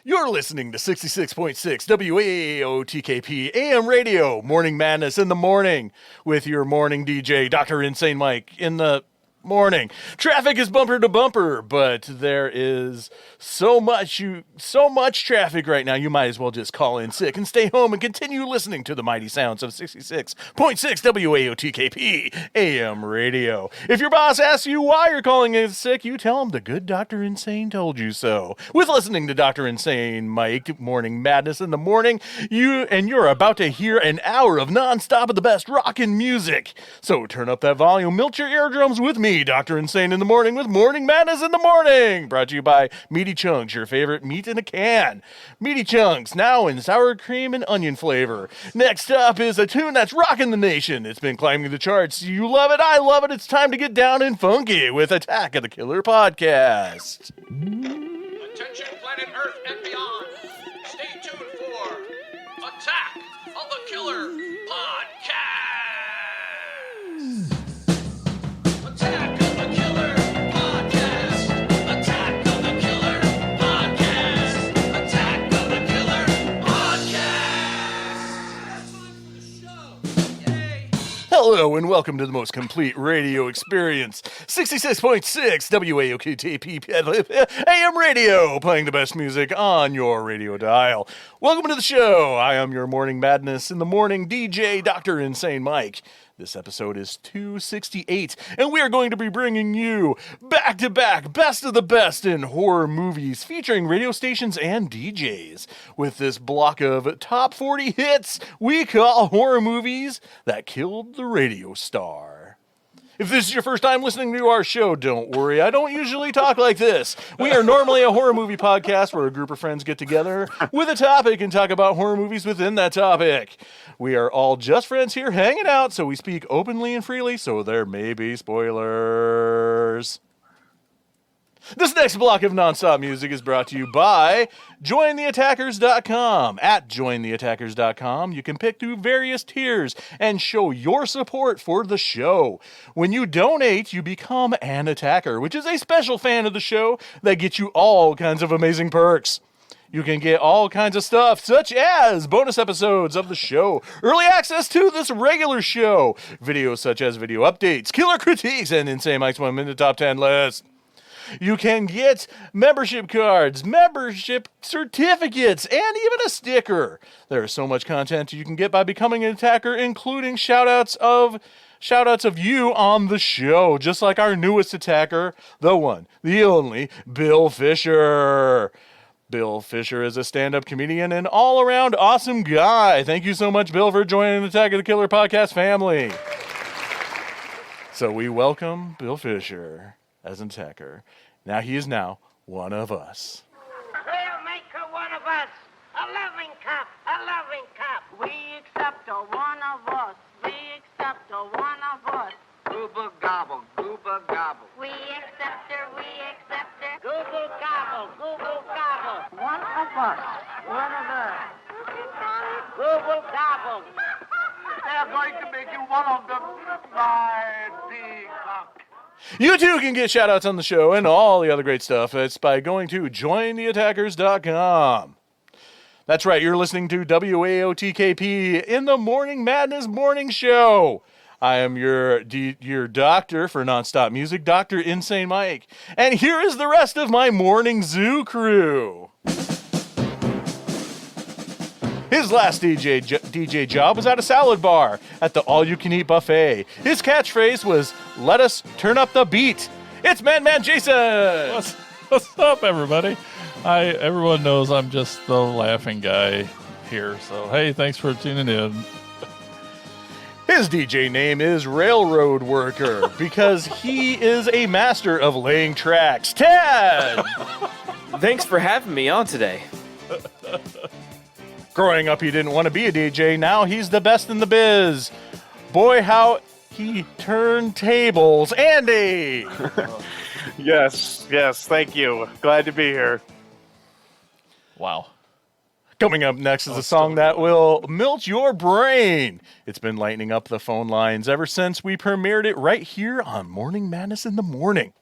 You're listening to 66.6 AotKP AM radio, Morning Madness in the morning, with your morning DJ, Dr. Insane Mike, in the morning. Traffic is bumper to bumper, but there is so much traffic right now, you might as well just call in sick and stay home and continue listening to the mighty sounds of 66.6 AotKP AM radio. If your boss asks you why you're calling in sick, you tell him the good Dr. Insane told you so. With listening to Dr. Insane Mike, Morning Madness in the morning, you're about to hear an hour of non-stop of the best rockin' music. So turn up that volume, melt your eardrums with me, Dr. Insane in the morning, with Morning Madness in the morning. Brought to you by Meaty Chunks, your favorite meat in a can. Meaty Chunks, now in sour cream and onion flavor. Next up is a tune that's rocking the nation. It's been climbing the charts. You love it, I love it. It's time to get down and funky with Attack of the Killer podcast. Attention, planet Earth and beyond. Stay tuned for Attack of the Killer podcast. Attack of the Killer podcast. Attack of the Killer podcast. Attack of the Killer podcast. That's one for the show. Yay. Hello and welcome to the most complete radio experience. 66.6 WAOKTP AM radio, playing the best music on your radio dial. Welcome to the show. I am your Morning Madness in the morning DJ, Dr. Insane Mike. This episode is 268, and we are going to be bringing you back-to-back best of the best in horror movies featuring radio stations and DJs. With this block of top 40 hits we call horror movies that killed the radio star. If this is your first time listening to our show, don't worry, I don't usually talk like this. We are normally a horror movie podcast where a group of friends get together with a topic and talk about horror movies within that topic. We are all just friends here hanging out, so we speak openly and freely, so there may be spoilers. This next block of nonstop music is brought to you by JoinTheAttackers.com. At JoinTheAttackers.com, you can pick through various tiers and show your support for the show. When you donate, you become an attacker, which is a special fan of the show that gets you all kinds of amazing perks. You can get all kinds of stuff, such as bonus episodes of the show, early access to this regular show, videos such as video updates, killer critiques, and Insane Mike's 1 Minute Top 10 list. You can get membership cards, membership certificates, and even a sticker. There is so much content you can get by becoming an attacker, including shoutouts of you on the show, just like our newest attacker, the one, the only, Bill Fisher. Bill Fisher is a stand-up comedian and all-around awesome guy. Thank you so much, Bill, for joining the Attack of the Killer podcast family. So we welcome Bill Fisher as an attacker. Now he is now one of us. We'll make her one of us. A loving cop, a loving cop. We accept her one of us. We accept her one of us. Gooba gobble, gooba gobble. We accept her, we accept her. Google gobble, Google gobble. One of us, one of us. Google gobble. They're going to make you one of them, my peacock. You too can get shoutouts on the show and all the other great stuff. It's by going to jointheattackers.com. That's right, you're listening to WAOTKP in the Morning Madness Morning Show. I am your doctor for nonstop music, Dr. Insane Mike. And here is the rest of my morning zoo crew. His last DJ job was at a salad bar at the all-you-can-eat buffet. His catchphrase was, "Let us turn up the beat." It's Man Jason! What's up, everybody? Everyone knows I'm just the laughing guy here, so hey, thanks for tuning in. His DJ name is Railroad Worker because he is a master of laying tracks. Ted! Thanks for having me on today. Growing up, he didn't want to be a DJ. Now he's the best in the biz. Boy, how he turned tables. Andy! Yes, thank you. Glad to be here. Wow. Coming up next is a song that will melt your brain. It's been lighting up the phone lines ever since we premiered it right here on Morning Madness in the morning.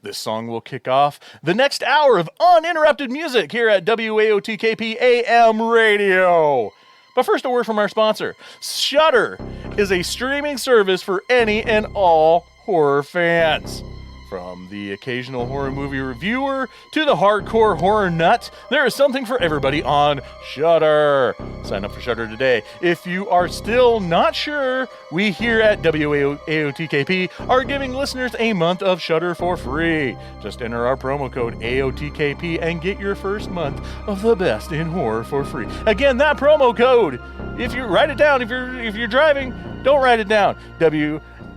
This song will kick off the next hour of uninterrupted music here at WAOTKP AM Radio. But first, a word from our sponsor. Shudder is a streaming service for any and all horror fans. From the occasional horror movie reviewer to the hardcore horror nut, there is something for everybody on Shudder. Sign up for Shudder today. If you are still not sure, we here at WAOTKP are giving listeners a month of Shudder for free. Just enter our promo code AOTKP and get your first month of the best in horror for free. Again, that promo code, if you write it down, if you're driving, don't write it down.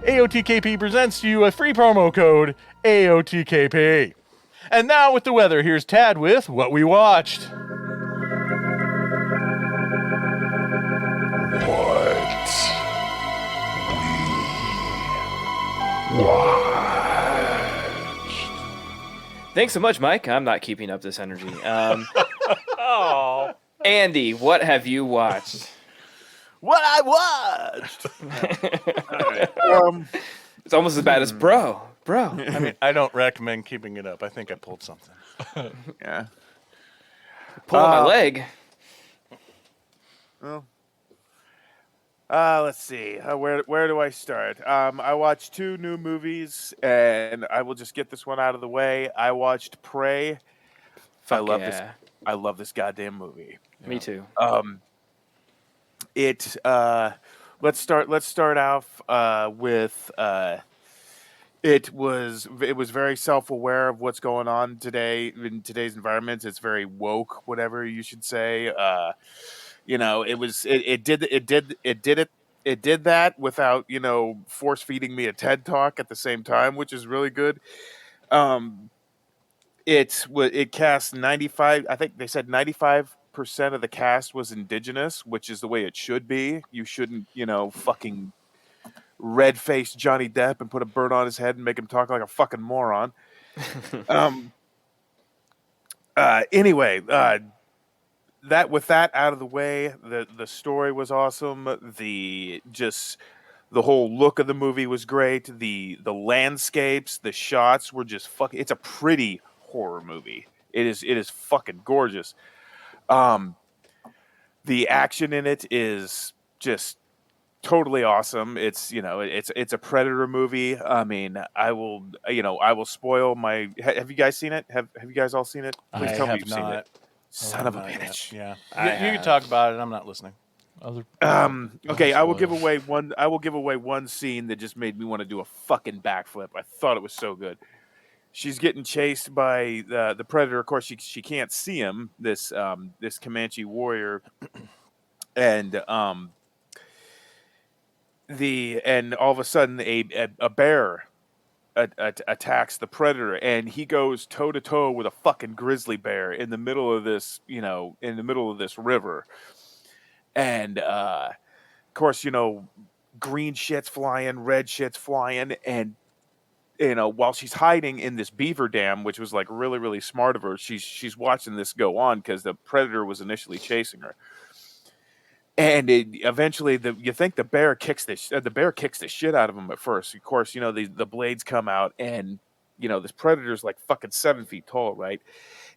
AOTKP presents to you a free promo code, AOTKP. And now with the weather, here's Tad with What We Watched. Thanks so much, Mike. I'm not keeping up this energy. Andy, what have you watched? What I watched. It's almost as bad as Bro. I mean, I don't recommend keeping it up. I think I pulled something. Yeah. Pulling my leg. Well, let's see. Where do I start? I watched 2 new movies, and I will just get this one out of the way. I watched Prey. I love this. I love this goddamn movie. Me too. Let's start off with it was very self-aware of what's going on today in today's environment. It's very woke, whatever you should say. It did that without, force feeding me a TED talk at the same time, which is really good. It cast 95. I think they said 95% of the cast was indigenous, which is the way it should be. You shouldn't, fucking red-faced Johnny Depp and put a bird on his head and make him talk like a fucking moron. Anyway, that out of the way, the story was awesome. The whole look of the movie was great. The landscapes, the shots were just fucking. It's a pretty horror movie. It is fucking gorgeous. The action in it is just totally awesome. It's a Predator movie. I mean, I will spoil my. Have you guys seen it? Have you guys all seen it? Please tell me you've seen it. Son of a bitch. Yeah, you can talk about it. I'm not listening. Okay, I will give away one scene that just made me want to do a fucking backflip. I thought it was so good. She's getting chased by the Predator. Of course, she can't see him. This Comanche warrior, and all of a sudden a bear attacks the Predator, and he goes toe to toe with a fucking grizzly bear in the middle of this river, and of course green shit's flying, red shit's flying, and while she's hiding in this beaver dam, which was like really, really smart of her, she's watching this go on because the Predator was initially chasing her. And eventually, you think the bear kicks the shit out of him at first. Of course, the blades come out, and this Predator's like fucking 7 feet tall, right?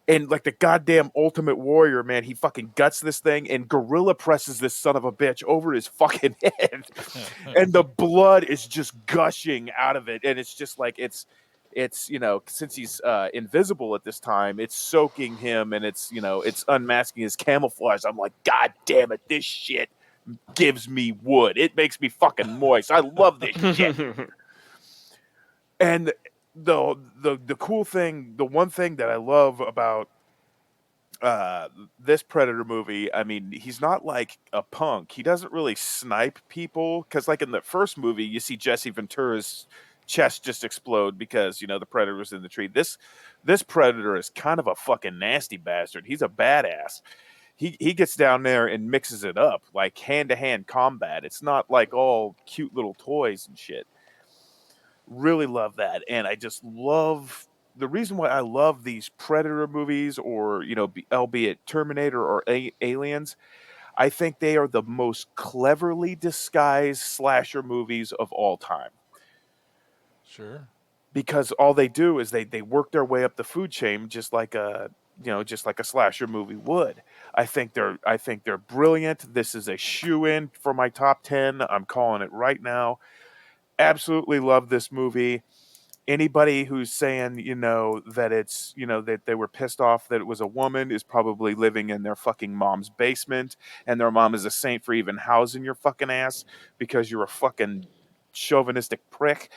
And like the goddamn ultimate warrior, man, he fucking guts this thing and gorilla presses this son of a bitch over his fucking head, and the blood is just gushing out of it, and it's just like it's since he's invisible at this time, it's soaking him, and it's unmasking his camouflage. I'm like, God damn it, this shit gives me wood. It makes me fucking moist. I love this shit. And the cool thing, the one thing that I love about this Predator movie, I mean, he's not like a punk. He doesn't really snipe people, because like in the first movie, you see Jesse Ventura's chest just explode because the Predator was in the tree. This Predator is kind of a fucking nasty bastard. He's a badass. He gets down there and mixes it up like hand-to-hand combat. It's not like all cute little toys and shit. Really love that. And I just love the reason why I love these Predator movies, or albeit Terminator or Aliens. I think they are the most cleverly disguised slasher movies of all time. Sure. because all they do is they work their way up the food chain just like a just like a slasher movie would. I think they're brilliant. This is a shoe in for my top 10. I'm calling it right now. Absolutely love this movie. Anybody who's saying, that it's, that they were pissed off that it was a woman is probably living in their fucking mom's basement, and their mom is a saint for even housing your fucking ass because you're a fucking chauvinistic prick.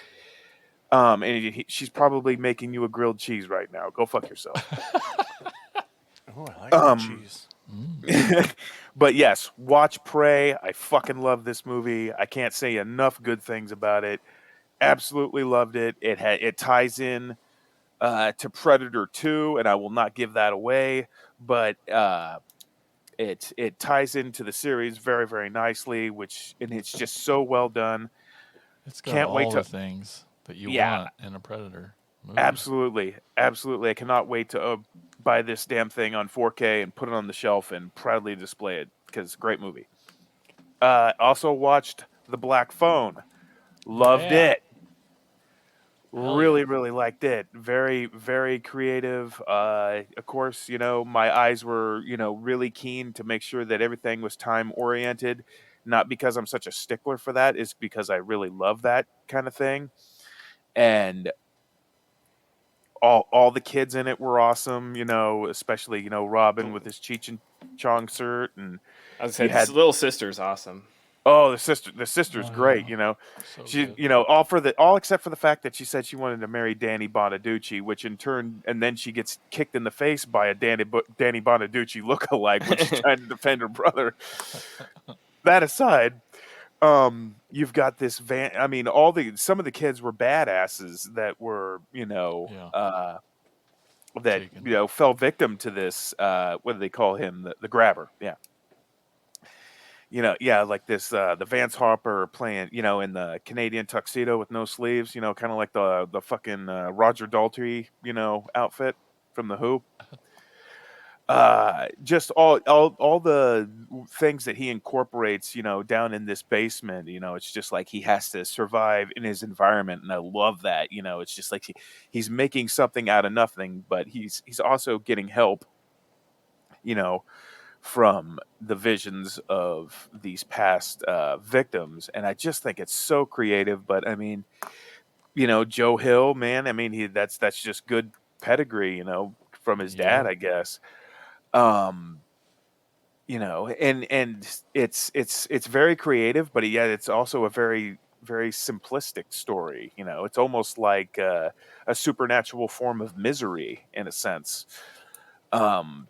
She's probably making you a grilled cheese right now. Go fuck yourself. Oh, I like that cheese. But yes, watch Prey. I fucking love this movie. I can't say enough good things about it. Absolutely loved it. It ties in to Predator 2, and I will not give that away, but it ties into the series very, very nicely, and it's just so well done. It's got Can't wait all to the things that you Yeah. want in a Predator movie. Absolutely. I cannot wait to buy this damn thing on 4K and put it on the shelf and proudly display it because it's a great movie. Also watched The Black Phone. Loved Yeah. it. Really, really liked it. Very, very creative. Of course, my eyes were, really keen to make sure that everything was time oriented. Not because I'm such a stickler for that, it's because I really love that kind of thing. And all the kids in it were awesome, especially, Robin with his Cheech and Chong shirt, and I was saying, you had little sister's awesome. the sister's Oh, great, yeah. So she, good. all except for the fact that she said she wanted to marry Danny Bonaducci, which in turn, and then she gets kicked in the face by a Danny Bonaducci lookalike when she's trying to defend her brother. That aside, you've got this van. I mean, some of the kids were badasses that were, that Taken. fell victim to this. What do they call him? The grabber. Yeah. Like this, the Vance Harper playing, in the Canadian tuxedo with no sleeves, kind of like the fucking Roger Daltrey, outfit from the Who. Just all the things that he incorporates, down in this basement, it's just like he has to survive in his environment, and I love that. It's just like he's making something out of nothing, but he's also getting help, from the visions of these past victims, and I just think it's so creative. But I mean, Joe Hill, man, I mean, that's just good pedigree, from his dad, Yep. I guess. um and it's very creative, but yet it's also a very, very simplistic story. It's almost like a supernatural form of misery in a sense. um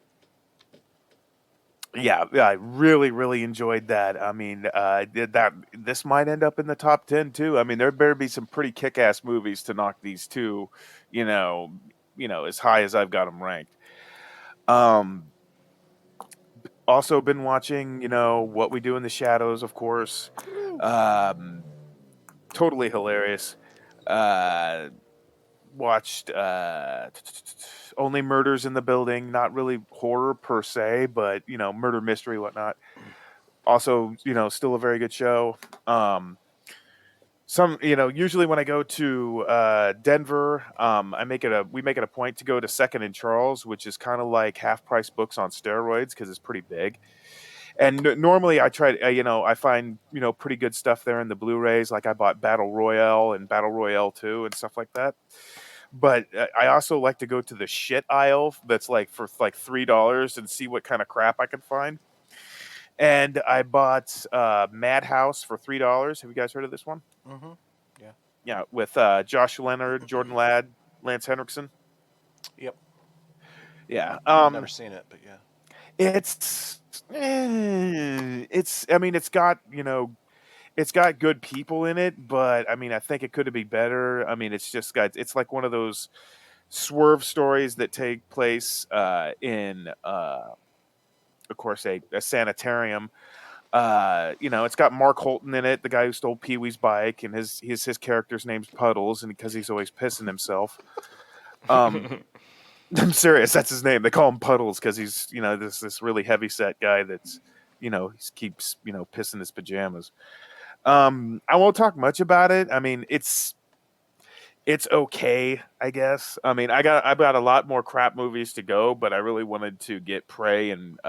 yeah, I really, really enjoyed that. I mean, this might end up in the top 10 too. I mean, there better be some pretty kick-ass movies to knock these two, you know as high as I've got them ranked. um Also been watching, What We Do in the Shadows, of course. Um, Totally hilarious. Uh, Watched Only Murders in the Building. Not really horror per se, but murder mystery, whatnot. Also, still a very good show. Usually when I go to Denver, we make it a point to go to Second and Charles, which is kind of like Half Price Books on steroids because it's pretty big. And normally I try to, I find, pretty good stuff there in the Blu-rays. Like I bought Battle Royale and Battle Royale 2 and stuff like that. But I also like to go to the shit aisle that's like for like $3 and see what kind of crap I can find. And I bought Madhouse for $3. Have you guys heard of this one? Mm-hmm. Yeah. Yeah, with Josh Leonard, Jordan Ladd, Lance Henriksen. Yep. Yeah. Never seen it, but yeah. I mean, it's got good people in it, but I mean, I think it could be better. I mean, it's like one of those swerve stories that take place in, of course, a sanitarium. It's got Mark Holton in it, the guy who stole Pee Wee's bike, and his character's name's Puddles, and because he's always pissing himself. I'm serious. That's his name. They call him Puddles because he's, this really heavy set guy that's, he keeps, pissing his pajamas. I won't talk much about it. I mean, it's it's okay, I guess. I mean, I've got a lot more crap movies to go, but I really wanted to get Prey and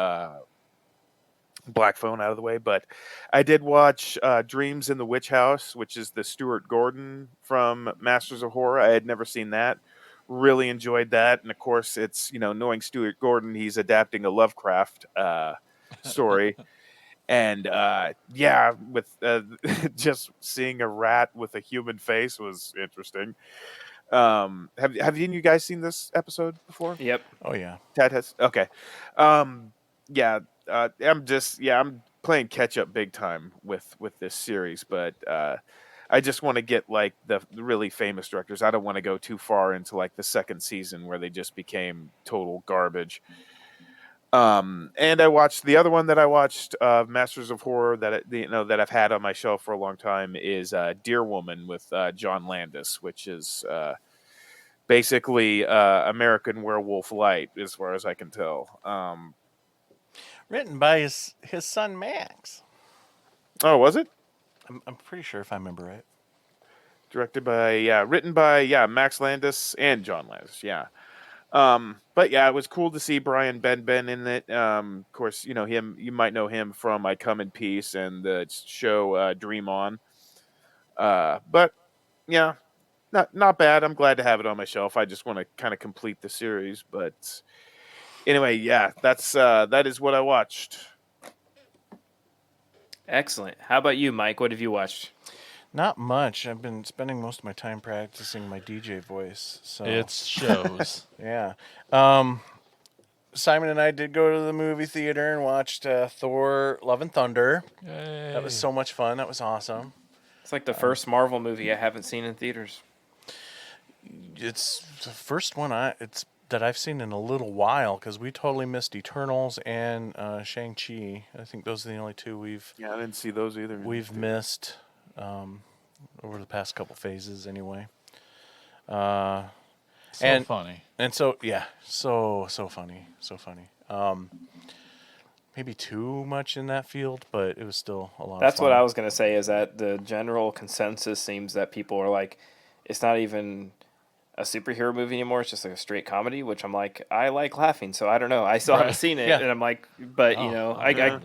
Black Phone out of the way. But I did watch Dreams in the Witch House, which is the Stuart Gordon from Masters of Horror. I had never seen that. Really enjoyed that, and of course, it's knowing Stuart Gordon, he's adapting a Lovecraft story. And yeah, with just seeing a rat with a human face was interesting. Have you guys seen this episode before? Yep. Oh yeah. Ted has. Okay. Yeah. I'm playing catch up big time with this series, but I just want to get like the really famous directors. I don't want to go too far into like the second season where they just became total garbage. And I watched the other one that I watched, Masters of Horror, that I've had on my shelf for a long time, is Deer Woman with John Landis, which is basically American Werewolf Light, as far as I can tell. Written by his son Max. Oh, was it? I'm pretty sure if I remember right. Written by Max Landis and John Landis. Yeah. But yeah, it was cool to see Brian Benben in it. Of course, him. You might know him from I Come in Peace and the show Dream On. But yeah, not bad. I'm glad to have it on my shelf. I just want to kind of complete the series. But anyway, yeah, that is what I watched. Excellent. How about you, Mike? What have you watched? Not much. I've been spending most of my time practicing my DJ voice. So It shows. yeah. Simon and I did go to the movie theater and watched Thor: Love and Thunder. Yay. That was so much fun. That was awesome. It's like the first Marvel movie I haven't seen in theaters. It's the first one that I've seen in a little while because we totally missed Eternals and Shang-Chi. I think those are the only two Yeah, I didn't see those either. we've missed over the past couple phases anyway. And Funny. And so yeah, so funny. Maybe too much in that field, but it was still a lot That's of fun. what I was going to say, is that the general consensus seems that people are like, it's not even a superhero movie anymore. It's just like a straight comedy, which I'm like, I like laughing. So I don't know. I still haven't seen it. Yeah. And I'm like, but I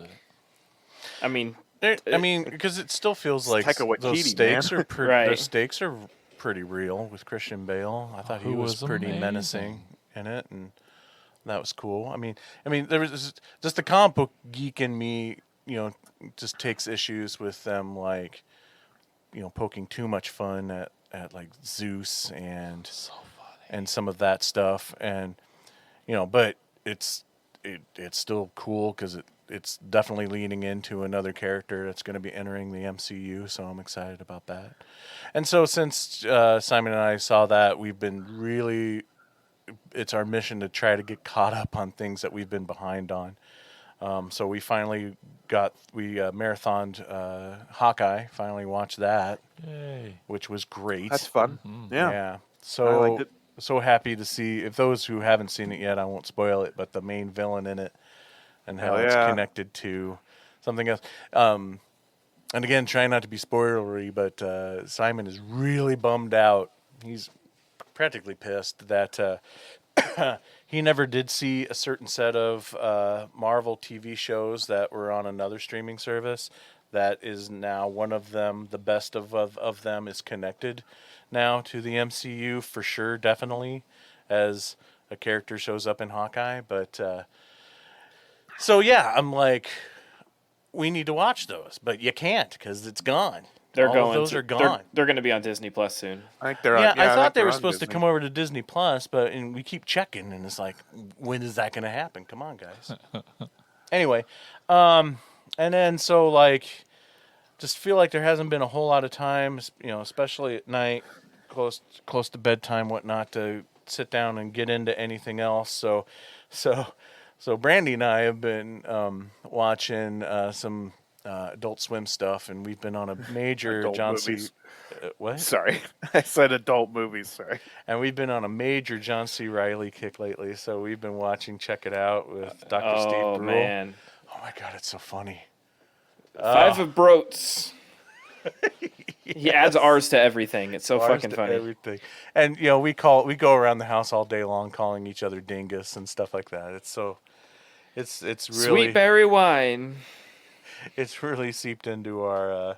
mean, because it still feels like Taika Waititi, those stakes man. are Right. those stakes are pretty real with Christian Bale. I thought he Who was was pretty amazing. menacing in it, and that was cool. I mean, there was just the comic book geek in me, just takes issues with them, like, poking too much fun at like Zeus and some of that stuff, and but it's still cool because it's definitely leaning into another character that's going to be entering the MCU, so I'm excited about that. And so since Simon and I saw that, we've been really, it's our mission to try to get caught up on things that we've been behind on. So we finally marathoned Hawkeye, finally watched that, Yay. which was great. That's fun. Yeah. Yeah. I So liked it. so happy to see, if those who haven't seen it yet, I won't spoil it, but the main villain in it and how Hell it's yeah. connected to something else. And again, trying not to be spoilery, but Simon is really bummed out. He's practically pissed that he never did see a certain set of Marvel TV shows that were on another streaming service. That is now one of them, the best of them, is connected now to the MCU for sure, definitely, as a character shows up in Hawkeye. But so yeah, I'm like, we need to watch those, but you can't because it's gone. they're All going. of those are gone. They're going to be on Disney Plus soon. I think they're Yeah, on, I thought they they're were on supposed to Disney. come over to Disney Plus, and we keep checking, and it's like, when is that going to happen? Come on, guys. Anyway, and then so like, just feel like there hasn't been a whole lot of time, especially at night, close to bedtime, whatnot, to sit down and get into anything else. So Brandy and I have been watching some Adult Swim stuff, and we've been on a major Adult John C. movies. What? Sorry, I said adult movies. Sorry. And we've been on a major John C. Reilly kick lately, so we've been watching Check It Out with Dr. Steve Oh, Brule. man. Oh my God, it's so funny. Five of Broats. He adds R's to everything. It's so Ours fucking to funny. everything. And we go around the house all day long calling each other dingus and stuff like that. It's really Sweet berry wine. it's really seeped into our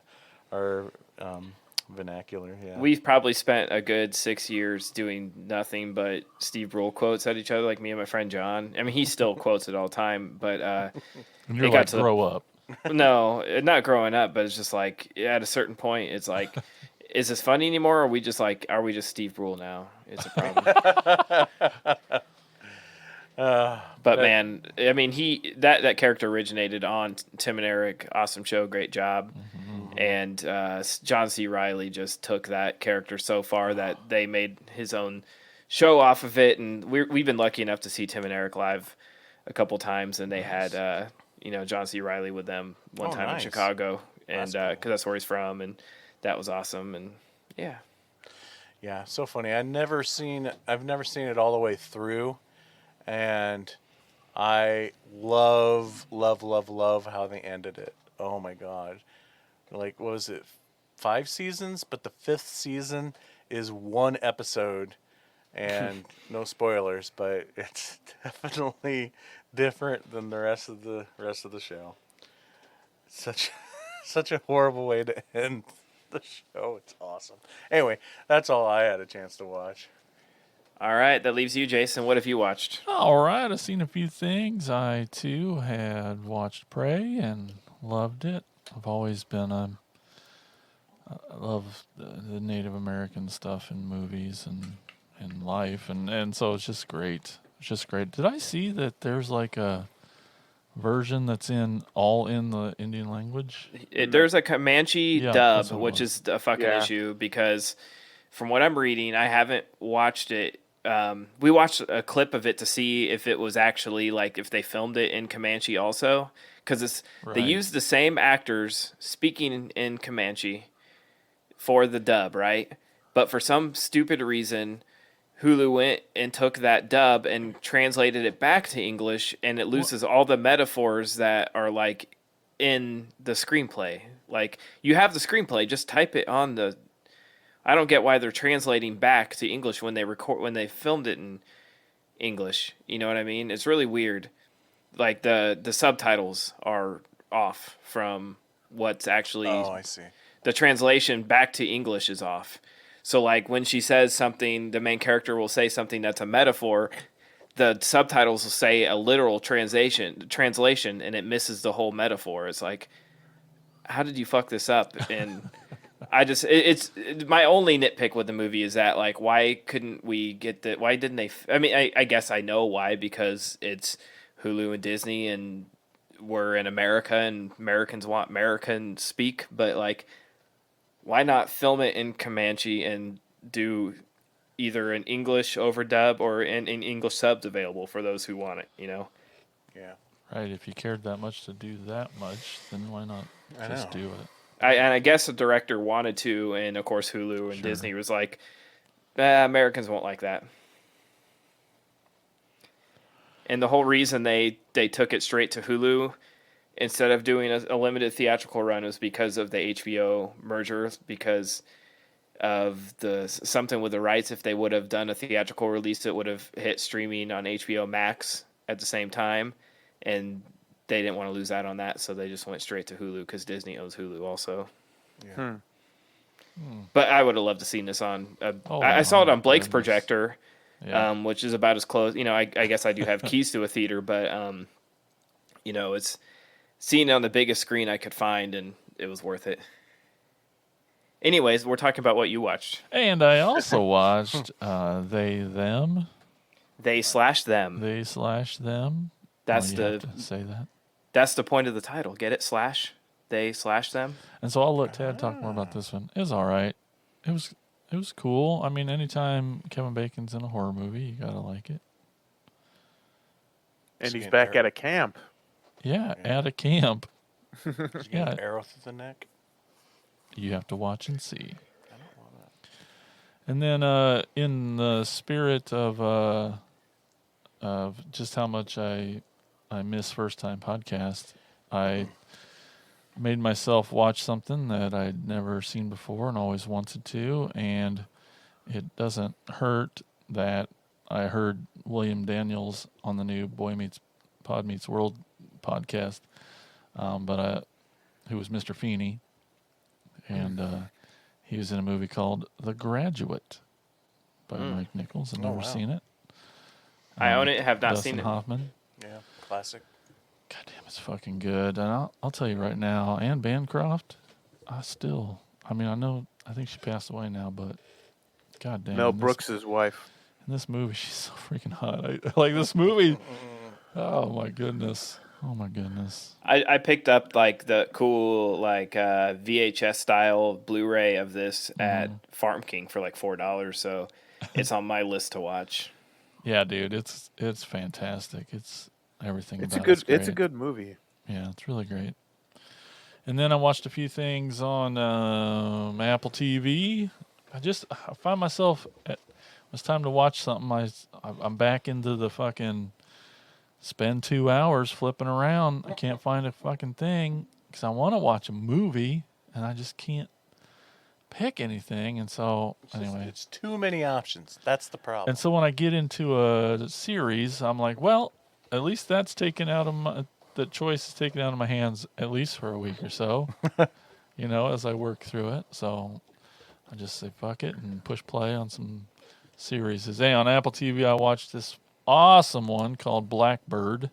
vernacular. Yeah. We've probably spent a good 6 years doing nothing but Steve Brule quotes at each other, like me and my friend John. I mean, he still quotes it all the time, but And it you're got like, to the- grow up. no, not growing up, but it's just like at a certain point, it's like, is this funny anymore? Or are we just Steve Brule now? It's a problem. But man, I mean, that character originated on Tim and Eric. Awesome show, great job. And John C. Reilly just took that character so far that they made his own show off of it. And we've been lucky enough to see Tim and Eric live a couple times, and they had John C. Reilly with them one time in nice. Chicago, and That's because that's where he's from, and that was awesome. And yeah, Yeah, so funny. I've never seen it all the way through, and I love how they ended it. Oh my god. Like, what was it? 5 seasons, but the 5th season is 1 episode, and no spoilers, but it's definitely different than the rest of the show. Such a horrible way to end the show. It's awesome. Anyway, that's all I had a chance to watch. all right, that leaves you, Jason. What have you watched? All right, I've seen a few things. I too had watched Prey and loved it. I've always been I love the Native American stuff in movies and in life, and so it's just great. It's just great. Did I see that there's like a version that's all in the Indian language? There's a Comanche Yeah, dub, that's what it which was. is a fucking Yeah. issue because from what I'm reading, I haven't watched it. We watched a clip of it to see if it was actually like if they filmed it in Comanche also, because they Right. used the same actors speaking in Comanche for the dub, right? But for some stupid reason, Hulu went and took that dub and translated it back to English, and it loses all the metaphors that are like in the screenplay. Like, you have the screenplay, just type it on the. I don't get why they're translating back to English when they filmed it in English. You know what I mean? It's really weird. Like the subtitles are off from what's actually. Oh, I see. The translation back to English is off. So like when she says something, the main character will say something that's a metaphor. The subtitles will say a literal translation, and it misses the whole metaphor. It's like, how did you fuck this up? And it's my only nitpick with the movie is that like, why couldn't we get the? Why didn't they? I mean, I guess I know why, because it's Hulu and Disney, and we're in America, and Americans want American speak, but like, why not film it in Comanche and do either an English overdub or an English subs available for those who want it, you know? Yeah. Right. If you cared that much to do that much, then why not I just know. do it? I guess the director wanted to, and of course Hulu and Disney was like, Americans won't like that. And the whole reason they took it straight to Hulu instead of doing a limited theatrical run was because of the HBO merger, because of something with the rights. If they would have done a theatrical release, it would have hit streaming on HBO Max at the same time, and they didn't want to lose out on that, so they just went straight to Hulu because Disney owns Hulu also. Yeah. But I would have loved to seen this on. Oh, I saw it on Blake's goodness. projector, Yeah. which is about as close. You know, I guess I do have keys to a theater, but it's seeing it on the biggest screen I could find, and it was worth it. Anyways, we're talking about what you watched. And I also watched They Them. They/them. They/them. That's Well, you the have to say that. that's the point of the title. Get it? They/them. And so I'll let Ted talk more about this one. It was all right. It was cool. I mean, anytime Kevin Bacon's in a horror movie, you gotta like it. And Is he he's an back arrow? at a camp. Yeah, at a camp. Did you get Yeah. an arrow through the neck? You have to watch and see. And then, in the spirit of just how much I miss first time podcast, I made myself watch something that I'd never seen before and always wanted to, and it doesn't hurt that I heard William Daniels on the new Pod Meets World podcast, who was Mr. Feeney, and he was in a movie called The Graduate by Mike Nichols. I've never seen it. I own it, have not Dustin seen it. Hoffman. Yeah, classic. God damn, it's fucking good. And I'll tell you right now, Anne Bancroft, I think she passed away now, but god damn. Mel Brooks' wife. In this movie, she's so freaking hot. I like this movie. Oh my goodness. Oh my goodness. I picked up like the cool like VHS style Blu-ray of this at Farm King for like $4, so it's on my list to watch. Yeah, dude, it's fantastic. It's everything. It's about a good movie. Yeah, it's really great. And then I watched a few things on Apple TV. I find myself it was time to watch something. I'm back into the fucking spend 2 hours flipping around. I can't find a fucking thing because I want to watch a movie and I just can't pick anything. And so anyway, It's too many options. That's the problem. and so when I get into a series, I'm like, well, at least that's taken out of the choice is taken out of my hands at least for a week or so, as I work through it. So I just say fuck it and push play on some series. Hey, on Apple TV, I watched this awesome one called Blackbird.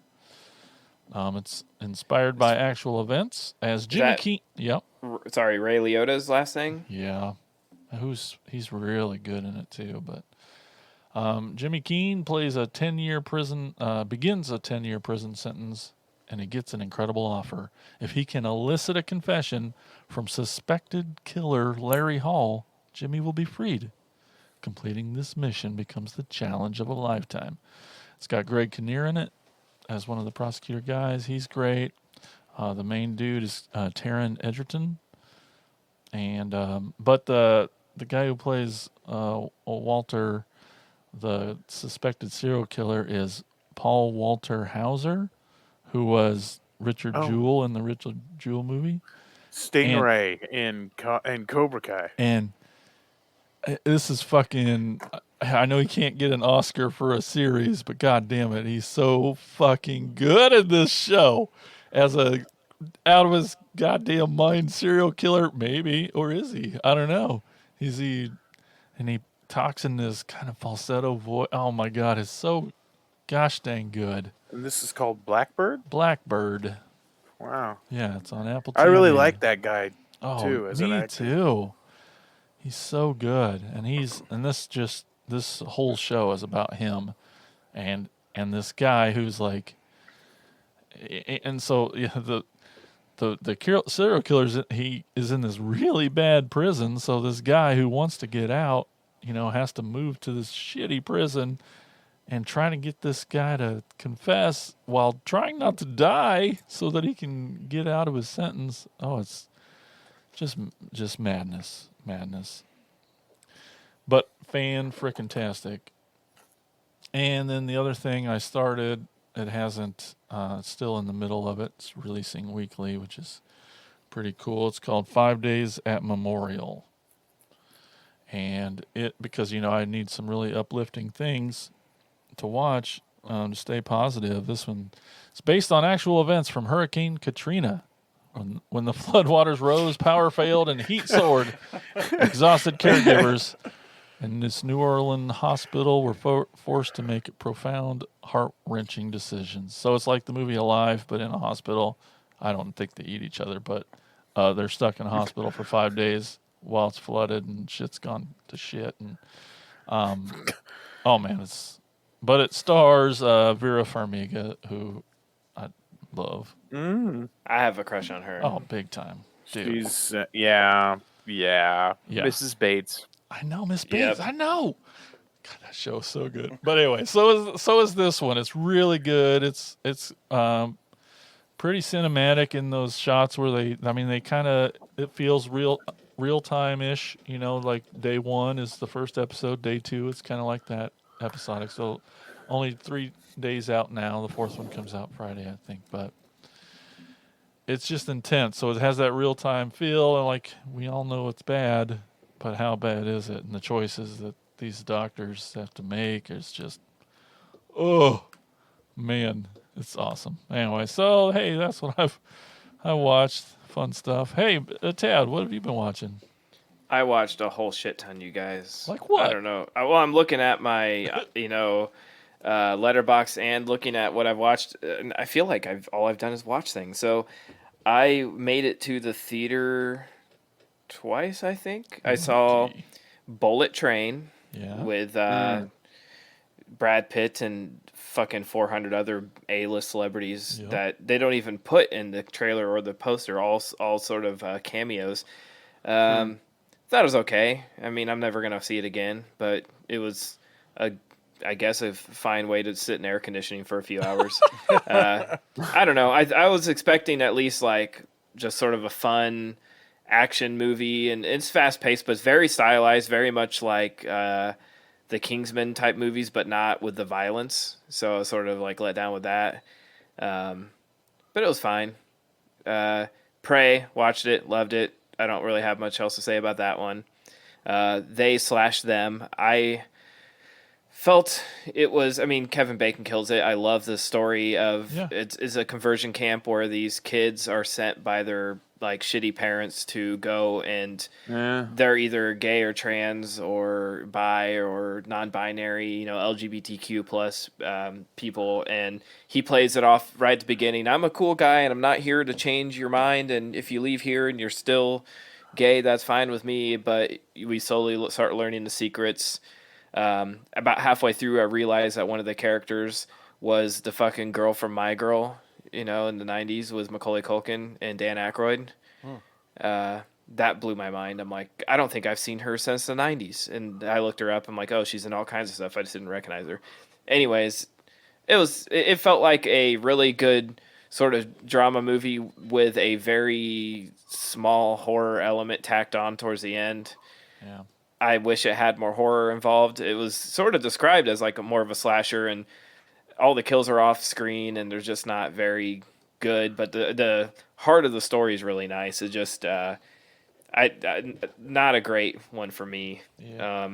It's inspired by actual events as Jimmy Keene. Yep. Sorry, Ray Liotta's last thing. Yeah. He's really good in it too, but Jimmy Keene begins a 10-year prison sentence, and he gets an incredible offer. If he can elicit a confession from suspected killer Larry Hall, Jimmy will be freed. Completing this mission becomes the challenge of a lifetime. It's got Greg Kinnear in it as one of the prosecutor guys. He's great. The main dude is Taron Egerton, and but the guy who plays Walter, the suspected serial killer, is Paul Walter Hauser, who was Richard Jewell in the Richard Jewell movie. Stingray in Cobra Kai. And this is fucking. I know he can't get an Oscar for a series, but god damn it, he's so fucking good at this show as a out of his goddamn mind serial killer, maybe, or is he? I don't know. And he talks in this kind of falsetto voice. Oh my god, it's so gosh dang good. And this is called Blackbird? Blackbird. Wow. Yeah, it's on Apple TV. I really like that guy too as me an actor. too. He's so good, and this whole show is about him, and this guy who's like, and so yeah, the serial killer he is in this really bad prison. So this guy who wants to get out, has to move to this shitty prison, and trying to get this guy to confess while trying not to die, so that he can get out of his sentence. Oh, it's just madness. But fan-frickin-tastic. And then the other thing I started, it hasn't, it's still in the middle of it. It's releasing weekly, which is pretty cool. It's called 5 Days at Memorial. And because, I need some really uplifting things to watch to stay positive. This one is based on actual events from Hurricane Katrina. When the floodwaters rose, power failed, and heat soared, exhausted caregivers in this New Orleans hospital were forced to make profound, heart-wrenching decisions. So it's like the movie Alive, but in a hospital. I don't think they eat each other, but they're stuck in a hospital for 5 days while it's flooded and shit's gone to shit. And oh man, but it stars Vera Farmiga, who I love. Mm. I have a crush on her. Oh, big time, dude. She's yeah. Mrs. Bates. I know Miss Bates. Yep. I know. God, that show is so good. But anyway, so is this one. It's really good. It's pretty cinematic in those shots where they kind of, it feels real time ish. Like day one is the first episode. Day two, it's kind of like that episodic. So only 3 days out now. The fourth one comes out Friday, I think. But it's just intense. So it has that real time feel, and like we all know it's bad, but how bad is it? And the choices that these doctors have to make is just, oh man, it's awesome. Anyway, so hey, that's what I watched. Fun stuff. Hey, Tad, what have you been watching? I watched a whole shit ton, you guys. Like what? I don't know. Well, I'm looking at my, letterbox and looking at what I've watched. And I feel like all I've done is watch things. So I made it to the theater twice, I think. I saw gee. Bullet Train Yeah. with Brad Pitt and fucking 400 other A-list celebrities Yep. that they don't even put in the trailer or the poster, all sort of cameos. Thought it was okay. I mean, I'm never going to see it again, but it was, I guess, a fine way to sit in air conditioning for a few hours. I don't know. I was expecting at least like just sort of a fun action movie, and it's fast-paced, but it's very stylized, very much like the Kingsman type movies, but not with the violence. So I was sort of like let down with that. But it was fine. Prey, watched it, loved it. I don't really have much else to say about that one. They/them. I felt it was, I mean, Kevin Bacon kills it. I love the story of it's a conversion camp where these kids are sent by their like shitty parents to go, and they're either gay or trans or bi or non-binary, LGBTQ plus people, and he plays it off right at the beginning. I'm a cool guy and I'm not here to change your mind, and if you leave here and you're still gay, that's fine with me, but we slowly start learning the secrets. About halfway through, I realized that one of the characters was the fucking girl from My Girl, in the 90s with Macaulay Culkin and Dan Aykroyd. That blew my mind. I'm like, I don't think I've seen her since the 90s. And I looked her up. I'm like, oh, she's in all kinds of stuff. I just didn't recognize her. Anyways, it felt like a really good sort of drama movie with a very small horror element tacked on towards the end. Yeah. I wish it had more horror involved. It was sort of described as like more of a slasher, and all the kills are off screen and they're just not very good. But the heart of the story is really nice. It just not a great one for me. Yeah.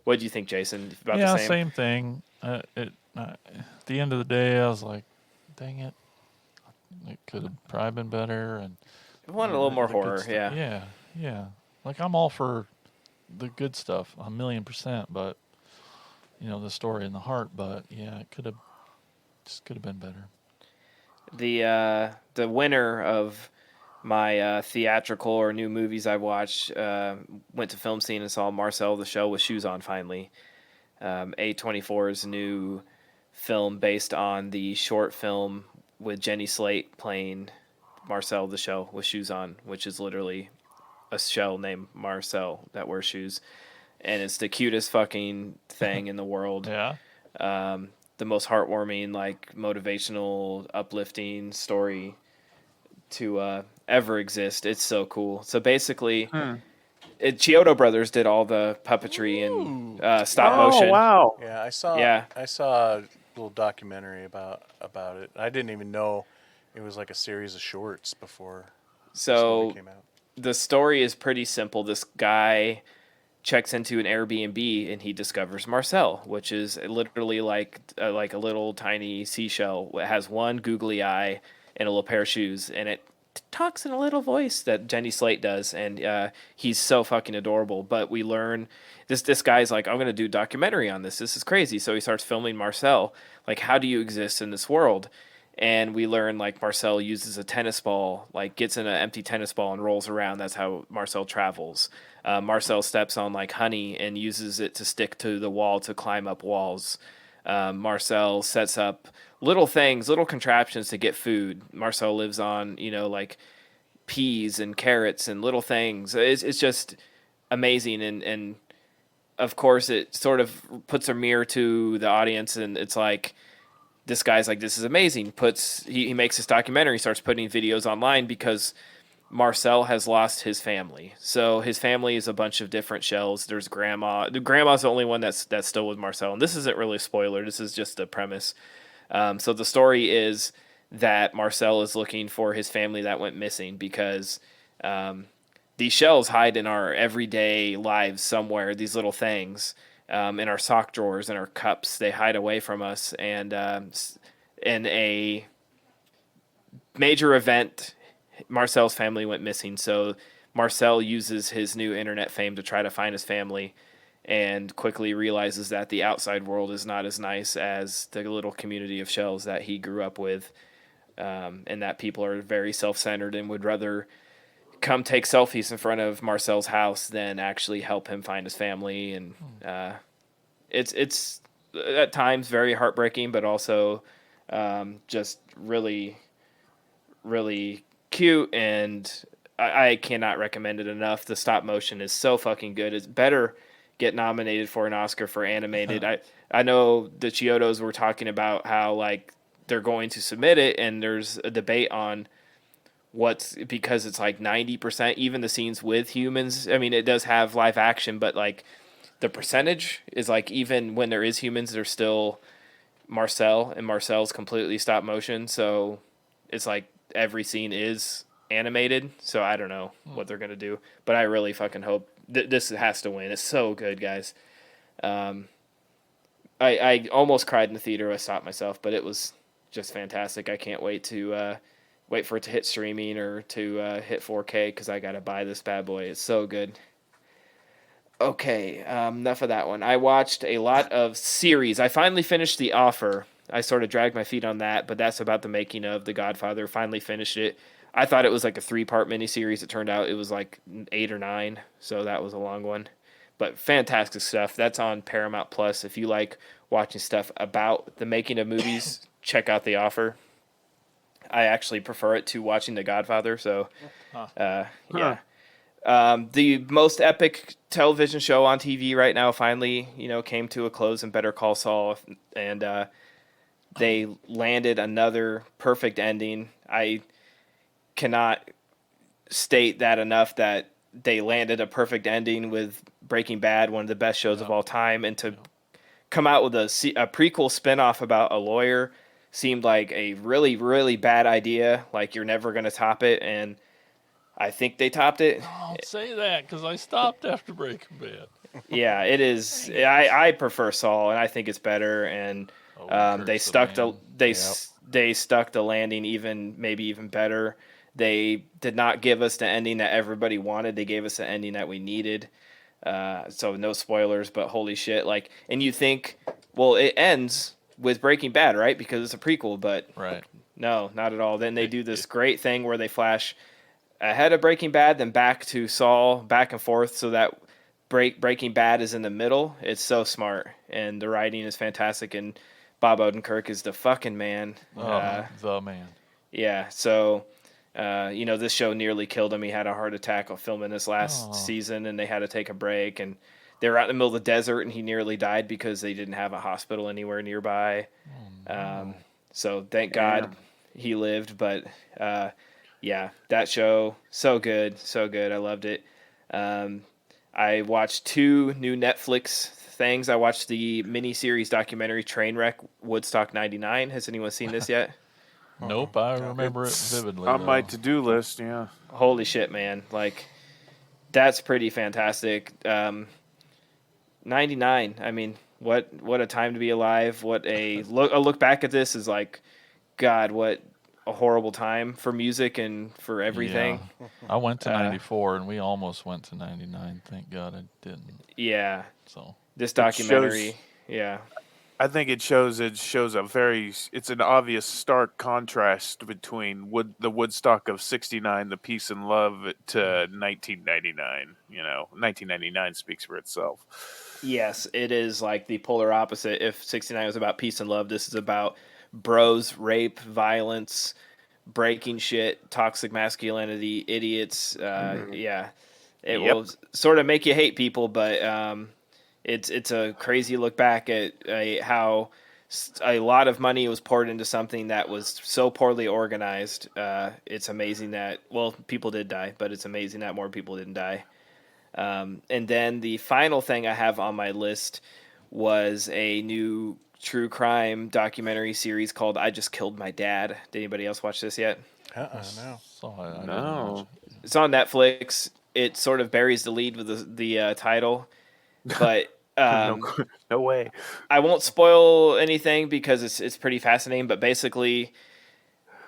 What do you think, Jason? About Yeah, the same? same thing. At the end of the day, I was like, dang it. It could have probably been better. And I wanted a little more the good horror. stuff. Yeah. Yeah. Like, I'm all for the good stuff, 1,000,000%, but, the story and the heart, but, yeah, it could have been better. The winner of my theatrical or new movies I've watched went to Film Scene and saw Marcel the Show with Shoes On finally. A24's new film based on the short film with Jenny Slate playing Marcel the Show with Shoes On, which is literally a shell named Marcel that wears shoes. And it's the cutest fucking thing in the world. Yeah. The most heartwarming, like motivational, uplifting story to ever exist. It's so cool. So basically, Chiodo Brothers did all the puppetry and stop motion. Oh, wow. Yeah, I saw a little documentary about it. I didn't even know it was like a series of shorts before this movie came out. The story is pretty simple. This guy checks into an Airbnb and he discovers Marcel, which is literally like a little tiny seashell. It has one googly eye and a little pair of shoes, and it talks in a little voice that Jenny Slate does, and he's so fucking adorable. But we learn this guy's like, I'm gonna do a documentary on this. This is crazy. So he starts filming Marcel. Like, how do you exist in this world? And we learn like Marcel uses a tennis ball, like gets in an empty tennis ball and rolls around. That's how Marcel travels. Marcel steps on like honey and uses it to stick to the wall to climb up walls. Marcel sets up little things, little contraptions to get food. Marcel lives on, like peas and carrots and little things. It's just amazing. And of course it sort of puts a mirror to the audience, and it's like, this guy's like, this is amazing. He makes this documentary, starts putting videos online because Marcel has lost his family. So his family is a bunch of different shells. There's grandma. The grandma's the only one that's still with Marcel. And this isn't really a spoiler. This is just a premise. So the story is that Marcel is looking for his family that went missing, because these shells hide in our everyday lives somewhere, these little things, in our sock drawers, in our cups. They hide away from us. And in a major event, Marcel's family went missing. So Marcel uses his new internet fame to try to find his family, and quickly realizes that the outside world is not as nice as the little community of shells that he grew up with, and that people are very self-centered and would rather come take selfies in front of Marcel's house than actually help him find his family. And it's at times very heartbreaking, but also just really, really cute, and I cannot recommend it enough. The stop motion is so fucking good. It's better get nominated for an Oscar for animated. I know the Chiodos were talking about how like they're going to submit it, and there's a debate on because it's like 90%, even the scenes with humans. I mean, it does have live action, but like the percentage is like, even when there is humans, there's still Marcel, and Marcel's completely stop motion. So it's like every scene is animated. So I don't know what they're going to do, but I really fucking hope this has to win. It's so good, guys. I almost cried in the theater. I stopped myself, but it was just fantastic. I can't wait to wait for it to hit streaming or to hit 4K, because I got to buy this bad boy. It's so good. Okay, enough of that one. I watched a lot of series. I finally finished The Offer. I sort of dragged my feet on that, but that's about the making of The Godfather. Finally finished it. I thought it was like a 3-part miniseries. It turned out it was like 8 or 9, so that was a long one. But fantastic stuff. That's on Paramount Plus. If you like watching stuff about the making of movies, check out The Offer. I actually prefer it to watching The Godfather, so yeah. The most epic television show on TV right now finally, came to a close in Better Call Saul, and they landed another perfect ending. I cannot state that enough, that they landed a perfect ending with Breaking Bad, one of the best shows of all time, and to come out with a prequel spinoff about a lawyer seemed like a really, really bad idea. Like, you're never going to top it, and I think they topped it. Don't say that, because I stopped after Breaking Bad. Yeah, it is. I prefer Saul, and I think it's better. And they stuck they stuck the landing maybe even better. They did not give us the ending that everybody wanted. They gave us the ending that we needed. So no spoilers, but holy shit! Like, and you think, well, it ends with Breaking Bad, right? Because it's a prequel, but Right. no, not at all. Then they do this great thing where they flash ahead of Breaking Bad, then back to Saul, back and forth, so that Breaking Bad is in the middle. It's so smart, and the writing is fantastic, and Bob Odenkirk is the fucking man. The man. Yeah, so this show nearly killed him. He had a heart attack while filming this last season, and they had to take a break, and they were out in the middle of the desert, and he nearly died because they didn't have a hospital anywhere nearby. So thank God he lived, but yeah, that show, so good, so good. I loved it. I watched 2 new Netflix things. I watched the miniseries documentary Trainwreck Woodstock 99. Has anyone seen this yet? Nope, I remember it vividly. On my though. to-do list, yeah. Holy shit, man. Like, that's pretty fantastic. 99. I mean, what a time to be alive. What a look back at this is like, God, what a horrible time for music and for everything. Yeah. I went to 94, and we almost went to 99. Thank God I didn't. Yeah. So This documentary, yeah. I think it's an obvious stark contrast between the Woodstock of '69, the peace and love, to 1999. 1999 speaks for itself. Yes, it is like the polar opposite. If 69 was about peace and love, this is about bros, rape, violence, breaking shit, toxic masculinity, idiots. Yeah, it will sort of make you hate people, but it's a crazy look back at how a lot of money was poured into something that was so poorly organized. It's amazing that, well, people did die, but it's amazing that more people didn't die. And then the final thing I have on my list was a new true crime documentary series called I Just Killed My Dad. Did anybody else watch this yet? No. I didn't No. watch it. It's on Netflix. It sort of buries the lead with the title, but No way. I won't spoil anything because it's pretty fascinating. But basically,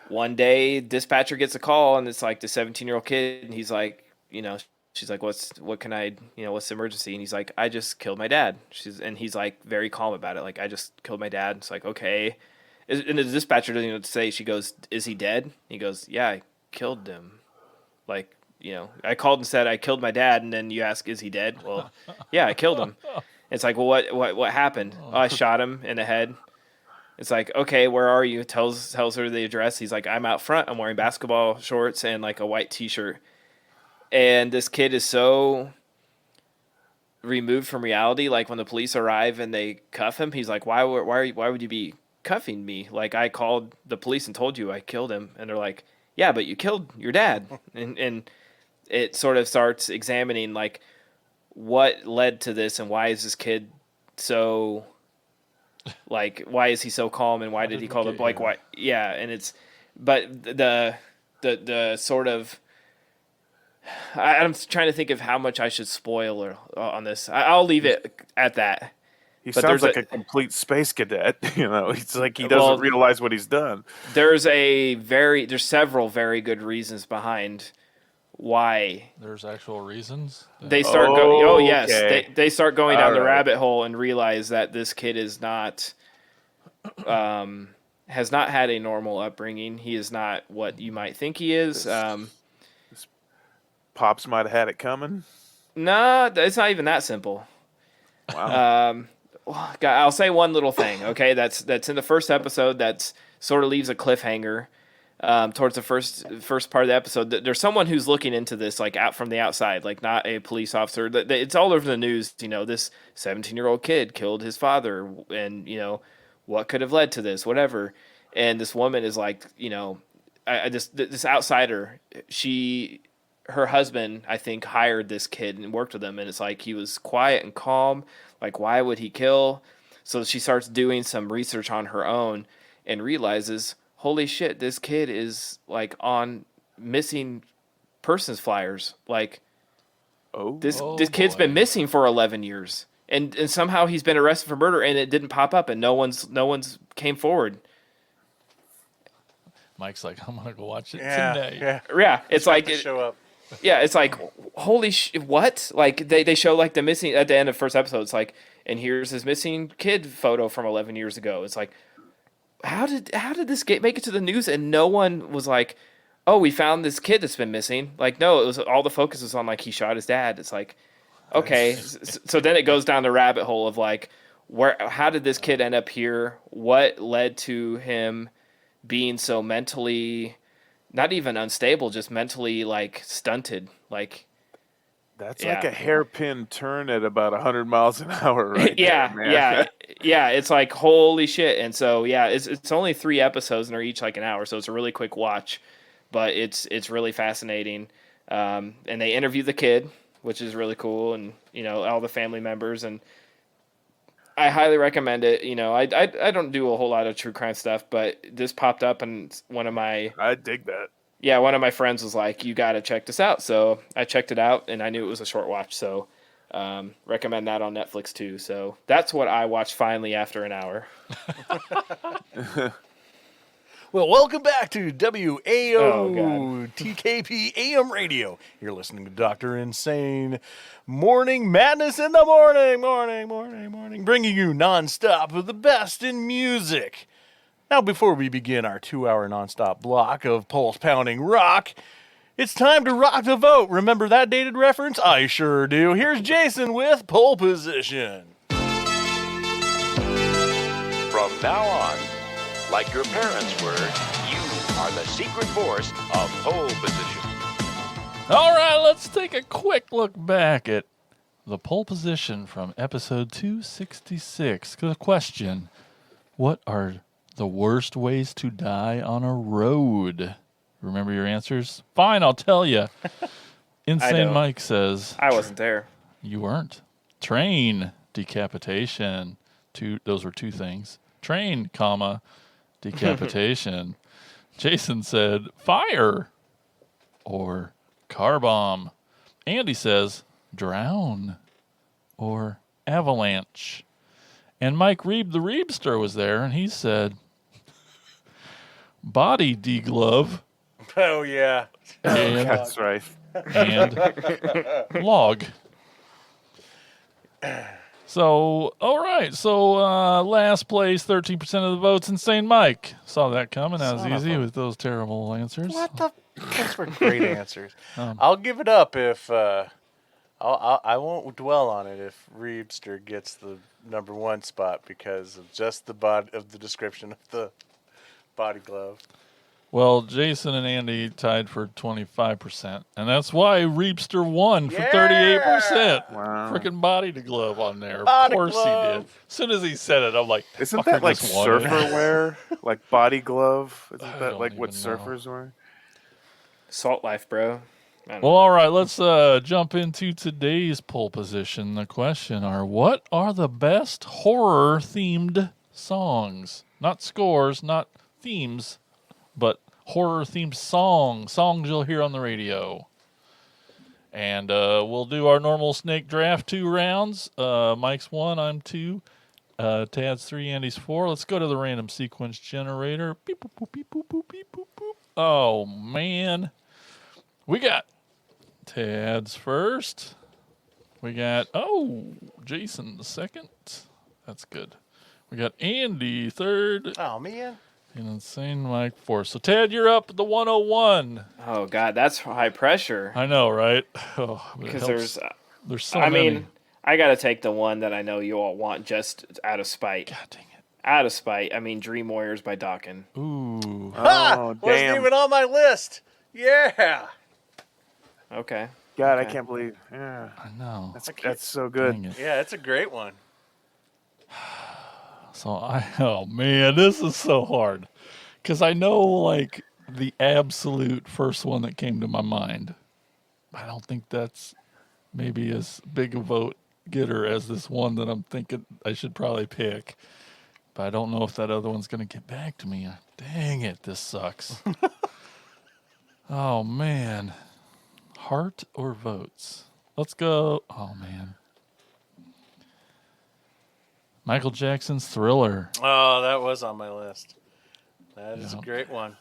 one day dispatcher gets a call and it's like the 17-year-old kid, and he's like, she's like, what's the emergency? And he's like, I just killed my dad. And he's like very calm about it, like, I just killed my dad. It's like, okay. And the dispatcher doesn't even know what to say. She goes, is he dead? He goes, yeah, I killed him. Like, I called and said I killed my dad, and then you ask, is he dead? Well, yeah, I killed him. It's like, well, what happened? Oh, I shot him in the head. It's like, okay, where are you? Tells her the address. He's like, I'm out front. I'm wearing basketball shorts and like a white T-shirt. And this kid is so removed from reality. Like when the police arrive and they cuff him, he's like, why would you be cuffing me? Like, I called the police and told you I killed him. And they're like, yeah, but you killed your dad. And it sort of starts examining like what led to this and why is this kid so, like, why is he so calm and why did he call the, like, why? Yeah. And it's, but the sort of, I'm trying to think of how much I should spoil on this. I'll leave it at that. He But sounds there's like a complete space cadet. It's like he doesn't realize what he's done. There's several very good reasons behind why There's actual reasons. they start going. Oh yes, okay. they start going down the All right. rabbit hole and realize that this kid is not, has not had a normal upbringing. He is not what you might think he is. Pops might have had it coming. No, it's not even that simple. Wow. I'll say one little thing, okay? That's in the first episode. That's sort of leaves a cliffhanger towards the first part of the episode. There's someone who's looking into this, like out from the outside, like not a police officer. It's all over the news. This 17-year-old kid killed his father, and what could have led to this, whatever. And this woman is like, this outsider. Her husband, I think, hired this kid and worked with him, and it's like he was quiet and calm. Like, why would he kill? So she starts doing some research on her own and realizes, holy shit, this kid is like on missing persons flyers. Like, this kid's been missing for 11 years, and somehow he's been arrested for murder, and it didn't pop up, and no one's came forward. Mike's like, I'm gonna go watch it Yeah, today. Yeah, it's like show up. Yeah, it's like, holy what? Like they show like the missing at the end of the first episode. It's like, and here's his missing kid photo from 11 years ago. It's like, how did this make it to the news? And no one was like, oh, we found this kid that's been missing. Like, no, it was all the focus was on like he shot his dad. It's like, okay, so then it goes down the rabbit hole of like, how did this kid end up here? What led to him being so mentally, not even unstable, just mentally like stunted. Like, That's yeah. like a hairpin turn at about 100 miles an hour, right? Yeah, there, man. yeah. It's like, holy shit. And so yeah, it's only 3 episodes and they're each like an hour, so it's a really quick watch, but it's really fascinating. And they interview the kid, which is really cool, and all the family members, and I highly recommend it. I don't do a whole lot of true crime stuff, but this popped up, and I dig that. one of my friends was like, you got to check this out. So I checked it out, and I knew it was a short watch. So recommend that on Netflix too. So that's what I watched finally after an hour. Well, welcome back to Oh, AotKP AM Radio. You're listening to Dr. Insane Morning Madness in the morning, bringing you nonstop of the best in music. Now, before we begin our 2-hour nonstop block of pulse-pounding rock, it's time to rock the vote. Remember that dated reference? I sure do. Here's Jason with Pole Position. From now on, like your parents were, you are the secret force of pole position. All right, let's take a quick look back at the pole position from episode 266. The question, what are the worst ways to die on a road? Remember your answers? Fine, I'll tell you. Insane know. Mike says, I wasn't there. you weren't. Train, decapitation, Those were two things. Train, comma, decapitation. Jason said fire or car bomb. Andy says drown or avalanche. And Mike Reeb, the Reebster, was there, and he said body deglove Oh, yeah. and, That's right. and log. So, all right. So, last place, 13% of the votes, Insane Mike. Saw that coming. That was Son of easy a- with those terrible answers. What the? Those were great answers. I'll give it up if I won't dwell on it if Reebster gets the number one spot because of just the description of the body glove. Well, Jason and Andy tied for 25%, and that's why Reebster won for 38%. Wow. Freaking body to glove on there. Body of course he glove. did. As soon as he said it, I'm like, Isn't fucker that like just won it. surfer wear? Like body glove? Isn't I that don't like what even know. surfers wear? Salt life, bro. I don't Well, know. all right, let's jump into today's pole position. The question are, what are the best horror-themed songs? Not scores, not themes, but horror-themed songs you'll hear on the radio. And we'll do our normal snake draft 2 rounds. Mike's 1, I'm 2. Tad's 3, Andy's 4. Let's go to the random sequence generator. Beep, boop, boop, beep, boop, boop, beep, boop, boop. Oh, man. We got Tad's first. We got, Jason the second. That's good. We got Andy third. Oh, man. And Insane Mike fourth. So, Tad, you're up at the 101. Oh God, that's high pressure. I know, right? Oh, but it Because helps. there's so I many. mean, I gotta take the one that I know you all want just out of spite. God dang it. Out of spite. I mean, Dream Warriors by Dawkins. Ooh. Oh, Wasn't damn. even on my list. Yeah. Okay. God, I Okay. can't believe. Yeah, I know. that's so good. Dang it. Yeah, it's a great one. So oh man, this is so hard. Because I know, like, the absolute first one that came to my mind. I don't think that's maybe as big a vote getter as this one that I'm thinking I should probably pick. But I don't know if that other one's going to get back to me. Dang it, this sucks. Oh, man. Heart or votes? Let's go. Oh, man. Michael Jackson's Thriller. Oh, that was on my list. That is Yeah. a great one.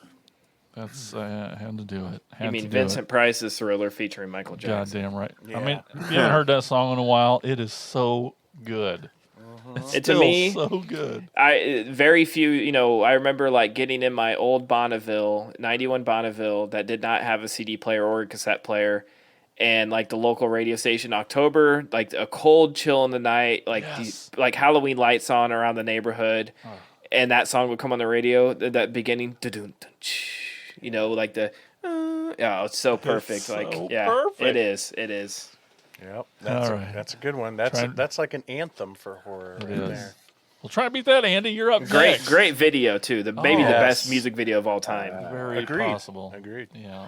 That's I had to do it. Had You to mean do Vincent Price's Thriller featuring Michael it. Jackson? Goddamn right. Yeah. I mean, if you haven't heard that song in a while, it is so good. It's And to still me- so good. Very few, I remember like getting in my old Bonneville, 91 Bonneville, that did not have a CD player or a cassette player. And like the local radio station, October, like a cold chill in the night, like Yes. like Halloween lights on around the neighborhood. And that song would come on the radio, that beginning, dun-dun, dun-ch, like the, yeah, it's so perfect. so Like, yeah, perfect. it is. Yep. All right. That's a good one. That's like an anthem for horror right is. there. Well, try to beat that, Andy. You're up Great, next. great video too. Maybe the Yes. best music video of all time. Very Agreed. possible. Agreed. Yeah.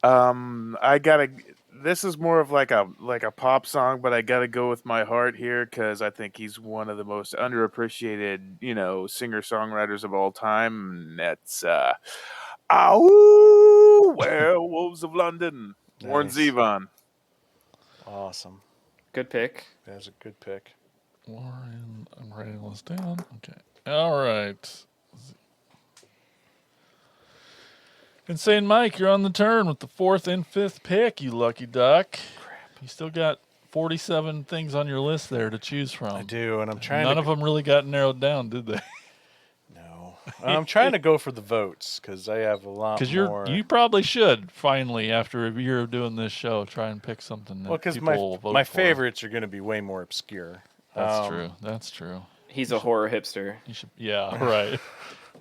I gotta. This is more of like a pop song, but I gotta go with my heart here because I think he's one of the most underappreciated, singer songwriters of all time. And that's Werewolves of London, Warren Nice. Zevon. Awesome. Good pick. That's a good pick. Warren, I'm writing this down. Okay. All right. Insane Mike, you're on the turn with the 4th and 5th pick, you lucky duck. Crap. You still got 47 things on your list there to choose from. I do, and I'm trying None to. of them really got narrowed down, did they? No. I'm trying to go for the votes because I have a lot Because more. you probably should finally, after a year of doing this show, try and pick something that Well, because people will vote my for. favorites are going to be way more obscure. That's true. That's true. He's a horror hipster. You should, yeah, right.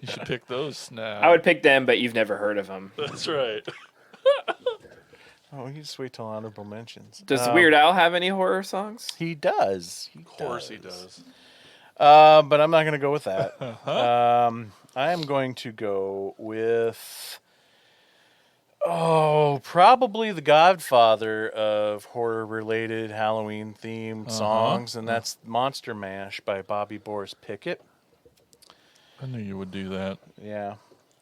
You should pick those now. I would pick them, but you've never heard of them. That's right. Oh, you just wait till honorable mentions. Does Weird Al have any horror songs? He does. Of course he does. But I'm not going to go with that. I am going to go with. Oh, probably the godfather of horror-related Halloween-themed songs, and that's Monster Mash by Bobby Boris Pickett. I knew you would do that. Yeah.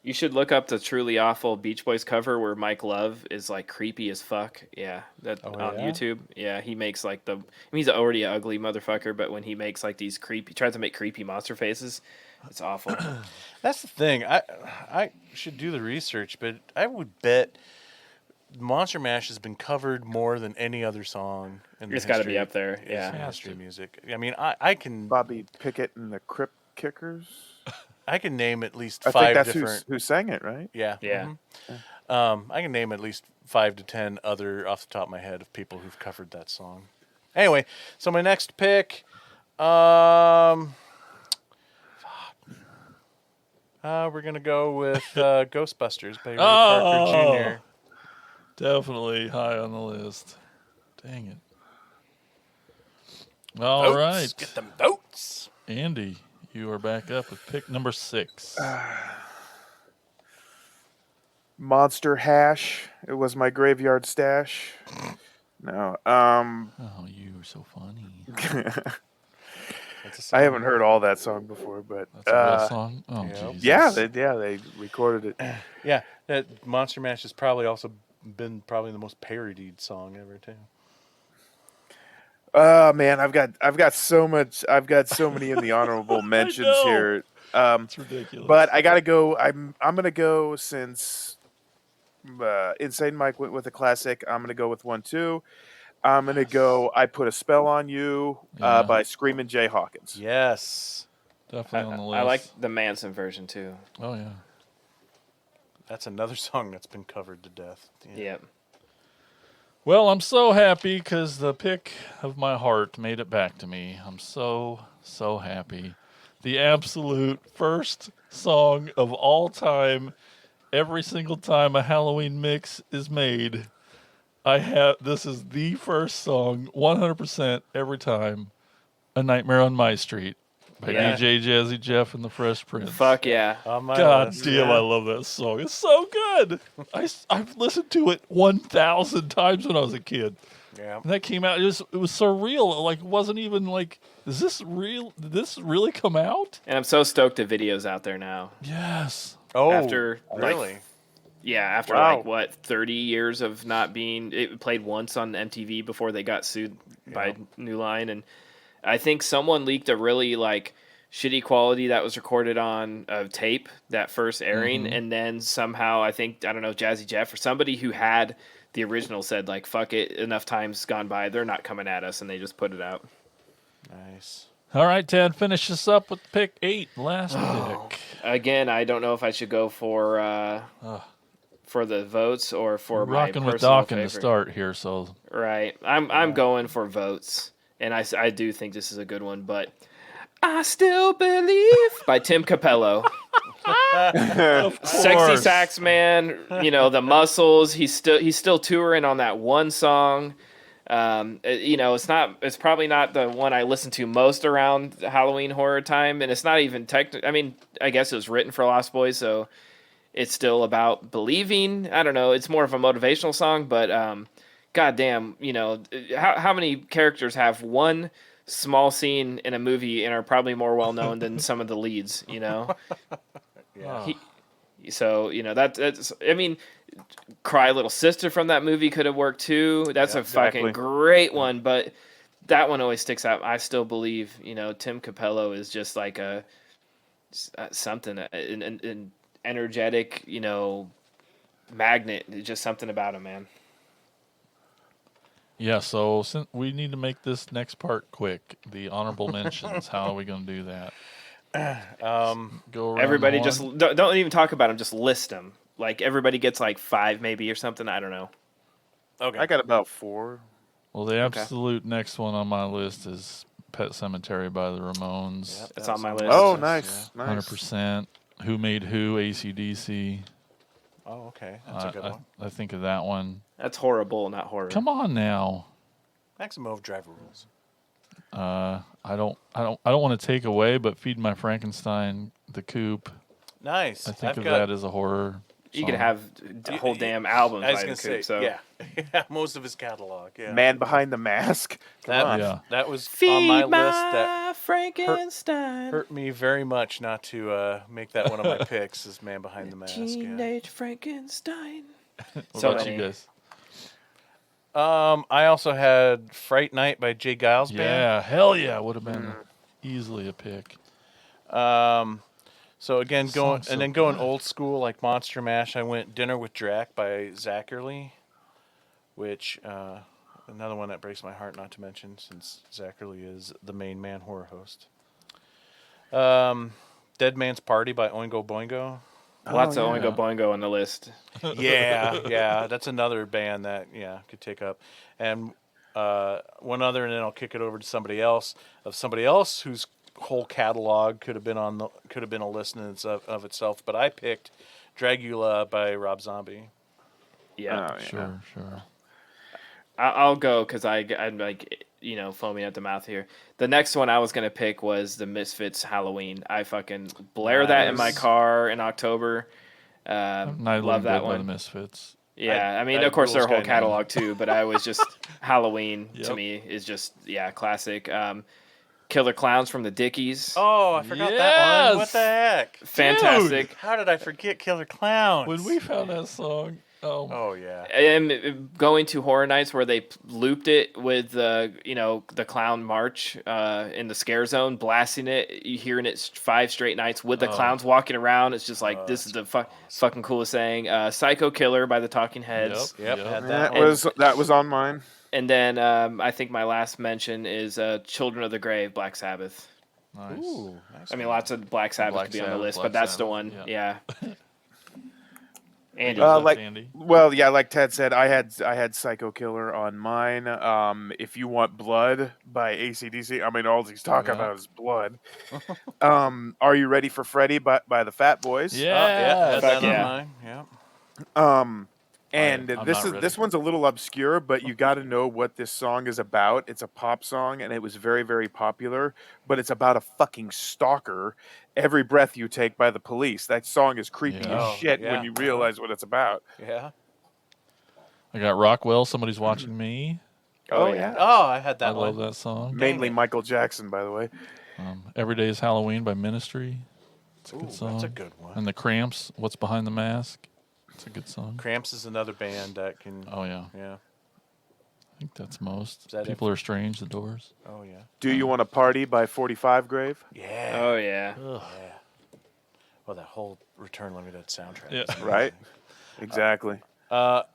You should look up the Truly Awful Beach Boys cover where Mike Love is like creepy as fuck. Yeah, on yeah? YouTube. Yeah, he makes like he's already an ugly motherfucker, but when he makes like these tries to make creepy monster faces, it's awful. That's the thing. I should do the research, but I would bet Monster Mash has been covered more than any other song in the It's got to be history- up there. Yeah. in the history of music. I mean, I can Bobby Pickett and the Crypt Kickers. I can name at least I 5 think that's different. who sang it, right? Yeah. Yeah. I can name at least 5 to 10 other off the top of my head of people who've covered that song. Anyway, so my next pick, we're gonna go with Ghostbusters by Ray Parker Jr. Definitely high on the list. Dang it. All right, Votes. Get them votes. Andy, you are back up with pick number 6. Monster Hash. It was my graveyard stash. No. Oh, you are so funny. That's a song. I haven't heard all that song before, but That's a real song. Oh, yeah. Jesus. they recorded it. Yeah, that Monster Mash has probably also been the most parodied song ever too. Oh man, I've got so many in the honorable mentions know. here. It's ridiculous. But I gotta go. I'm gonna go since Insane Mike went with a classic. I'm gonna go with one too. I'm gonna go. I Put a Spell on You Yeah. by Screamin' Jay Hawkins. Yes, Definitely on the list. I like the Manson version too. Oh, yeah. that's another song that's been covered to death. Yeah. Well, I'm so happy because the pick of my heart made it back to me. I'm so happy. The absolute first song of all time, every single time a Halloween mix is made, this is the first song, 100% every time, A Nightmare on My Street by Yeah. DJ Jazzy Jeff and the Fresh Prince. Fuck yeah. On my God list. damn, I love that song. It's so good. I've listened to it 1,000 times when I was a kid. Yeah. And that came out. It was surreal. Like, it wasn't even like, is this real? Did this really come out? And I'm so stoked the video's out there now. Yes. Oh, After, like, really? Yeah, after Wow. like what 30 years of not being, it played once on MTV before they got sued by New Line, and I think someone leaked a really like shitty quality that was recorded on tape that first airing, and then somehow I don't know, Jazzy Jeff or somebody who had the original said like, fuck it, enough time's gone by, they're not coming at us, and they just put it out. Nice. All right, Ted, finish us up with pick 8, last pick. Again, I don't know if I should go for the votes or for my Rocking with personal Dawkins to favorite. start here, so Right. I'm going for votes. And I do think this is a good one, but I Still Believe by Tim Capello. Sexy course. sax man, the muscles. He's still touring on that one song. It's probably not the one I listen to most around Halloween horror time, and it's not even I mean, I guess it was written for Lost Boys, so it's still about believing. I don't know. It's more of a motivational song, but goddamn, how many characters have one small scene in a movie and are probably more well known than some of the leads? Yeah. That's. I mean, Cry Little Sister from that movie could have worked too. That's a fucking exactly. great one, but that one always sticks out. I Still Believe. Tim Capello is just like something, an energetic, magnet. Just something about him, man. yeah, so since we need to make this next part quick. The honorable mentions. How are we going to do that? Go around Everybody the just horn? don't even talk about them. Just list them. Like everybody gets like 5 maybe or something. I don't know. Okay. I got about 4. Well, the absolute next one on my list is Pet Cemetery by the Ramones. It's on my list. Oh, nice. 100%. Who Made Who, AC/DC. Oh, okay. That's a good one. I think of that one. That's horrible, not horror. Come on now. Maximum Overdrive rules. I don't want to take away, but Feed My Frankenstein, The Coop. Nice. I think I've of got that as a horror. You could song. have whole damn albums I was by gonna the say, Coop. So yeah, most of his catalog. Yeah, Man Behind the Mask. Come that, on. Yeah. that was feed on my my list. That Frankenstein. hurt me very much not to make that one of my picks. Is Man Behind the Mask. Yeah. Teenage Frankenstein. What So about many. you guys? I also had Fright Night by Jay Giles Band. Yeah, hell yeah, would have been easily a pick. So again, Song's so going good. old school like Monster Mash. I went Dinner with Drac by Zachary, which another one that breaks my heart not to mention since Zachary is the main man horror host. Dead Man's Party by Oingo Boingo. Lots of yeah. Oingo Boingo on the list. Yeah, that's another band that could take up. And one other, and then I'll kick it over to somebody else whose whole catalog could have been a list in of itself. But I picked Dragula by Rob Zombie. Yeah. Oh, yeah. Sure. I'll go because I'm like, foaming at the mouth here. The next one I was going to pick was the Misfits Halloween. I fucking blare that in my Nice. car in October. Night Love that by one. the Misfits. Yeah, I mean, I of course, their Ghouls whole Guy catalog too, but I was just Halloween to Yep. me is just classic. Killer Clowns from the Dickies, Oh, I forgot that one. What Yes! the heck? fantastic. How did I forget Killer Clowns? When we found that song, Oh yeah. And going to Horror Nights where they looped it with the clown march in the scare zone, blasting it, you hearing it 5 straight nights with the clowns walking around. It's just like this is the fucking coolest thing. Psycho Killer by the Talking Heads. Yep. Had That that one. was on mine. And then I think my last mention is Children of the Grave, Black Sabbath. nice. Ooh, nice. I mean, lots of Black Sabbath Black could be on the Sabbath, list, Black but that's the Sabbath, one. yeah. Yeah. Andy. Like, Andy. well, yeah, like Ted said, I had Psycho Killer on mine. If You Want Blood by AC/DC, I mean, all he's talking Yeah. about is blood. Are You Ready for Freddy by the Fat Boys? Yeah, Had fuck that on yeah. mine. Yeah. And I'm this not ready. this one's a little obscure, but you got to know what this song is about. It's a pop song, and it was very, very popular. But it's about a fucking stalker. Every Breath You Take by the Police. That song is creepy Yeah. as shit yeah. when you realize what it's about. Yeah. I got Rockwell, Somebody's Watching Me. Oh yeah. Oh, I had that I one. love that song. Mainly Michael Jackson, by the way. Every Day is Halloween by Ministry. It's a Ooh, good song. that's a good one. And the Cramps, What's Behind the Mask. It's a good song. Cramps is another band that can. Oh, yeah. Yeah. I think that's most. Is that People Are Strange, The Doors. Oh yeah. Do You Want to Party by 45 Grave? Yeah. Oh, yeah. Yeah. Well, that whole Return Limited soundtrack. Yeah. is amazing. Right? Exactly. The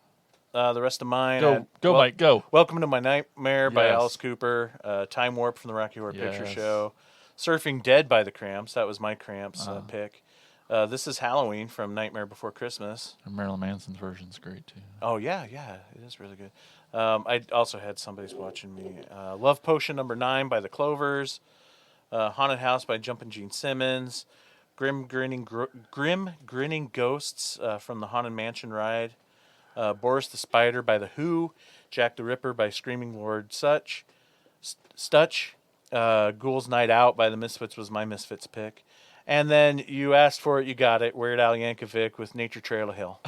rest of mine. Go, Mike, go. Welcome to My Nightmare by Yes. Alice Cooper. Time Warp from the Rocky Horror Picture Yes. Show. Surfing Dead by the Cramps. That was my Cramps pick. This is Halloween from Nightmare Before Christmas. And Marilyn Manson's version's great, too. Oh, yeah. It is really good. I also had Somebody's Watching Me. Love Potion number 9 by the Clovers. Haunted House by Jumpin' Gene Simmons. Grim Grinning Ghosts from the Haunted Mansion ride. Boris the Spider by The Who. Jack the Ripper by Screaming Lord Stutch. Ghoul's Night Out by the Misfits was my Misfits pick. And then you asked for it, you got it. Weird Al Yankovic with Nature Trail of Hill.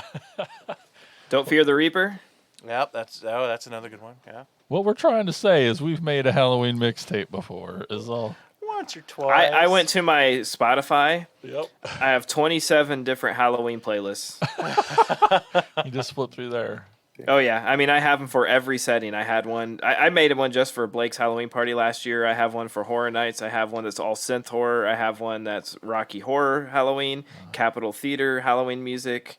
Don't Fear the Reaper. Yep, that's another good one. Yeah, What we're trying to say is we've made a Halloween mixtape before, is all. once or twice. I went to my Spotify. Yep. I have 27 different Halloween playlists. You just flip through there. Oh, yeah. I mean, I have them for every setting. I had one. I made one just for Blake's Halloween party last year. I have one for Horror Nights. I have one that's all synth horror. I have one that's Rocky Horror Halloween, Capitol Theater Halloween music.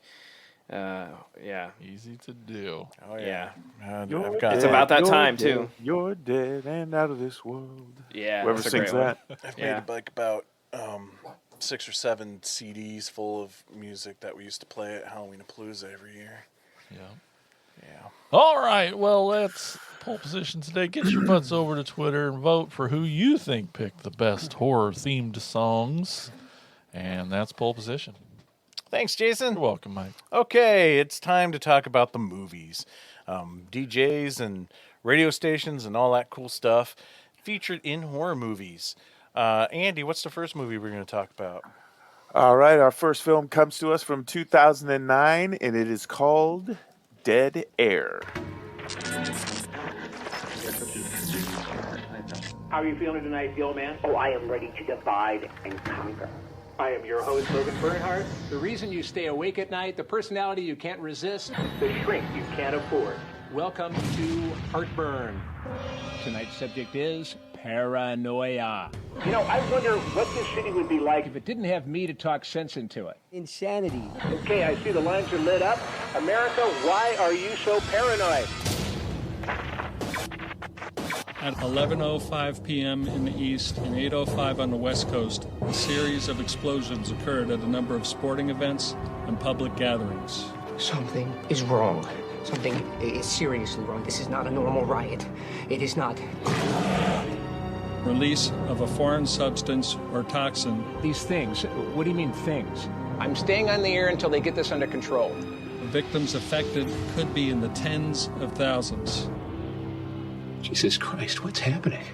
Yeah. Easy to do. Oh Yeah. I've You're got It's dead, about that you're time, dead, too. You're dead and out of this world. Yeah. Whoever that's a sings great one. that. I've Yeah. made like about 6 or 7 CDs full of music that we used to play at Halloween-a-Palooza every year. Yeah. Yeah. All right. Well, that's pole position today. Get your butts over to Twitter and vote for who you think picked the best horror-themed songs. And that's pole position. Thanks, Jason. You're welcome, Mike. Okay, it's time to talk about the movies. DJs and radio stations and all that cool stuff featured in horror movies. Andy, what's the first movie we're going to talk about? All right, our first film comes to us from 2009, and it is called Dead Air. How are you feeling tonight, the old man? Oh, I am ready to divide and conquer. I am your host, Logan Bernhardt. The reason you stay awake at night, the personality you can't resist, the shrink you can't afford. Welcome to Heartburn. Tonight's subject is paranoia. You know, I wonder what this city would be like. If it didn't have me to talk sense into it. Insanity. Okay, I see the lines are lit up. America, why are you so paranoid? At 11:05 p.m. in the east and 8:05 on the west coast, a series of explosions occurred at a number of sporting events and public gatherings. Something is wrong. Something is seriously wrong. This is not a normal riot. It is not. Release of a foreign substance or toxin. These things, what do you mean things? I'm staying on the air until they get this under control. The victims affected could be in the tens of thousands. Jesus Christ, what's happening?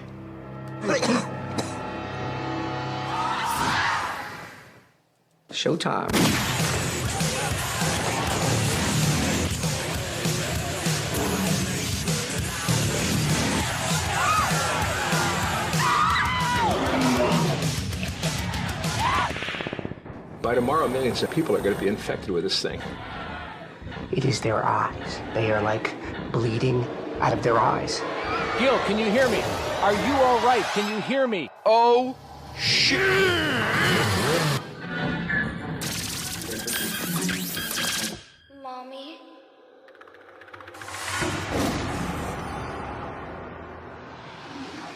Showtime. By tomorrow, millions of people are going to be infected with this thing. It is their eyes. They are like bleeding out of their eyes. Gil, can you hear me? Are you all right? Can you hear me? Oh, shit! Mommy?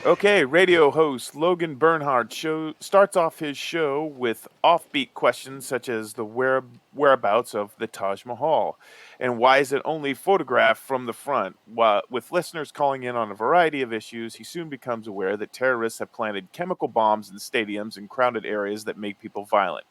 Okay, radio host Logan Bernhardt starts off his show with offbeat questions such as the whereabouts of the Taj Mahal and why is it only photographed from the front. With listeners calling in on a variety of issues, he soon becomes aware that terrorists have planted chemical bombs in stadiums and crowded areas that make people violent.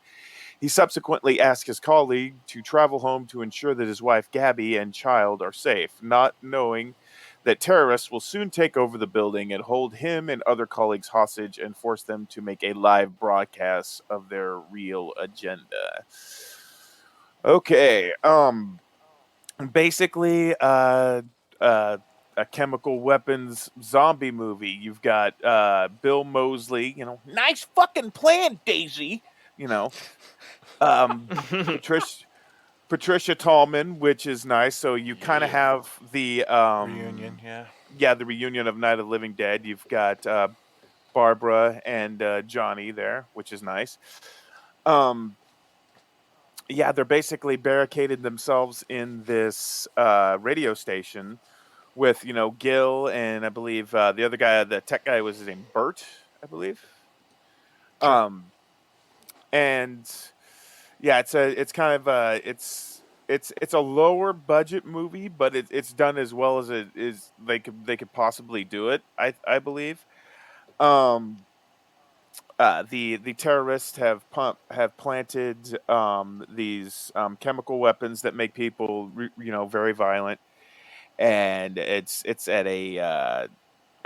He subsequently asks his colleague to travel home to ensure that his wife Gabby and child are safe, not knowing that terrorists will soon take over the building and hold him and other colleagues hostage and force them to make a live broadcast of their real agenda. Okay, basically, a chemical weapons zombie movie. You've got Bill Moseley, nice fucking plan, Daisy, Patricia Tallman, which is nice. So you kind of have the Reunion, yeah. Yeah, the reunion of Night of the Living Dead. You've got Barbara and Johnny there, which is nice. Yeah, they're basically barricaded themselves in this radio station with, Gil and I believe the other guy, the tech guy, was his name Bert, I believe. And yeah, it's a lower budget movie, but it's done as well as it is they could possibly do it. I believe. The terrorists have planted these chemical weapons that make people very violent, and it's at a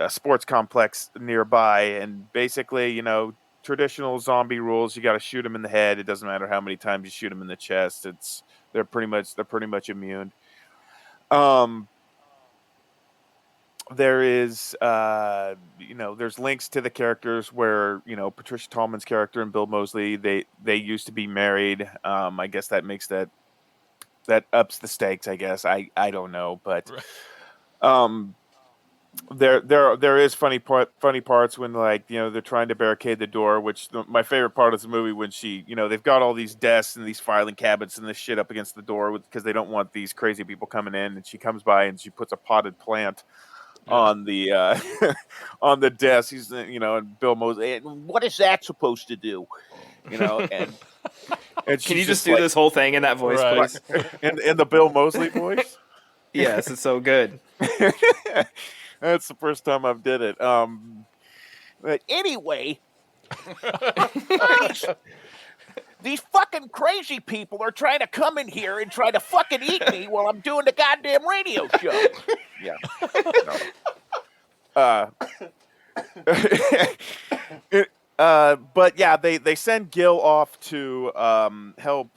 sports complex nearby, and basically traditional zombie rules. You got to shoot them in the head. It doesn't matter how many times you shoot them in the chest. They're pretty much immune. There is there's links to the characters where Patricia Tallman's character and Bill Moseley they used to be married. I guess that makes that ups the stakes. I guess I don't know, but there is funny parts when they're trying to barricade the door, which my favorite part of the movie when she they've got all these desks and these filing cabinets and this shit up against the door because they don't want these crazy people coming in, and she comes by and she puts a potted plant on the on the desk. He's and Bill Moseley, what is that supposed to do? And can you just do this whole thing in that voice, please? in the Bill Moseley voice? Yes, it's so good. That's the first time I've did it. But anyway, these fucking crazy people are trying to come in here and try to fucking eat me while I'm doing the goddamn radio show. Yeah. But yeah, they send Gil off to help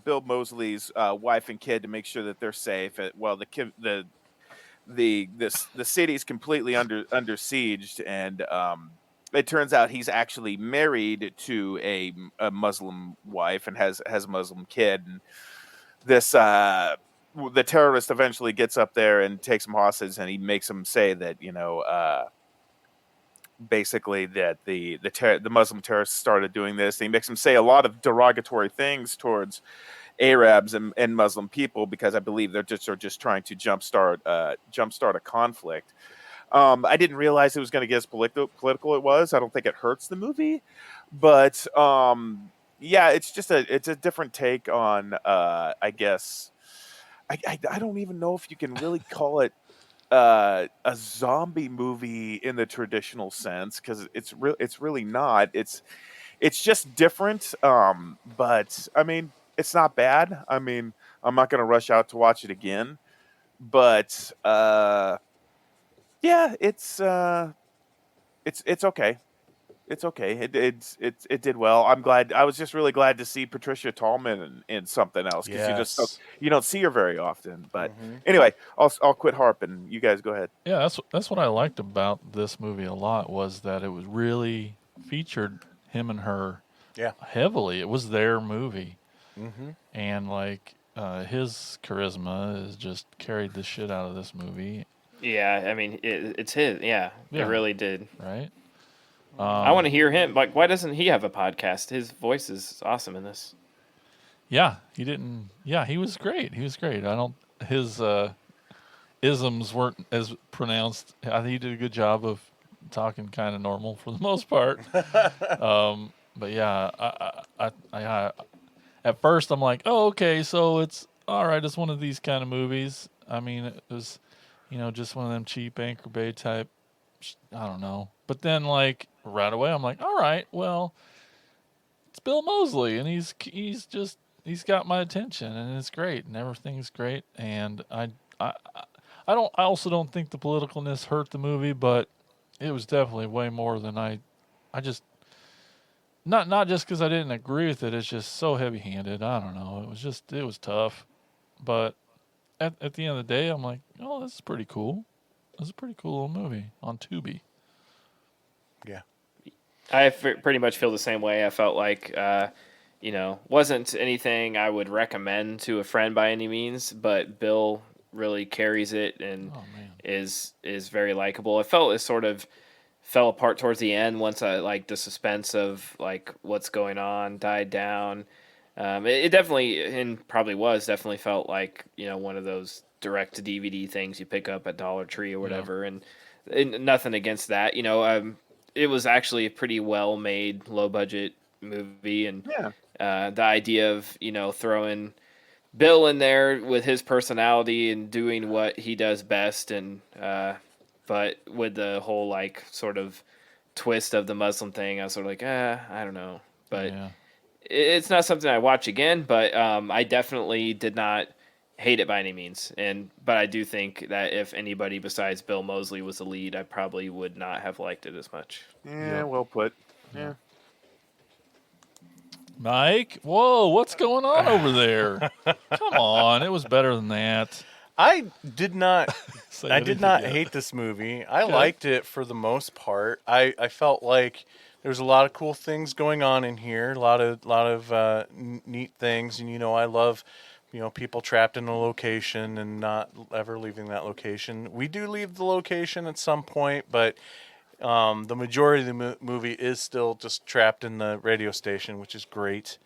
Bill Moseley's wife and kid to make sure that they're safe. Well, the city's completely under siege, and it turns out he's actually married to a Muslim wife and has a Muslim kid. And this the terrorist eventually gets up there and takes him hostage, and he makes him say that basically that the Muslim terrorists started doing this. And he makes him say a lot of derogatory things towards Arabs and Muslim people because I believe they're just trying to jumpstart a conflict. I didn't realize it was going to get as political it was. I don't think it hurts the movie, but yeah, it's a different take on I guess I don't even know if you can really call it a zombie movie in the traditional sense because it's really not. It's just different. But I mean, it's not bad. I mean, I'm not going to rush out to watch it again, but yeah, it's okay. It's okay. It did well. I'm glad. I was just really glad to see Patricia Tallman in something else because Yes. you don't see her very often. But Mhm. anyway, I'll quit harping. You guys go ahead. Yeah, that's what I liked about this movie a lot was that it was really featured him and her Yeah. heavily. It was their movie, Mm-hmm. and like his charisma is just carried the shit out of this movie, Yeah, I mean, it's his. Yeah, it Yeah. really did. right? I want to hear him. Like, why doesn't he have a podcast? His voice is awesome in this. Yeah, he didn't. Yeah, he was great. He was great. I don't. His isms weren't as pronounced. I think he did a good job of talking kind of normal for the most part. But yeah, I at first I'm like, oh, okay, so it's all right. It's one of these kind of movies. I mean, it was, just one of them cheap Anchor Bay type. I don't know. But then like right away, I'm like, all right, well, it's Bill Moseley, and he's got my attention, and it's great, and everything's great, and I also don't think the politicalness hurt the movie, but it was definitely way more than I just not just because I didn't agree with it. It's just so heavy-handed. I don't know. It was tough, but at the end of the day, I'm like, oh, this is pretty cool. This is a pretty cool little movie on Tubi. Yeah. I pretty much feel the same way. I felt like, wasn't anything I would recommend to a friend by any means, but Bill really carries it and is very likable. I felt it sort of fell apart towards the end once like the suspense of like what's going on died down. It definitely, and probably definitely felt like, one of those direct to DVD things you pick up at Dollar Tree or whatever. And nothing against that, it was actually a pretty well made, low budget movie. And the idea of, throwing Bill in there with his personality and doing what he does best. And, but with the whole like sort of twist of the Muslim thing, I was sort of like, I don't know. But it's not something I watch again, but I definitely did not hate it by any means. But I do think that if anybody besides Bill Moseley was the lead, I probably would not have liked it as much. Yeah, well put. Yeah. Mike, whoa, what's going on over there? Come on, it was better than that. I did not Say I did anything not yet. hate this movie. I Okay. liked it for the most part. I felt like there was a lot of cool things going on in here, a lot of neat things, and I love people trapped in a location and not ever leaving that location. We do leave the location at some point, but the majority of the movie is still just trapped in the radio station, which is great.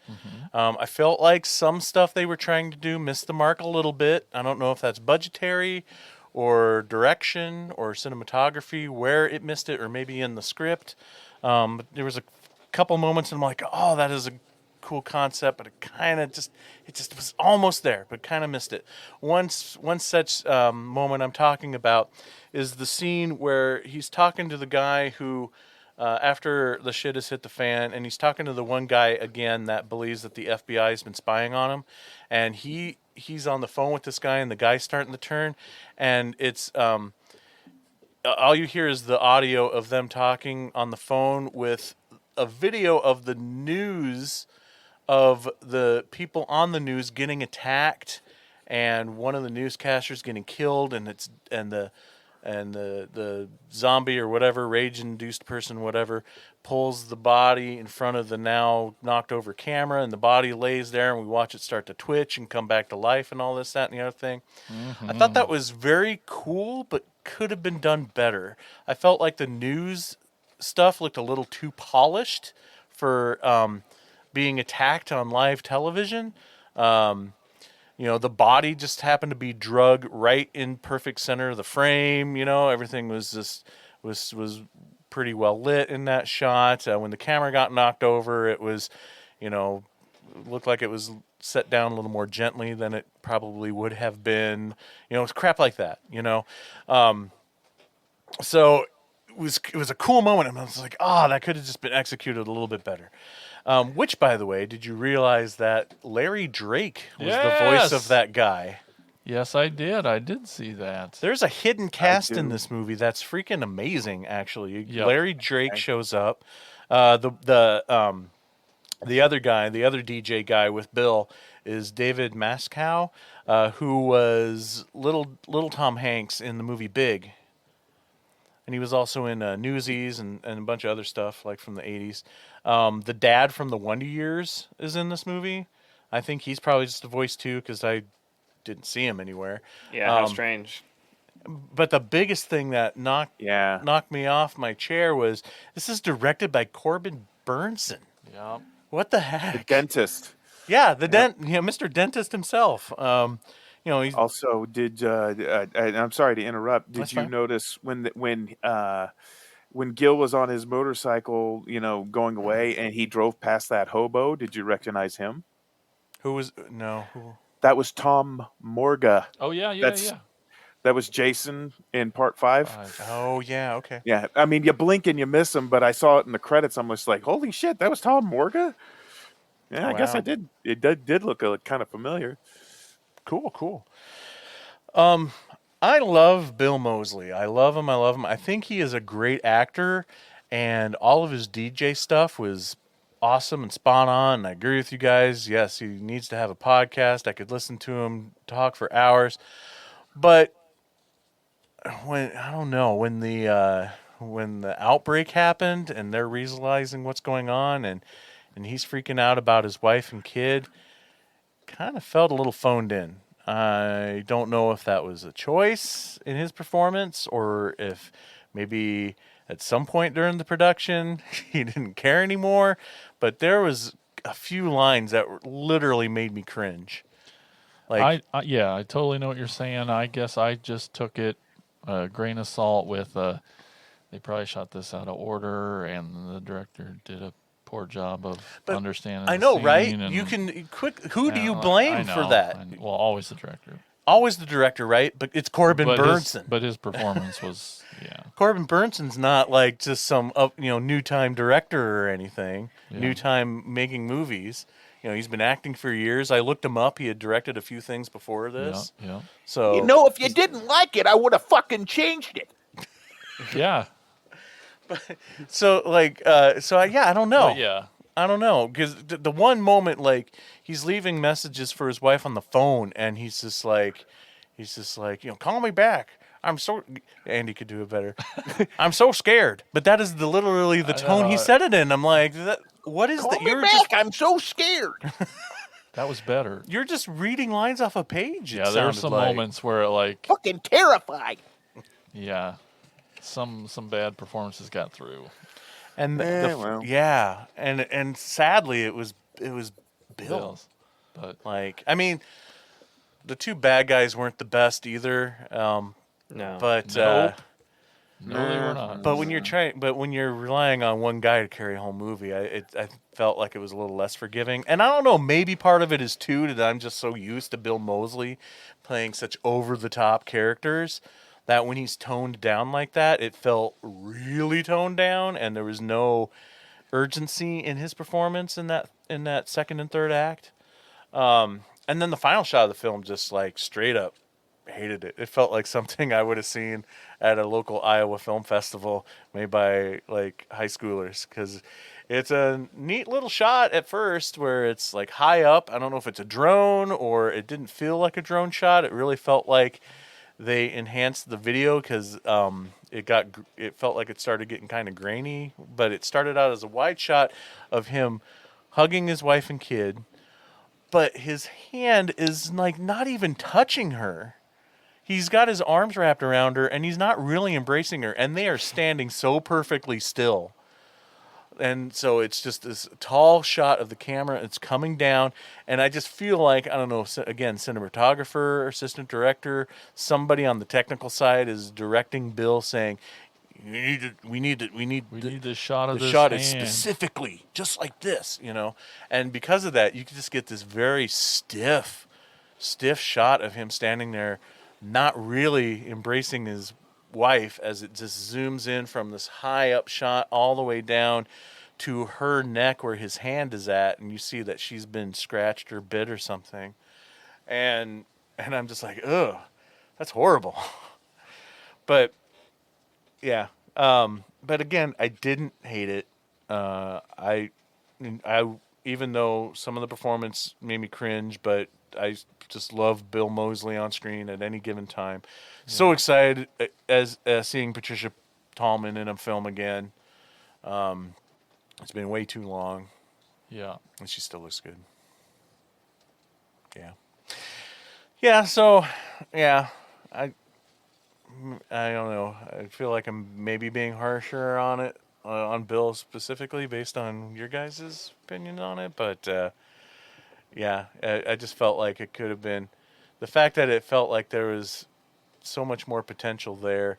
I felt like some stuff they were trying to do missed the mark a little bit. I don't know if that's budgetary or direction or cinematography, where it missed it, or maybe in the script. But there was a couple moments and I'm like, oh, that is a cool concept, but it just was almost there, but kind of missed it. One such moment I'm talking about is the scene where he's talking to the guy who, after the shit has hit the fan, and he's talking to the one guy again that believes that the FBI has been spying on him, and he's on the phone with this guy, and the guy's starting to turn, and it's all you hear is the audio of them talking on the phone with a video of the news of the people on the news getting attacked, and one of the newscasters getting killed, and the zombie or whatever, rage-induced person, whatever, pulls the body in front of the now knocked over camera, and the body lays there, and we watch it start to twitch and come back to life and all this, that, and the other thing. I thought that was very cool, but could have been done better. I felt like the news stuff looked a little too polished for being attacked on live television. The body just happened to be drug right in perfect center of the frame. Everything was just was pretty well lit in that shot. When the camera got knocked over, it was, looked like it was set down a little more gently than it probably would have been. It's crap like that. So it was a cool moment. And I was like, that could have just been executed a little bit better. Which, by the way, did you realize that Larry Drake was the voice of that guy? Yes, I did. I did see that. There's a hidden cast in this movie that's freaking amazing, actually. Yep. Larry Drake shows up. The other guy, the other DJ guy with Bill, is David Mascow, who was little Tom Hanks in the movie Big. And he was also in Newsies and a bunch of other stuff, like from the 80s. The dad from the Wonder Years is in this movie. I think he's probably just a voice, too, because I didn't see him anywhere. Yeah, how strange. But the biggest thing that knocked me off my chair was, this is directed by Corbin Burnson. Yep. What the heck? The dentist. Yeah, Mr. Dentist himself. He's also did. And I'm sorry to interrupt. Did That's you fine. notice when Gil was on his motorcycle, going away, and he drove past that hobo? Did you recognize him? Who was no? Who? That was Tom Morga. Oh yeah. That was Jason in part 5. Oh yeah, okay. Yeah, I mean, you blink and you miss him, but I saw it in the credits. I'm just like, holy shit, that was Tom Morga. Yeah, I guess I did. It did look kind of familiar. Cool. I love Bill Moseley. I love him. I think he is a great actor, and all of his DJ stuff was awesome and spot on. And I agree with you guys. Yes, he needs to have a podcast. I could listen to him talk for hours. But when the outbreak happened and they're realizing what's going on, and he's freaking out about his wife and kid, kind of felt a little phoned in. I don't know if that was a choice in his performance or if maybe at some point during the production he didn't care anymore, but there was a few lines that literally made me cringe. Like, I totally know what you're saying. I guess I just took it a grain of salt with they probably shot this out of order, and the director did a poor job of understanding. I know, the right? scene, and You can who do you blame for that? Well, always the director. Always the director, right? But it's Corbin Burnson. But his performance was, Corbin Burnson's not like just some new time director or anything. Yeah. New time making movies. He's been acting for years. I looked him up. He had directed a few things before this. Yeah. So if you didn't like it, I would have fucking changed it. Yeah. I don't know. But yeah. I don't know, because the one moment, like, he's leaving messages for his wife on the phone, and he's just like, call me back. I'm so, Andy could do it better. I'm so scared. But that is literally the tone he said it in. I'm like, what is Call that? me back. I'm so scared. That was better. You're just reading lines off a page. Yeah, there were some moments where Fucking terrified. Yeah, some bad performances got through. And and sadly it was Bill. But the two bad guys weren't the best either. No. But no, they were not. But when you're relying on one guy to carry a whole movie, I felt like it was a little less forgiving. And I don't know, maybe part of it is too that I'm just so used to Bill Moseley playing such over the top characters that when he's toned down like that, it felt really toned down, and there was no urgency in his performance in that second and third act. And then the final shot of the film, just like straight up hated it. It felt like something I would have seen at a local Iowa film festival made by like high schoolers, because It's a neat little shot at first where it's like high up. I don't know if it's a drone or it didn't feel like a drone shot. It really felt like they enhanced the video because it felt like it started getting kind of grainy. But it started out as a wide shot of him hugging his wife and kid, but his hand is like not even touching her. He's got his arms wrapped around her, and he's not really embracing her, and they are standing so perfectly still. And so it's just this tall shot of the camera. It's coming down, and I just feel like, I don't know, again, cinematographer, assistant director, somebody on the technical side is directing Bill, saying, we need the shot of the this shot hand. is specifically just like this, you know. And because of that, you can just get this very stiff shot of him standing there, not really embracing his wife, as it just zooms in from this high up shot all the way down to her neck where his hand is at, and you see that she's been scratched or bit or something, and I'm just like, ugh, that's horrible. But yeah, but again, I didn't hate it. I even though some of the performance made me cringe, but I just love Bill Moseley on screen at any given time. Yeah. So excited as seeing Patricia Tallman in a film again. It's been way too long. Yeah. And she still looks good. Yeah. Yeah, so, yeah, I don't know. I feel like I'm maybe being harsher on it, on Bill specifically, based on your guys' opinion on it, but yeah, I just felt like it could have been, the fact that it felt like there was so much more potential there.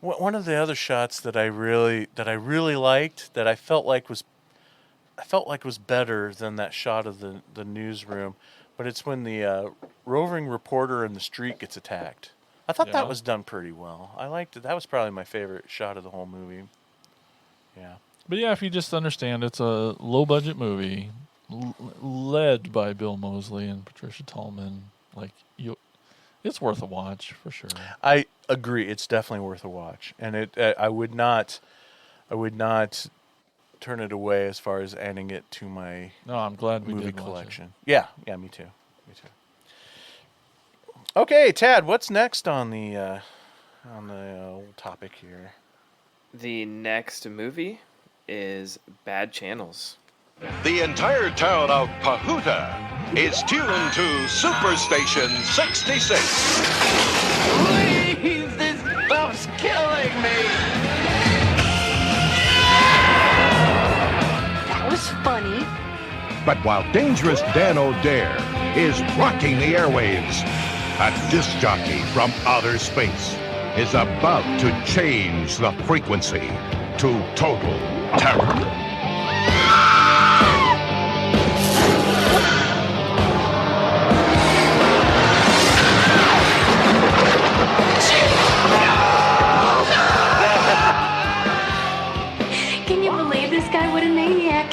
One of the other shots that I really liked, that I felt like was better than that shot of the newsroom, but it's when the roving reporter in the street gets attacked. I thought that was done pretty well. I liked it. That was probably my favorite shot of the whole movie. Yeah. But yeah, if you just understand, it's a low budget movie. Led by Bill Moseley and Patricia Tallman, it's worth a watch for sure. I agree, it's definitely worth a watch, and I would not turn it away as far as adding it to my I'm glad we movie did collection. Yeah, me too. Okay, Tad, what's next on the topic here? The next movie is Bad Channels. The entire town of Pahuta is tuned to Superstation 66. Please, this stuff's killing me. That was funny. But while dangerous Dan O'Dare is rocking the airwaves, a disc jockey from outer space is about to change the frequency to total terror. Can you believe this guy? What a maniac.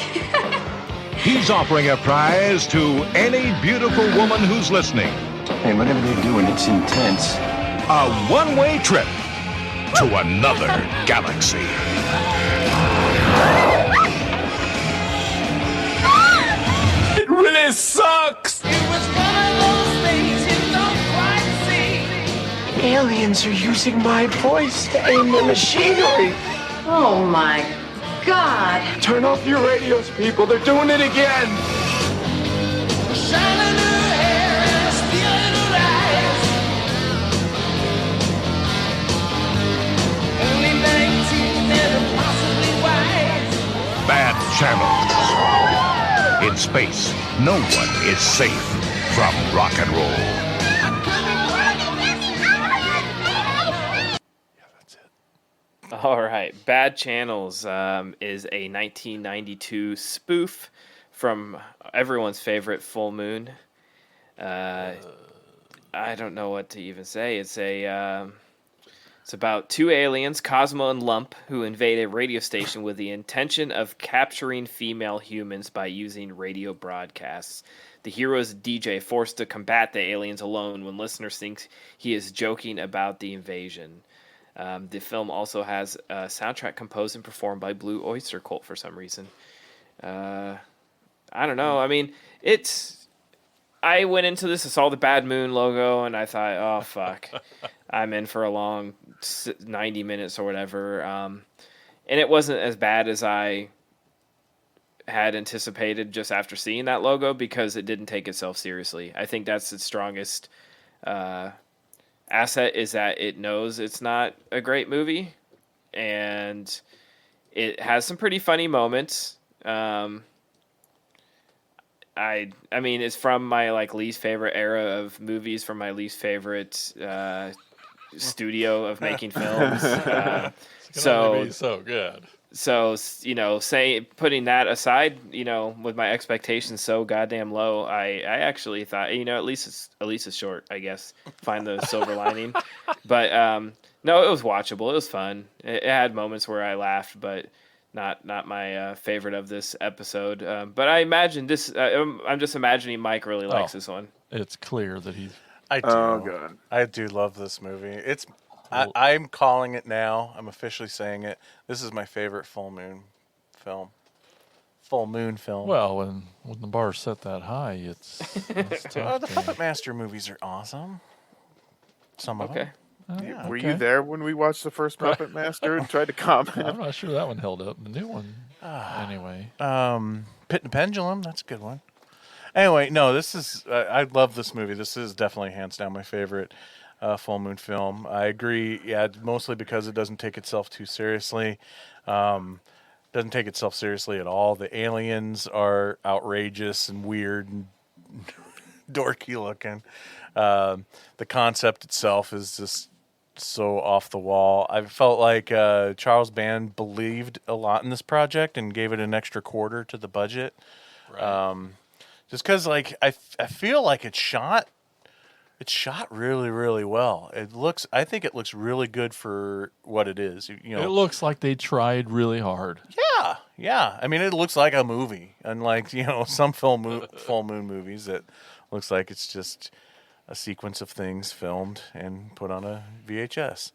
He's offering a prize to any beautiful woman who's listening. Hey, whatever they're doing, it's intense. A one-way trip to another galaxy. It really sucks. It was one of those things you don't quite see. Aliens are using my voice to aim their machinery. Oh my God. Turn off your radios, people. They're doing it again. Shining her hair and stealing her eyes. Only 19 and possibly wise. Bad Channels. In space, no one is safe from rock and roll. All right, Bad Channels is a 1992 spoof from everyone's favorite Full Moon. I don't know what to even say. It's about two aliens, Cosmo and Lump, who invade a radio station with the intention of capturing female humans by using radio broadcasts. The hero is a DJ forced to combat the aliens alone when listeners think he is joking about the invasion. The film also has a soundtrack composed and performed by Blue Oyster Cult for some reason. I don't know. I mean, I went into this, I saw the Bad Moon logo, and I thought, oh, fuck. I'm in for a long 90 minutes or whatever. And it wasn't as bad as I had anticipated just after seeing that logo because it didn't take itself seriously. I think that's its strongest asset is that it knows it's not a great movie, and it has some pretty funny moments. I mean, it's from my like least favorite era of movies, from my least favorite studio of making films. So good. So, you know, putting that aside, you know, with my expectations so goddamn low, I actually thought, you know, at least it's short, I guess. Find the silver lining. But no, it was watchable. It was fun. It had moments where I laughed, but not my favorite of this episode. But I imagine this. I'm just imagining Mike really likes this one. It's clear that he's. I do. Oh, God. I do love this movie. I'm calling it now. I'm officially saying it. This is my favorite full moon film. Full moon film. Well, when the bar's set that high, it's tough. The Puppet Master movies are awesome. Some of them. Yeah. Were you there when we watched the first Puppet Master and tried to comment? I'm not sure that one held up. The new one, anyway. Pit and Pendulum. That's a good one. Anyway, no, this is. I love this movie. This is definitely hands down my favorite full moon film. I agree. Yeah, mostly because it doesn't take itself too seriously. Doesn't take itself seriously at all. The aliens are outrageous and weird and dorky looking. The concept itself is just so off the wall. I felt like Charles Band believed a lot in this project and gave it an extra quarter to the budget. Right. Just because, like, I feel like it's shot really, really well. I think it looks really good for what it is. You know, it looks like they tried really hard. Yeah. I mean, it looks like a movie, unlike, you know, some full moon movies that looks like it's just a sequence of things filmed and put on a VHS.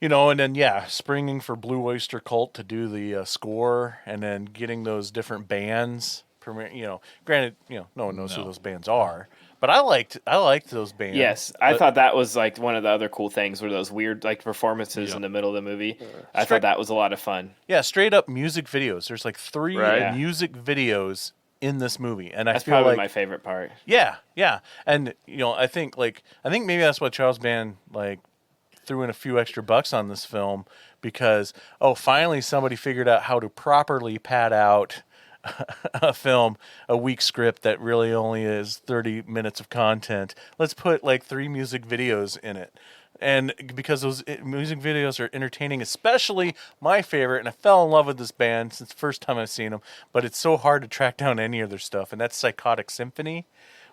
You know, and then, springing for Blue Oyster Cult to do the score, and then getting those different bands. You know, granted, you know, no one knows who those bands are, but I liked those bands. Yes, I thought that was like one of the other cool things were those weird like performances in the middle of the movie. I thought that was a lot of fun. Yeah, straight up music videos. There's like 3 music videos in this movie, and that's I feel probably like my favorite part. Yeah, and you know, I think maybe that's what Charles Band like threw in a few extra bucks on this film because finally somebody figured out how to properly pad out a weak script that really only is 30 minutes of content. Let's put like 3 music videos in it. And because those music videos are entertaining, especially my favorite, and I fell in love with this band since the first time I've seen them, but it's so hard to track down any of their stuff, and that's Psychotic Symphony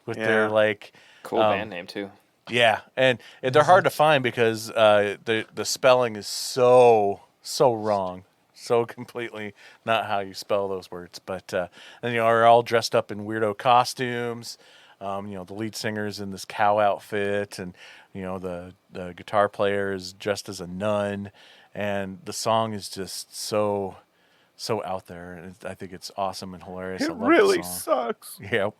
with their like... Cool band name too. Yeah, and they're hard to find because the spelling is so wrong. So completely not how you spell those words. But and you know, are all dressed up in weirdo costumes. You know, the lead singer's in this cow outfit, and you know, the guitar player is dressed as a nun, and the song is just so out there. And I think it's awesome and hilarious. It I love really the song. sucks. Yep.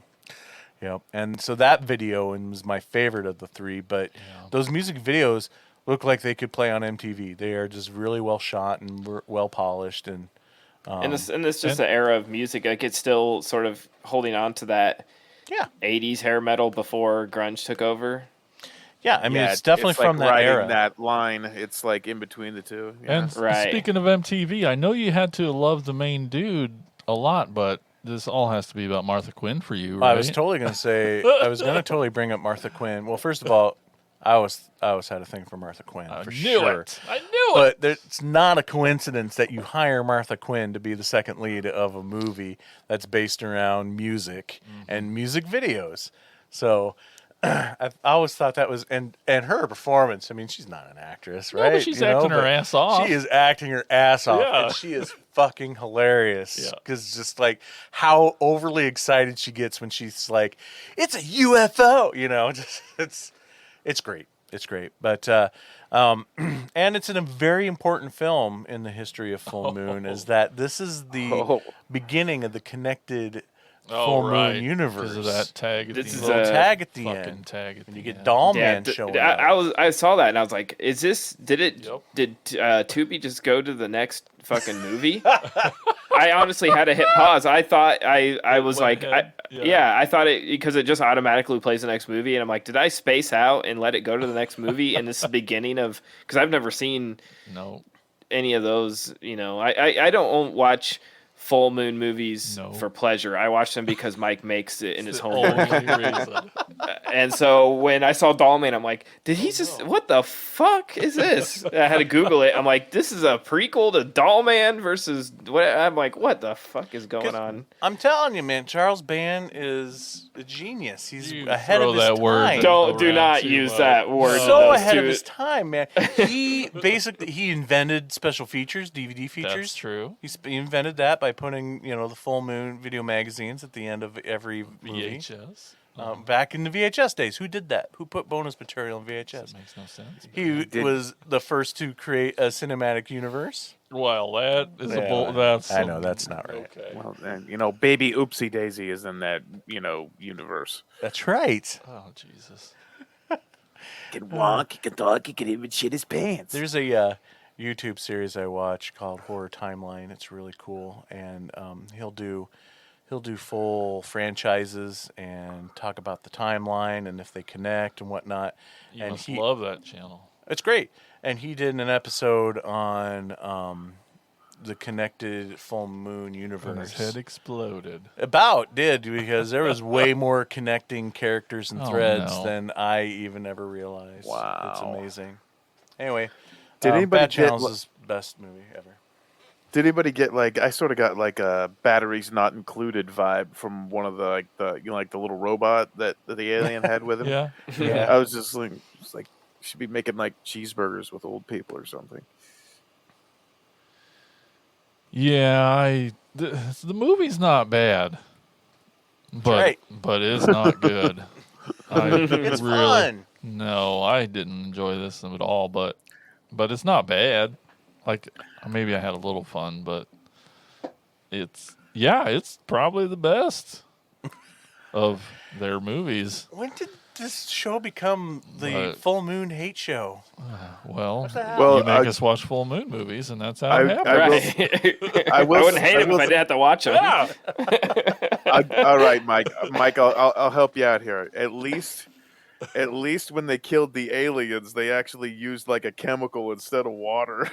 And so that video was my favorite of the 3. But those music videos look like they could play on MTV. They are just really well shot and well polished, and this just the era of music. Like it's still sort of holding on to that 80s hair metal before grunge took over. Yeah, I mean it's definitely from that era. That line, it's like in between the two. And speaking of MTV, I know you had to love the main dude a lot, but this all has to be about Martha Quinn for you, right? I was totally going to say I was going to totally bring up Martha Quinn. Well, first of all, I always had a thing for Martha Quinn. I for knew sure. it. I knew it. But it's not a coincidence that you hire Martha Quinn to be the second lead of a movie that's based around music and music videos. So I always thought that was and her performance. I mean, she's not an actress, right? No, but she's acting her ass off. She is acting her ass off, Yeah. and she is fucking hilarious. Yeah. Because just like how overly excited she gets when she's like, "It's a UFO," you know. Just it's great. It's great, but and it's a very important film in the history of Full Moon. Is that this is the beginning of the connected Full Moon universe? Because of that tag. At This the is end. a tag at the fucking end. tag at And the you get end. Doll Man showing up. I saw that and I was like, is this? Did Tubi just go to the next fucking movie? I honestly had to hit pause. I thought I was went like, ahead. I thought it because it just automatically plays the next movie, and I'm like, did I space out and let it go to the next movie? And this is the beginning of because I've never seen any of those. You know, I don't watch Full Moon movies for pleasure. I watch them because Mike makes it in his homework. And so when I saw Doll Man, I'm like, did he just? What the fuck is this? I had to Google it. I'm like, this is a prequel to Doll Man versus what? I'm like, what the fuck is going on? I'm telling you, man, Charles Band is a genius. He's You ahead throw of his that time. word Do not use that word. So ahead of his time, man. He invented special features, DVD features. That's true. He invented that by putting the Full Moon video magazines at the end of every movie. VHS. Back in the VHS days, who did that? Who put bonus material in VHS? That makes no sense. He was the first to create a cinematic universe. Well, that is that's. I know that's not right. Okay. Well, Baby Oopsie Daisy is in that universe. That's right. Oh Jesus. He can walk, he can talk, he can even shit his pants. There's a YouTube series I watch called Horror Timeline. It's really cool, and he'll do full franchises and talk about the timeline and if they connect and whatnot. You and must love that channel. It's great. And he did an episode on the connected Full Moon universe. And his head exploded. Because there was way more connecting characters and Oh, threads no. than I even ever realized. Wow. It's amazing. Anyway, Did anybody Bad get Channels' best movie ever. Did anybody get I sort of got a batteries not included vibe from one of the the little robot that the alien had with him? Yeah. I was just like, should be making cheeseburgers with old people or something. Yeah, the movie's not bad, but it's not good. It's fun. No, I didn't enjoy this at all, but it's not bad. Maybe I had a little fun, but it's probably the best of their movies. When did this show become the Full Moon hate show? Well, What the hell? you make us watch Full Moon movies, and that's how it happens. I wouldn't hate him if I didn't have to watch him. Yeah. All right, Mike. I'll help you out here. At least when they killed the aliens, they actually used a chemical instead of water.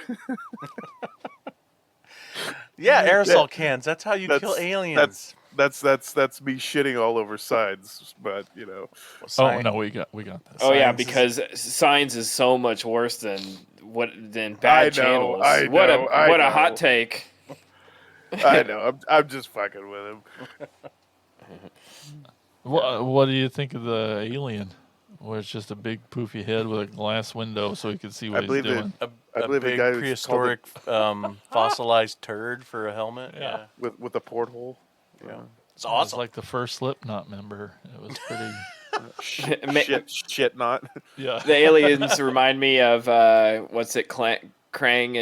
Yeah, aerosol cans. That's how you kill aliens. That's me shitting all over Signs, but Oh no, we got that. Oh yeah, because Signs is so much worse than Bad Channels. What a hot take. I know. I'm just fucking with him. What do you think of the alien? Where it's just a big poofy head with a glass window so he can see what he's doing. A big prehistoric fossilized turd for a helmet. Yeah. With a porthole. Yeah. It's It's awesome. like the first Slipknot member. It was pretty. shit not. Yeah. The aliens remind me of Krang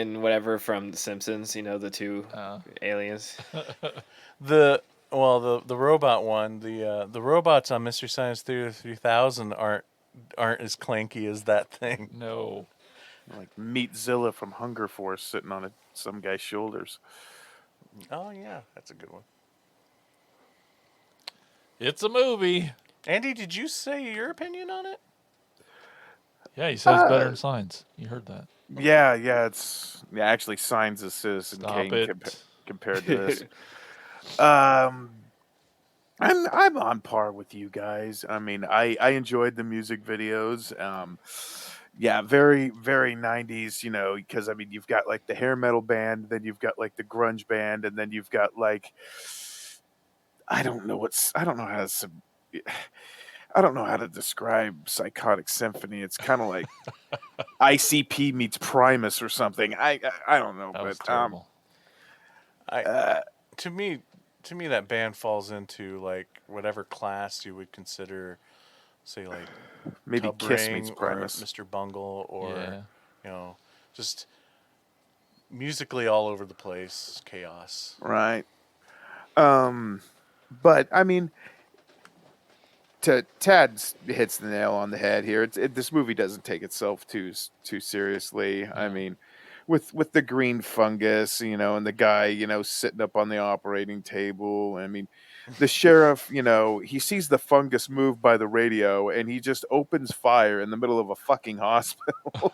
and whatever from The Simpsons. The two aliens. The robot one, the robots on Mystery Science Theater 3000 aren't as clanky as that thing. No. Like Meatzilla from Hunger Force sitting on some guy's shoulders. Oh yeah, that's a good one. It's a movie. Andy, did you say your opinion on it? Yeah, he says better than Signs. You heard that. Yeah, actually Signs is Citizen Stop Kane it. compared to this. I'm on par with you guys. I mean, I enjoyed the music videos. Very, very 90s, because you've got the hair metal band, then you've got the grunge band, and then you've got I don't know how to describe Psychotic Symphony. It's kind of like ICP meets Primus or something. I don't know, That was but terrible. To me, that band falls into whatever class you would consider say like Maybe Tub Kiss Ring meets or Primus. Mr. Bungle or Yeah. you know, just musically all over the place, chaos. Right. But I mean, Tad hits the nail on the head here. This movie doesn't take itself too seriously. I mean, with the green fungus, and the guy, sitting up on the operating table. I mean, the sheriff, he sees the fungus move by the radio, and he just opens fire in the middle of a fucking hospital.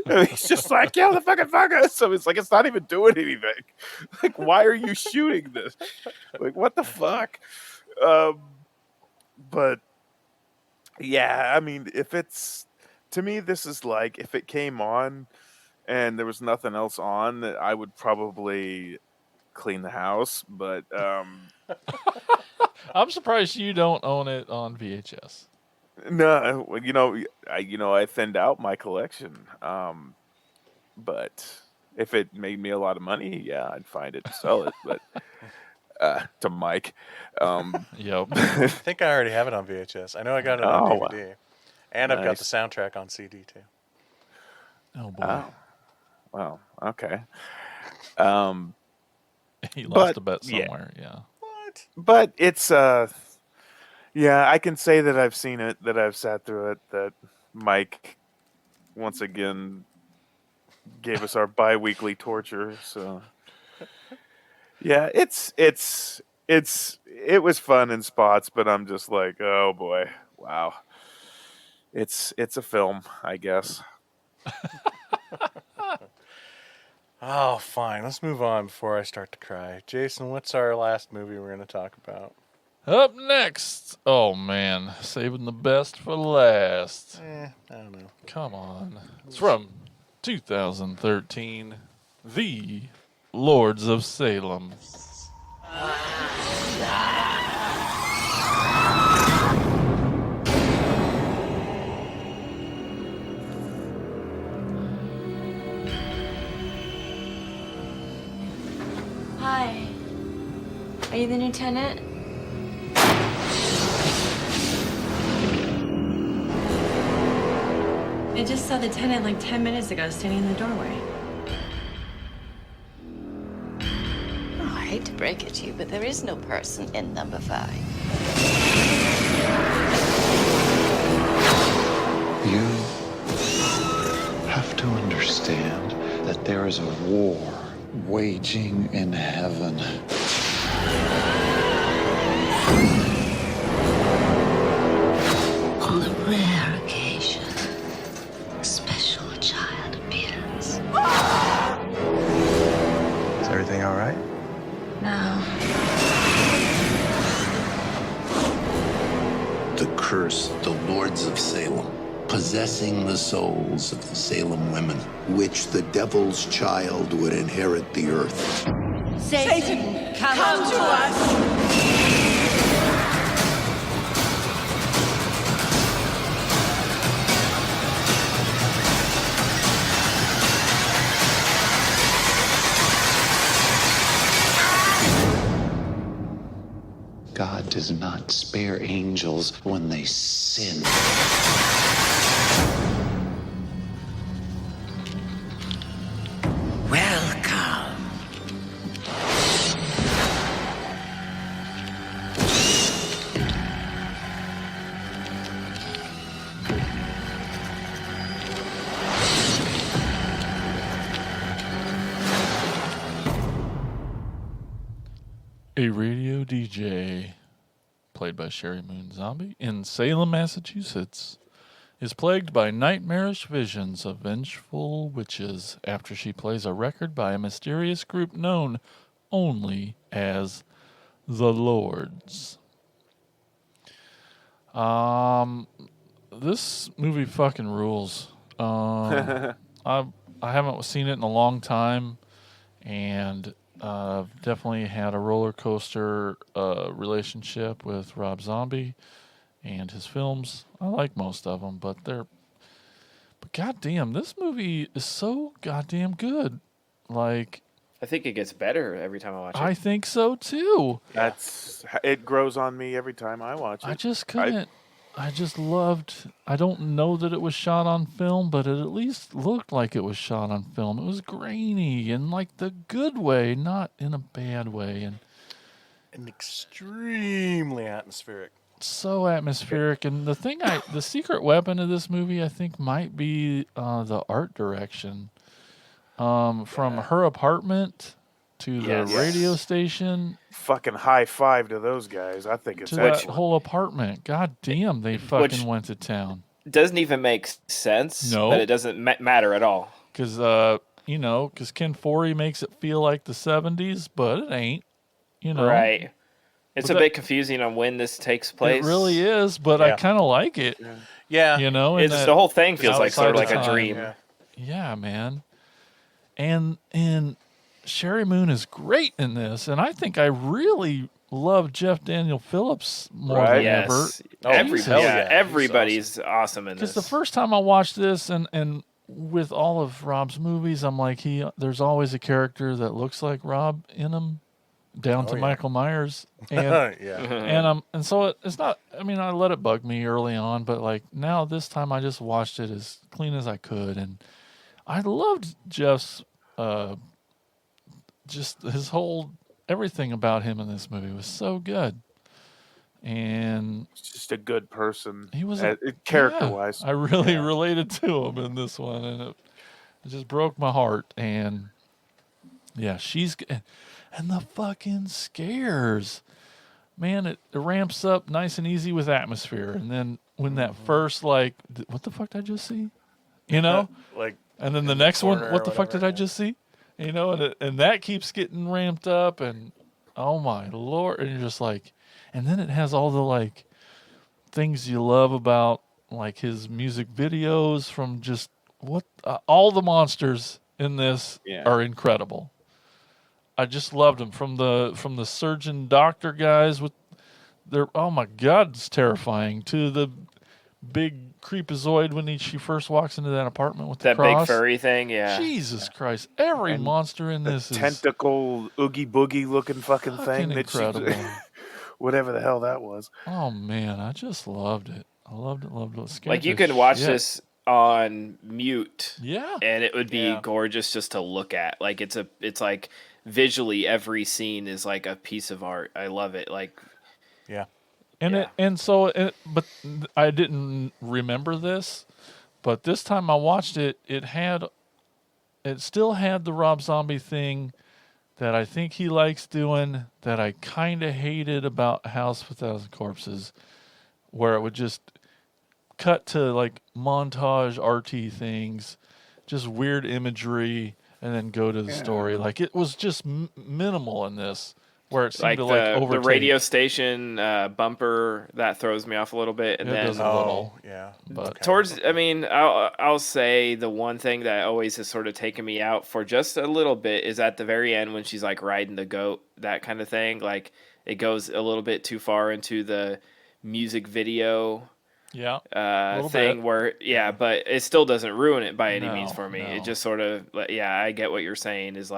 And he's just like, kill the fucking fungus. So it's like, it's not even doing anything. Like, why are you shooting this? Like, what the fuck? But yeah, I mean, to me, this is like, if it came on and there was nothing else on, I would probably clean the house. But I'm surprised you don't own it on VHS. no, I thinned out my collection. But if it made me a lot of money, yeah, I'd find it and sell it. But to Mike, Yep. I think I already have it on VHS. I know I got it on Oh, wow. DVD, and I've got Nice. the soundtrack on CD too. Oh boy. Oh, well, okay. He lost but, a bet yeah. somewhere. Yeah. But it's yeah, I can say that I've seen it, that I've sat through it, that Mike once again gave us our bi-weekly torture. So yeah, it was fun in spots, but I'm just like, oh boy, wow. It's a film, I guess. Oh, fine. Let's move on before I start to cry. Jason, what's our last movie we're going to talk about? Up next. Oh man, saving the best for last. I don't know. Come on. It's from 2013. The Lords of Salem. Hi. Are you the new tenant? I just saw the tenant like 10 minutes ago standing in the doorway. Oh, I hate to break it to you, but there is no person in number 5. You have to understand that there is a war waging in heaven. On the rare occasion, a special child appears. Is everything all right? No. The curse, the Lords of Salem, possessing the souls of the Salem women, which the devil's child would inherit the earth. Satan, come to us! God does not spare angels when they sin. Welcome. A radio DJ, played by Sherry Moon Zombie, in Salem, Massachusetts, is plagued by nightmarish visions of vengeful witches after she plays a record by a mysterious group known only as the Lords. This movie fucking rules. I haven't seen it in a long time, and I've definitely had a roller coaster relationship with Rob Zombie and his films. I like most of them, but goddamn, this movie is so goddamn good. Like, I think it gets better every time I watch it. I think so too. It grows on me every time I watch it. I just couldn't. I just loved. I don't know that it was shot on film, but it at least looked like it was shot on film. It was grainy in like the good way, not in a bad way, and extremely atmospheric. So atmospheric. And the secret weapon of this movie, I think, might be the art direction. From her apartment to the radio station. Fucking high five to those guys. I think it's to that excellent. whole apartment. God damn, they fucking went to town. Doesn't even make sense, No. but it doesn't matter at all. Because, because Ken Foree makes it feel like the 70s, but it ain't, Right. It's But a bit confusing on when this takes place. It really is, but I kind of like it. Yeah. And The whole thing feels like sort of like a time. dream. Yeah, man. And Sherry Moon is great in this, and I think I really love Jeff Daniel Phillips more than ever. Everybody's awesome in this. Because the first time I watched this, and with all of Rob's movies, I'm like, there's always a character that looks like Rob in them, down to Michael Myers, and and so it's not. I mean, I let it bug me early on, but like now this time I just watched it as clean as I could, and I loved Jeff's. Just his whole everything about him in this movie was so good, and just a good person. He was character-wise. I really related to him in this one, and it just broke my heart. And yeah, and the fucking scares, man, it ramps up nice and easy with atmosphere, and then when that first what the fuck did I just see, and then the next one, what the fuck did I just see? And that keeps getting ramped up, and oh my Lord, and you're just like, and then it has all the things you love about his music videos from just all the monsters in this are incredible. I just loved them from the surgeon doctor guys with their, oh my God, it's terrifying, to the big creepazoid when she first walks into that apartment with the cross. Big furry thing, Jesus Christ! Every monster in this is tentacle oogie boogie looking fucking thing. Incredible. Whatever the hell that was. Oh man, I just loved it. I loved it. Scared You the can watch shit. this on mute, and it would be gorgeous just to look at. It's like visually every scene is like a piece of art. I love it. But I didn't remember this, but this time I watched it, it still had the Rob Zombie thing that I think he likes doing that I kind of hated about House of a Thousand Corpses, where it would just cut to montage RT things, just weird imagery, and then go to the story. It was just minimal in this. Where it seemed to overtake. The radio station bumper that throws me off a little bit, and it then does a little, But towards, I'll say the one thing that always has sort of taken me out for just a little bit is at the very end when she's riding the goat, that kind of thing. It goes a little bit too far into the music video. Thing where but it still doesn't ruin it by any means for me. It just sort of I get what you're saying is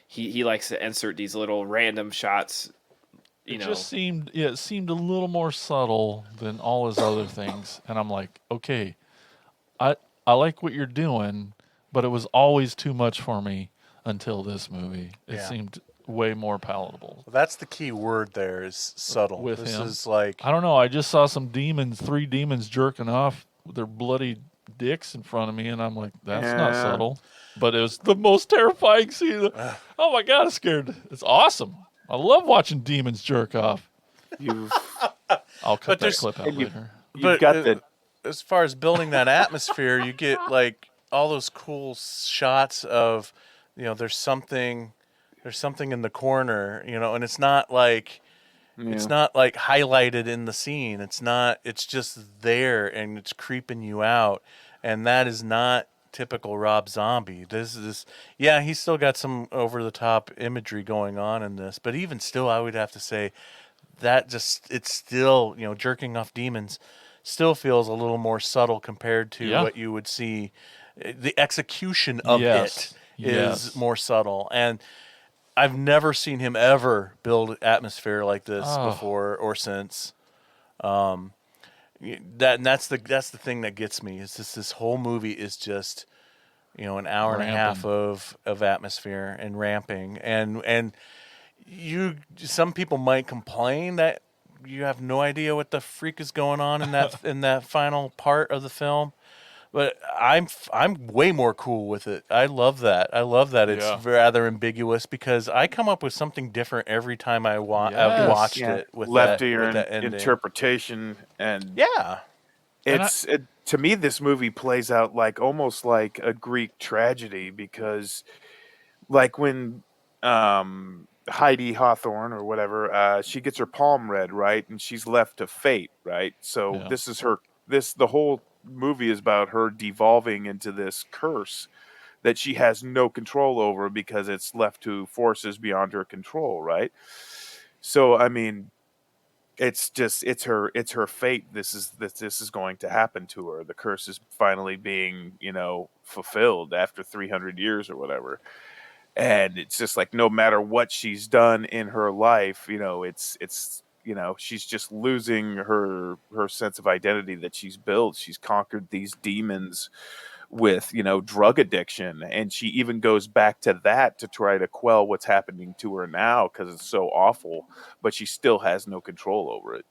he likes to insert these little random shots. Just seemed it seemed a little more subtle than all his other things, and I'm like, okay, I like what you're doing, but it was always too much for me until this movie. It seemed way more palatable. Well, that's the key word there is subtle. With this him. is I don't know. I just saw three demons jerking off with their bloody dicks in front of me, and I'm like, that's not subtle. But it was the most terrifying scene. Oh my God, I'm scared. It's awesome. I love watching demons jerk off. I'll cut that clip out later. As far as building that atmosphere, you get all those cool shots of, there's something in the corner, and it's not it's not highlighted in the scene. It's just there and it's creeping you out. And that is not typical Rob Zombie. He's still got some over the top imagery going on in this, but even still, I would have to say that it's still, jerking off demons still feels a little more subtle compared to what you would see. The execution of it is more subtle. And I've never seen him ever build atmosphere like this before or since. that's the thing that gets me. Is this whole movie is just, an hour and a half of atmosphere and ramping, and some people might complain that you have no idea what the freak is going on in that final part of the film. But I'm way more cool with it. I love that. It's rather ambiguous because I come up with something different every time I've watched it with left that, to your with that ending. interpretation. And yeah, to me, this movie plays out almost like a Greek tragedy because, like when Heidi Hawthorne or whatever, she gets her palm read, right, and she's left to fate, right. So this is her. The whole movie is about her devolving into this curse that she has no control over because it's left to forces beyond her control, right? So I mean, it's her fate. This is going to happen to her. The curse is finally being fulfilled after 300 years or whatever. And it's just like no matter what she's done in her life, it's she's just losing her sense of identity that she's built. She's conquered these demons with drug addiction, and she even goes back to that to try to quell what's happening to her now because it's so awful, but she still has no control over it.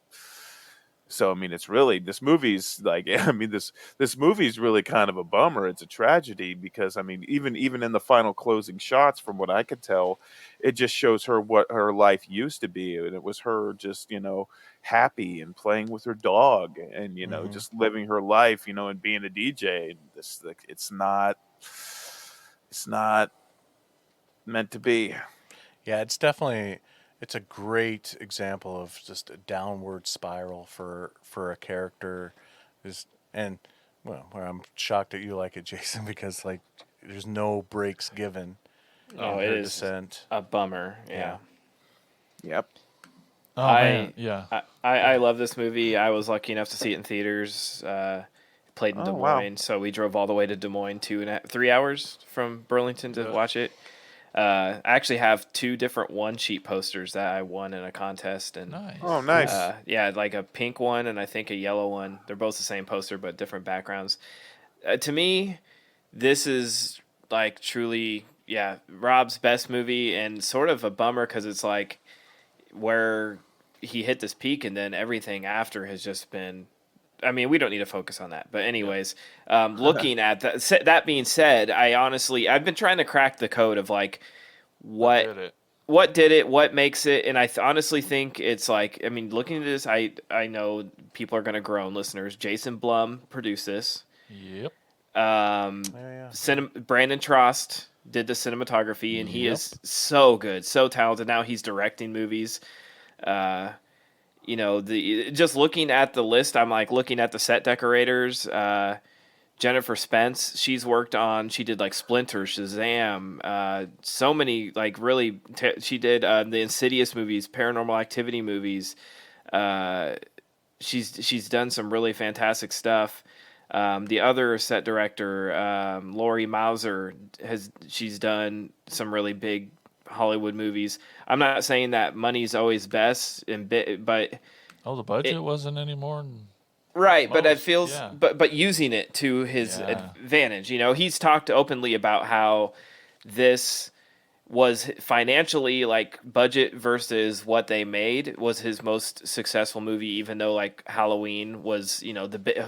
So I mean, it's really this movie's this movie's really kind of a bummer. It's a tragedy because I mean, even in the final closing shots, from what I could tell, it just shows her what her life used to be, and it was her just happy and playing with her dog and just living her life, and being a DJ. And this it's not meant to be. Yeah, it's a great example of just a downward spiral for a character, where I'm shocked that you like it, Jason, because there's no breaks given. Oh, it is a bummer. Yeah. Yep. Oh man, yeah. I love this movie. I was lucky enough to see it in theaters. Played in Des Moines, so we drove all the way to Des Moines 3 hours from Burlington to watch it. I actually have 2 different one-sheet posters that I won in a contest. And, nice. Oh, nice. Like a pink one and I think a yellow one. They're both the same poster, but different backgrounds. To me, this is truly, Rob's best movie and sort of a bummer because it's where he hit this peak and then everything after has just been... I mean, we don't need to focus on that. But anyways, looking at that, that being said, I've been trying to crack the code of what did it, what makes it, and I honestly think it's looking at this, I know people are going to groan, listeners. Jason Blum produced this. Yep. Brandon Trost did the cinematography, and he is so good, so talented. Now he's directing movies. Just looking at the list, I'm looking at the set decorators. Jennifer Spence, she did Splinter, Shazam, so many she did the Insidious movies, Paranormal Activity movies. She's done some really fantastic stuff. The other set director, Lori Mauser, she's done some really big Hollywood movies. I'm not saying that money's always best, but the budget wasn't anymore. Right, but it feels, but using it to his advantage. He's talked openly about how this was financially budget versus what they made was his most successful movie, even though Halloween was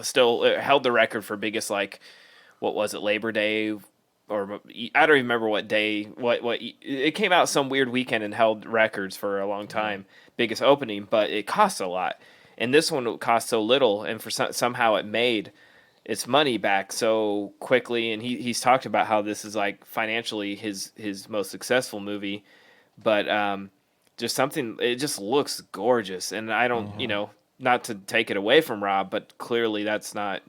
still held the record for biggest what was it, Labor Day. Or I don't even remember what day. What it came out some weird weekend and held records for a long time. Biggest opening, but it cost a lot, and this one cost so little, and for somehow it made its money back so quickly. And he's talked about how this is financially his most successful movie, but just something. It just looks gorgeous, and I don't not to take it away from Rob, but clearly that's not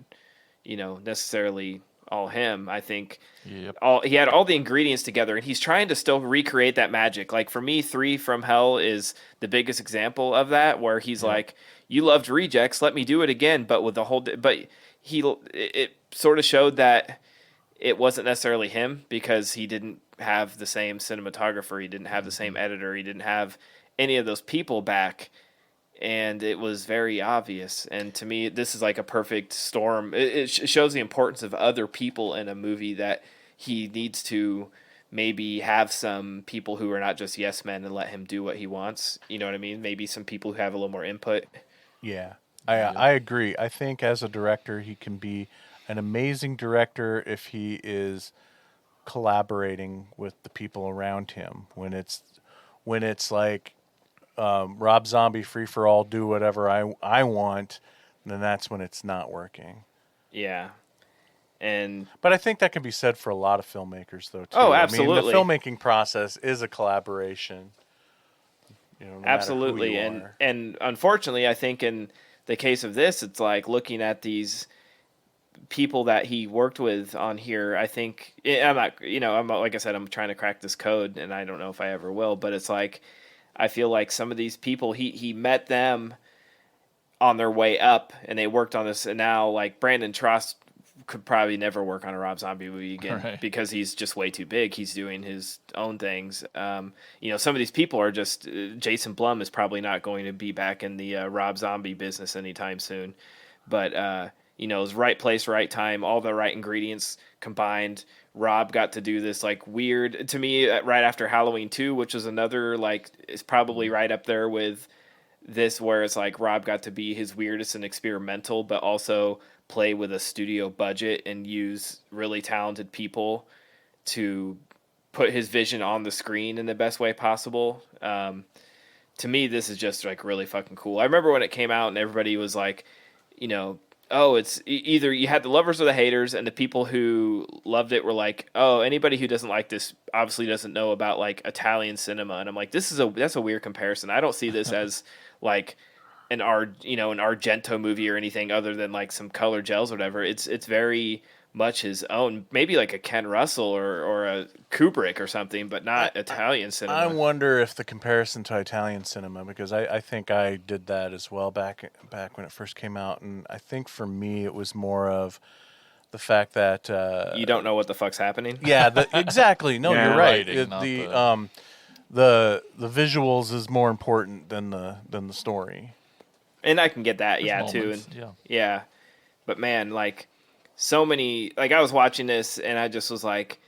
necessarily all him. I think he had all the ingredients together, and he's trying to still recreate that magic. For me, 3 from Hell is the biggest example of that, where he's you loved Rejects, let me do it again, but with the whole. But it sort of showed that it wasn't necessarily him because he didn't have the same cinematographer, he didn't have the same editor, he didn't have any of those people back. and it was very obvious. And to me, this is like a perfect storm. It shows the importance of other people in a movie, that he needs to maybe have some people who are not just yes men and let him do what he wants. You know what I mean? Maybe some people who have a little more input. Yeah, I agree. I think as a director, he can be an amazing director if he is collaborating with the people around him. When it's like Rob Zombie free for all, do whatever I want, then that's when it's not working. Yeah. But I think that can be said for a lot of filmmakers, though, too. Oh, absolutely. I mean, the filmmaking process is a collaboration. You know, no absolutely. matter who you are. And unfortunately, I think in the case of this, it's like looking at these people that he worked with on here. I think I'm like I said, I'm trying to crack this code, and I don't know if I ever will. But it's like I feel like some of these people, he met them on their way up, and they worked on this. And now, like Brandon Trost could probably never work on a Rob Zombie movie again because he's just way too big. He's doing his own things. Some of these people are just Jason Blum is probably not going to be back in the Rob Zombie business anytime soon. But it was right place, right time, all the right ingredients combined. Rob got to do this like weird, to me, right after Halloween 2, which was another, like, it's probably right up there with this, where it's like Rob got to be his weirdest and experimental, but also play with a studio budget and use really talented people to put his vision on the screen in the best way possible. To me, this is just like really fucking cool. I remember when it came out and everybody was like, it's either you had the lovers or the haters, and the people who loved it were like, oh, anybody who doesn't like this obviously doesn't know about like Italian cinema. And I'm like, that's a weird comparison. I don't see this as like an Argento movie or anything other than like some color gels or whatever. It's very much his own, maybe like a Ken Russell or a Kubrick or something, but not Italian cinema. I wonder if the comparison to Italian cinema, because I think I did that as well back when it first came out, and I think for me it was more of the fact that you don't know what the fuck's happening. Yeah, exactly. No, you're right. The visuals is more important than the story. And I can get that, too. And but man, like so many, like I was watching this and I just was like,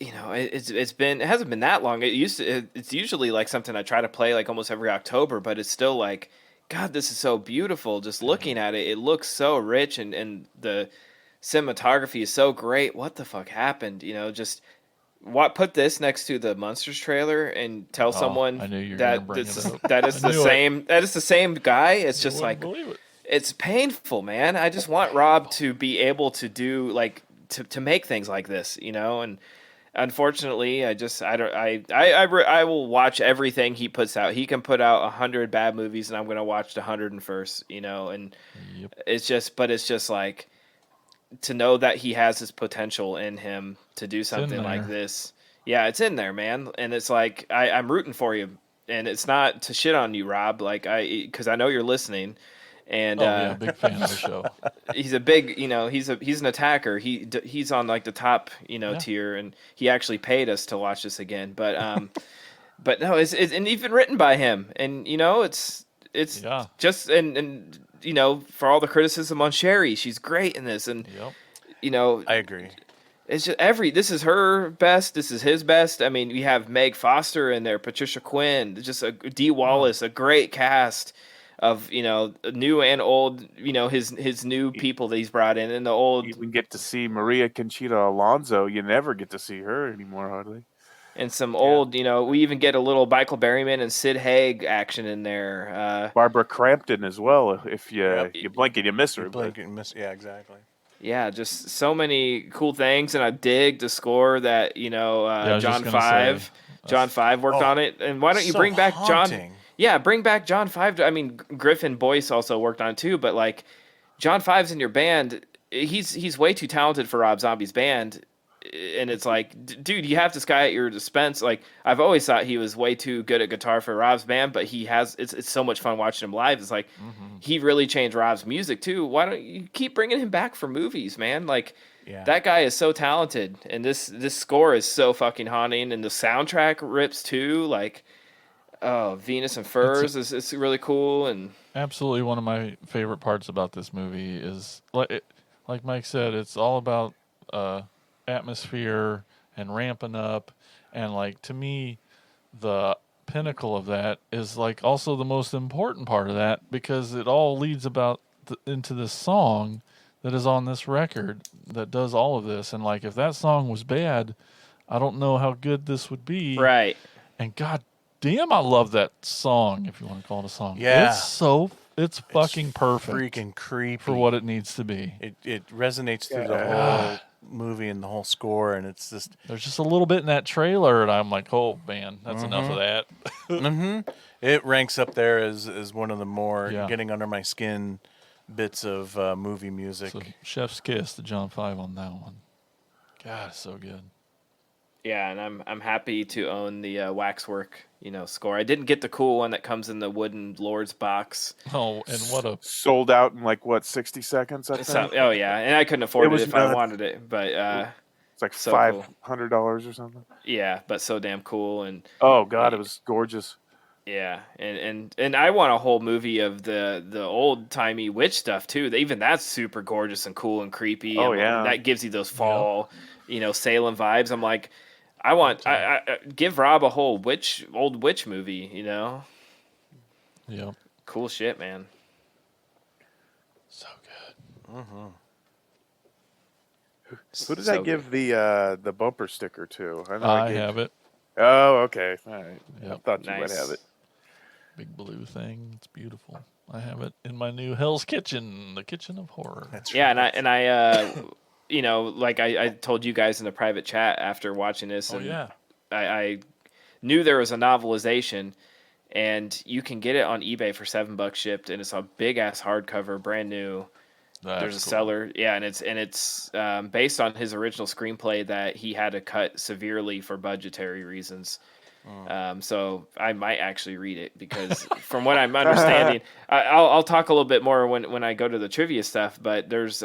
it hasn't been that long. It's usually like something I try to play like almost every October, but it's still like, God, this is so beautiful. Just looking at it, it looks so rich, and the cinematography is so great. What the fuck happened? Put this next to the Monsters trailer and tell someone that is the same guy. It's just like, it's painful, man. I just want Rob to be able to do like to make things like this, and unfortunately, I will watch everything he puts out. He can put out 100 bad movies, and I'm gonna watch the 101st, and it's just like, to know that he has this potential in him to do something like this. Yeah, it's in there, man. And it's like, I'm rooting for you. And it's not to shit on you, Rob, because I know you're listening. And big fan of the show. He's a big, he's an attacker. He's on like the top, tier, and he actually paid us to watch this again. But but no, it's and even written by him. And it's just and for all the criticism on Sherry, she's great in this, and I agree. It's just this is her best, this is his best. I mean, we have Meg Foster in there, Patricia Quinn, just Dee Wallace, a great cast of new and old, his new people that he's brought in, and the old. You even get to see Maria Conchita Alonso. You never get to see her anymore, hardly. And some old, we even get a little Michael Berryman and Sid Haig action in there. Barbara Crampton as well. If you blink and you miss her. Yeah, exactly. Yeah, just so many cool things, and I dig the score that John Five worked on it. And why don't you bring back John? Yeah, bring back John Five. I mean, Griffin Boyce also worked on it too, but like John Five's in your band. He's way too talented for Rob Zombie's band. And it's like, dude, you have this guy at your dispense. Like, I've always thought he was way too good at guitar for Rob's band, but it's so much fun watching him live. It's like, he really changed Rob's music too. Why don't you keep bringing him back for movies, man? Like, that guy is so talented, and this score is so fucking haunting, and the soundtrack rips too. Like, Venus and Furs is really cool, and absolutely one of my favorite parts about this movie is like Mike said, it's all about atmosphere and ramping up, and like to me, the pinnacle of that is like also the most important part of that because it all leads into this song that is on this record that does all of this, and like if that song was bad, I don't know how good this would be. Right. And god damn, I love that song, if you want to call it a song. Yeah. It's fucking perfect. Freaking creepy. For what it needs to be. It resonates through the whole movie and the whole score, and it's just... There's just a little bit in that trailer, and I'm like, oh, man, that's enough of that. It ranks up there as one of the more Yeah. getting under my skin bits of movie music. So chef's kiss to John 5 on that one. God, it's so good. Yeah, and I'm happy to own the Waxwork, score. I didn't get the cool one that comes in the wooden Lord's box. Oh, and what a... Sold out in like, 60 seconds, I think? Oh, yeah, and I couldn't afford it if I wanted it, but... it's like so $500 or something. Yeah, but so damn cool. And oh, God, it was gorgeous. Yeah, and I want a whole movie of the old-timey witch stuff, too. Even that's super gorgeous and cool and creepy. Oh, and yeah. that gives you those fall, Salem vibes. I'm like... I give Rob a whole old witch movie, Yep. Cool shit, man. So good. Who did I give the bumper sticker to? I have it. Oh, okay. All right. Yep. I thought you might have it. Big blue thing. It's beautiful. I have it in my new Hell's Kitchen, the kitchen of horror. That's right. And I like I told you guys in the private chat after watching this, and I knew there was a novelization, and you can get it on eBay for $7 shipped, and it's a big ass hardcover, brand new. There's a seller, and it's based on his original screenplay that he had to cut severely for budgetary reasons. So I might actually read it because from what I'm understanding, I'll talk a little bit more when I go to the trivia stuff, but there's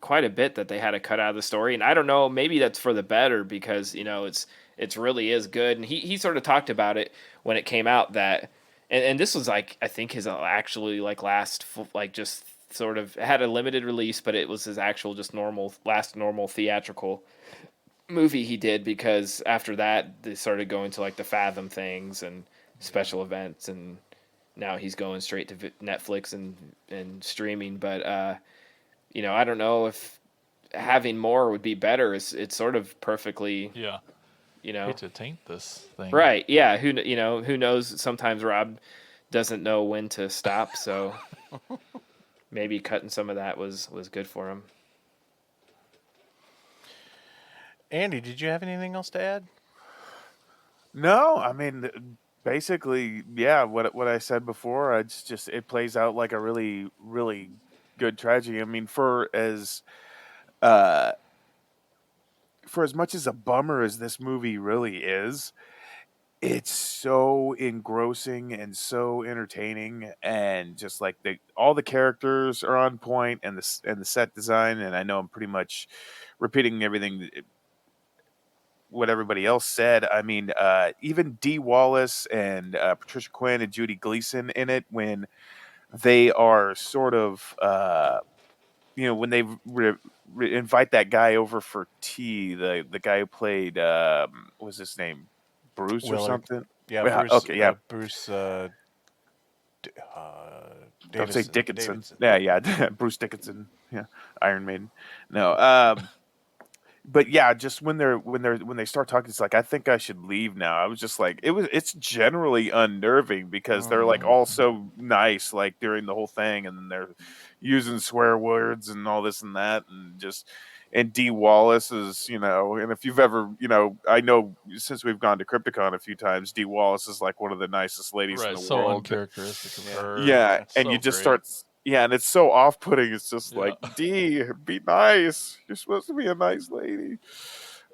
quite a bit that they had to cut out of the story. And I don't know, maybe that's for the better because, it's really is good. And he sort of talked about it when it came out that, and this was like, I think his actually like last, like just sort of had a limited release, but it was his actual just last normal theatrical movie he did, because after that they started going to like the Fathom things and special events, and now he's going straight to Netflix and streaming. But I don't know if having more would be better. It's sort of perfectly hate to taint this thing, right? Yeah, who knows? Sometimes Rob doesn't know when to stop, so maybe cutting some of that was good for him. Andy, did you have anything else to add? No, I mean, basically, yeah. What I said before, it's just it plays out like a really, really good tragedy. I mean, for as much as a bummer as this movie really is, it's so engrossing and so entertaining, and just like all the characters are on point, and the set design. And I know I'm pretty much repeating everything what everybody else said. I mean, even Dee Wallace and Patricia Quinn and Judy Gleason in it, when they are sort of, when they invite that guy over for tea, the guy who played, what was his name? Bruce Willard. Or something? Yeah, Bruce. Okay, yeah. Bruce I would say Dickinson. Yeah, Bruce Dickinson. Yeah, Iron Maiden. No, but yeah, just when they start talking, it's like, I think I should leave now. I was just like, it's generally unnerving because they're like all so nice, like during the whole thing, and they're using swear words and all this and that, and Dee Wallace is, and if you've ever, I know since we've gone to Crypticon a few times, Dee Wallace is like one of the nicest ladies in the so world. Uncharacteristic of her. Yeah, It's and so you just great. start. Yeah, and it's so off-putting. It's just like, Dee, be nice. You're supposed to be a nice lady.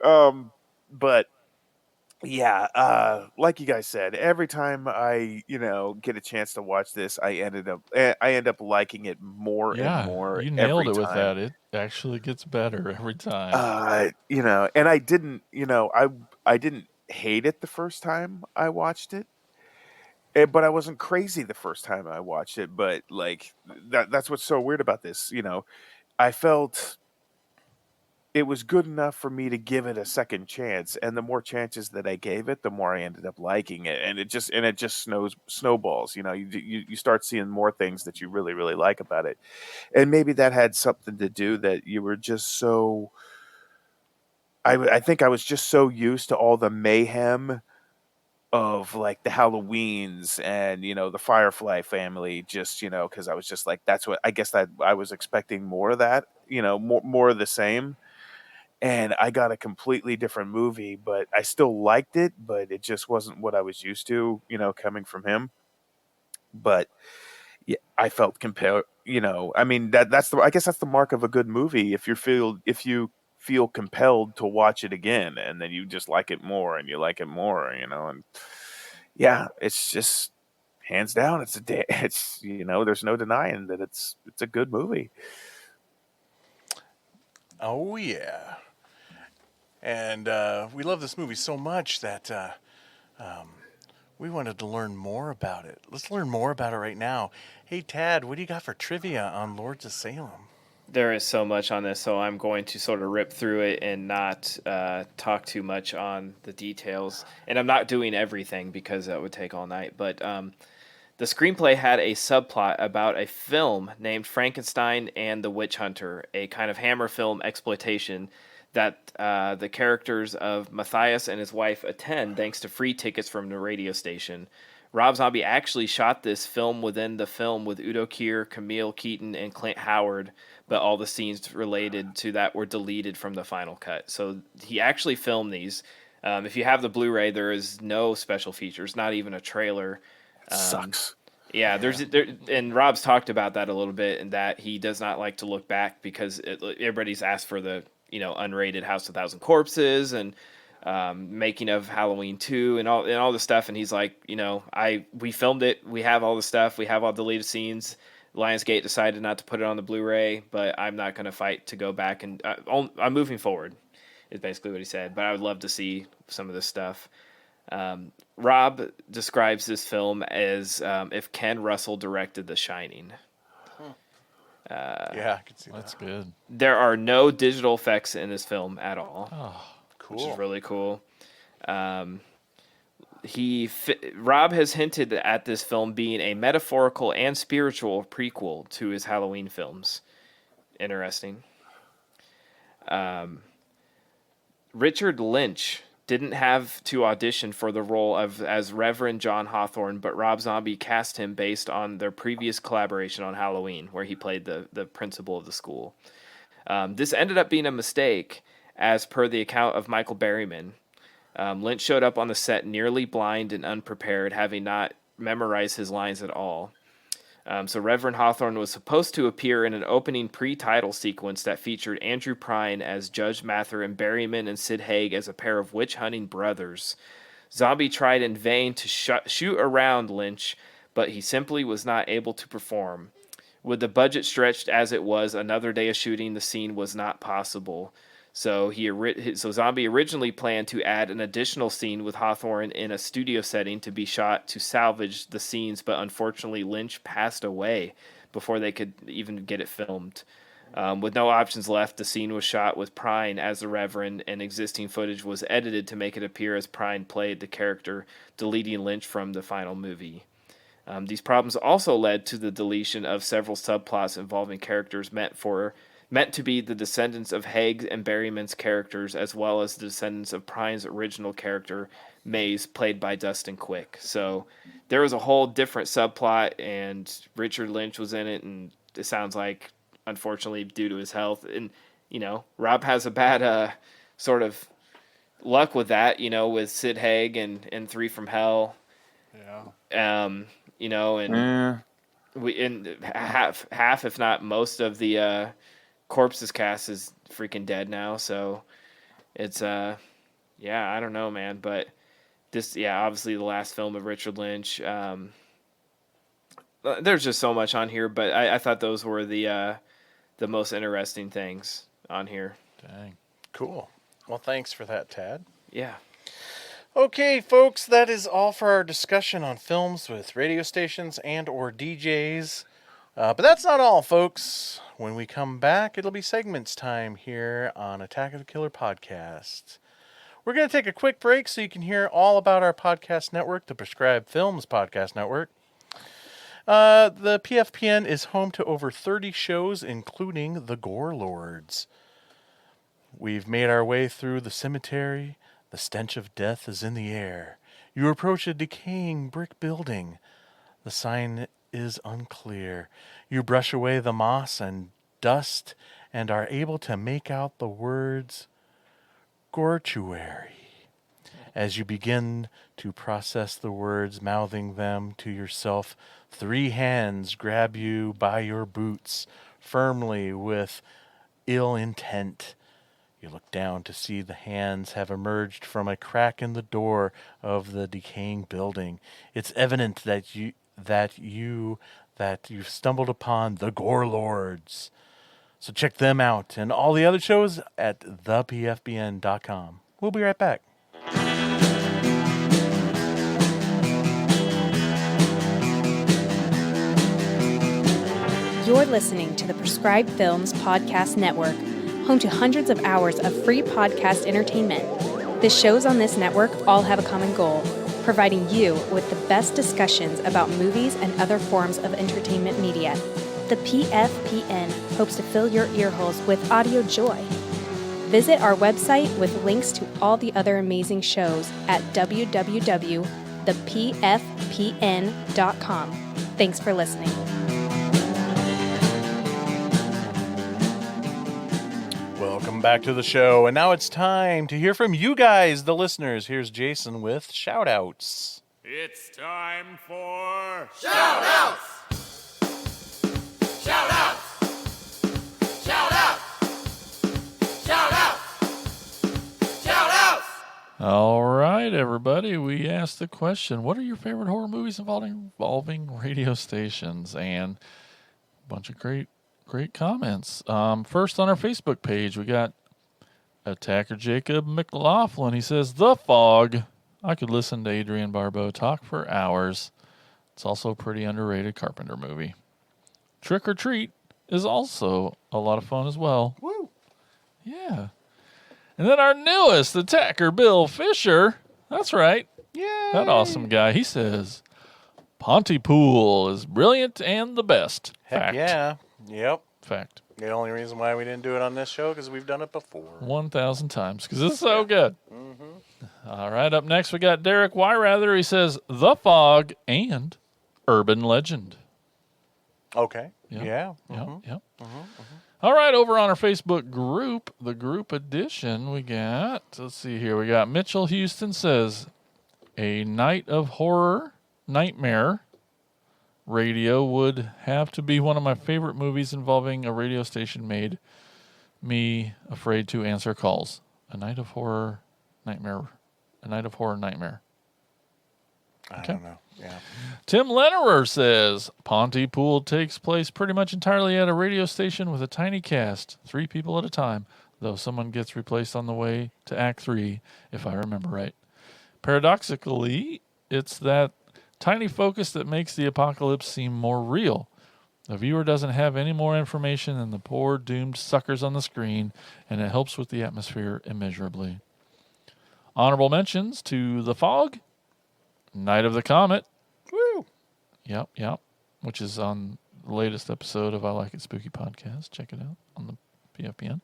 But yeah, like you guys said, every time I, get a chance to watch this, I end up liking it more and more. You nailed every it with time. that. It actually gets better every time. And I didn't, I didn't hate it the first time I watched it. But I wasn't crazy the first time I watched it. But like that's what's so weird about this. I felt it was good enough for me to give it a second chance, and the more chances that I gave it, the more I ended up liking it, and it just snowballs. You start seeing more things that you really really like about it, and maybe that had something to do that you were just so. I think I was just so used to all the mayhem of like the Halloweens and the Firefly family, just because I was just like, that's what I guess that I was expecting more of that, more of the same. And I got a completely different movie, but I still liked it, but it just wasn't what I was used to, coming from him. But yeah, I felt compelled, I mean I guess that's the mark of a good movie. If you feel compelled to watch it again, and then you just like it more and you like it more, and yeah, it's just hands down, it's there's no denying that it's a good movie. Oh yeah. And we love this movie so much that we wanted to learn more about it. Let's learn more about it right now. Hey, Tad, what do you got for trivia on Lords of Salem? There is so much on this, so I'm going to sort of rip through it and not talk too much on the details. And I'm not doing everything because that would take all night. But the screenplay had a subplot about a film named Frankenstein and the Witch Hunter, a kind of Hammer film exploitation that the characters of Matthias and his wife attend thanks to free tickets from the radio station. Rob Zombie actually shot this film within the film with Udo Kier, Camille Keaton, and Clint Howard, but all the scenes related to that were deleted from the final cut. So he actually filmed these. If you have the Blu-ray, there is no special features, not even a trailer. Sucks. Yeah, and Rob's talked about that a little bit, and that he does not like to look back because everybody's asked for the unrated House of Thousand Corpses and making of Halloween 2 and all this stuff, and he's like, we filmed it, we have all the stuff, we have all deleted scenes. Lionsgate decided not to put it on the Blu-ray, but I'm not going to fight to go back, and I'm moving forward, is basically what he said. But I would love to see some of this stuff. Rob describes this film as if Ken Russell directed The Shining. Yeah, I can see That's good. There are no digital effects in this film at all. Oh, cool. Which is really cool. Rob has hinted at this film being a metaphorical and spiritual prequel to his Halloween films. Interesting. Richard Lynch didn't have to audition for the role as Reverend John Hawthorne, but Rob Zombie cast him based on their previous collaboration on Halloween, where he played the principal of the school. This ended up being a mistake, as per the account of Michael Berryman. Lynch showed up on the set nearly blind and unprepared, having not memorized his lines at all. So Reverend Hawthorne was supposed to appear in an opening pre-title sequence that featured Andrew Prine as Judge Mather and Berryman and Sid Haig as a pair of witch-hunting brothers. Zombie tried in vain to shoot around Lynch, but he simply was not able to perform. With the budget stretched as it was, another day of shooting the scene was not possible. So Zombie originally planned to add an additional scene with Hawthorne in a studio setting to be shot to salvage the scenes, but unfortunately Lynch passed away before they could even get it filmed. With no options left, the scene was shot with Prine as the Reverend, and existing footage was edited to make it appear as Prine played the character, deleting Lynch from the final movie. These problems also led to the deletion of several subplots involving characters meant to be the descendants of Haig and Berryman's characters, as well as the descendants of Prine's original character, Maze, played by Dustin Quick. So there was a whole different subplot, and Richard Lynch was in it, and it sounds like, unfortunately, due to his health. And, Rob has a bad sort of luck with that, with Sid Haig and Three from Hell. Yeah. Half, if not most of the Corpse's cast is freaking dead now, so it's I don't know, man, but this obviously the last film of Richard Lynch. There's just so much on here, but I thought those were the most interesting things on here. Dang. Cool. Well, thanks for that, Tad. Yeah. Okay, folks, that is all for our discussion on films with radio stations and or DJs. But that's not all, folks. When we come back, it'll be segments time here on Attack of the Killer podcast. We're going to take a quick break so you can hear all about our podcast network, the Prescribed Films Podcast Network. The PFPN is home to over 30 shows, including The Gore Lords. We've made our way through the cemetery. The stench of death is in the air. You approach a decaying brick building. The sign is unclear. You brush away the moss and dust and are able to make out the words Gortuary. As you begin to process the words, mouthing them to yourself, 3 hands grab you by your boots firmly with ill intent. You look down to see the hands have emerged from a crack in the door of the decaying building. It's evident that you've stumbled upon the Gore Lords. So check them out and all the other shows at thepfbn.com. We'll be right back. You're listening to the Prescribed Films Podcast Network, home to hundreds of hours of free podcast entertainment. The shows on this network all have a common goal, providing you with the best discussions about movies and other forms of entertainment media. The PFPN hopes to fill your earholes with audio joy. Visit our website with links to all the other amazing shows at www.thepfpn.com. Thanks for listening. Welcome back to the show, and now it's time to hear from you guys, the listeners. Here's Jason with shout-outs. It's time for shout-outs! Shout-outs! Shout-outs! Shout-outs! Shout-outs! All right, everybody. We asked the question, what are your favorite horror movies involving radio stations? And a bunch of great comments. First on our Facebook page, we got Attacker Jacob McLaughlin. He says, The Fog. I could listen to Adrienne Barbeau talk for hours. It's also a pretty underrated Carpenter movie. Trick or Treat is also a lot of fun as well. Woo! Yeah. And then our newest attacker, Bill Fisher. That's right. Yeah. That awesome guy. He says, Pontypool is brilliant and the best. Heck Fact. yeah. Yep. Fact. The only reason why we didn't do it on this show because we've done it before. 1,000 times because it's so good. Mm-hmm. All right, up next we got Derek Wyrather. He says The Fog and Urban Legend. Okay. Yep. Yeah. Yep. Mm-hmm. Yep. Mm-hmm. All right, over on our Facebook group, the group edition, we got, let's see here, we got Mitchell Houston says, A Night of Horror Nightmare Radio would have to be one of my favorite movies involving a radio station made me afraid to answer calls. A Night of Horror Nightmare. A Night of Horror Nightmare. I don't know. Yeah. Tim Lennerer says, Pontypool takes place pretty much entirely at a radio station with a tiny cast, 3 people at a time, though someone gets replaced on the way to Act 3, if I remember right. Paradoxically, it's that tiny focus that makes the apocalypse seem more real. The viewer doesn't have any more information than the poor doomed suckers on the screen, and it helps with the atmosphere immeasurably. Honorable mentions to The Fog, Night of the Comet. Woo! Yep. Which is on the latest episode of I Like It Spooky podcast. Check it out on the PFPN.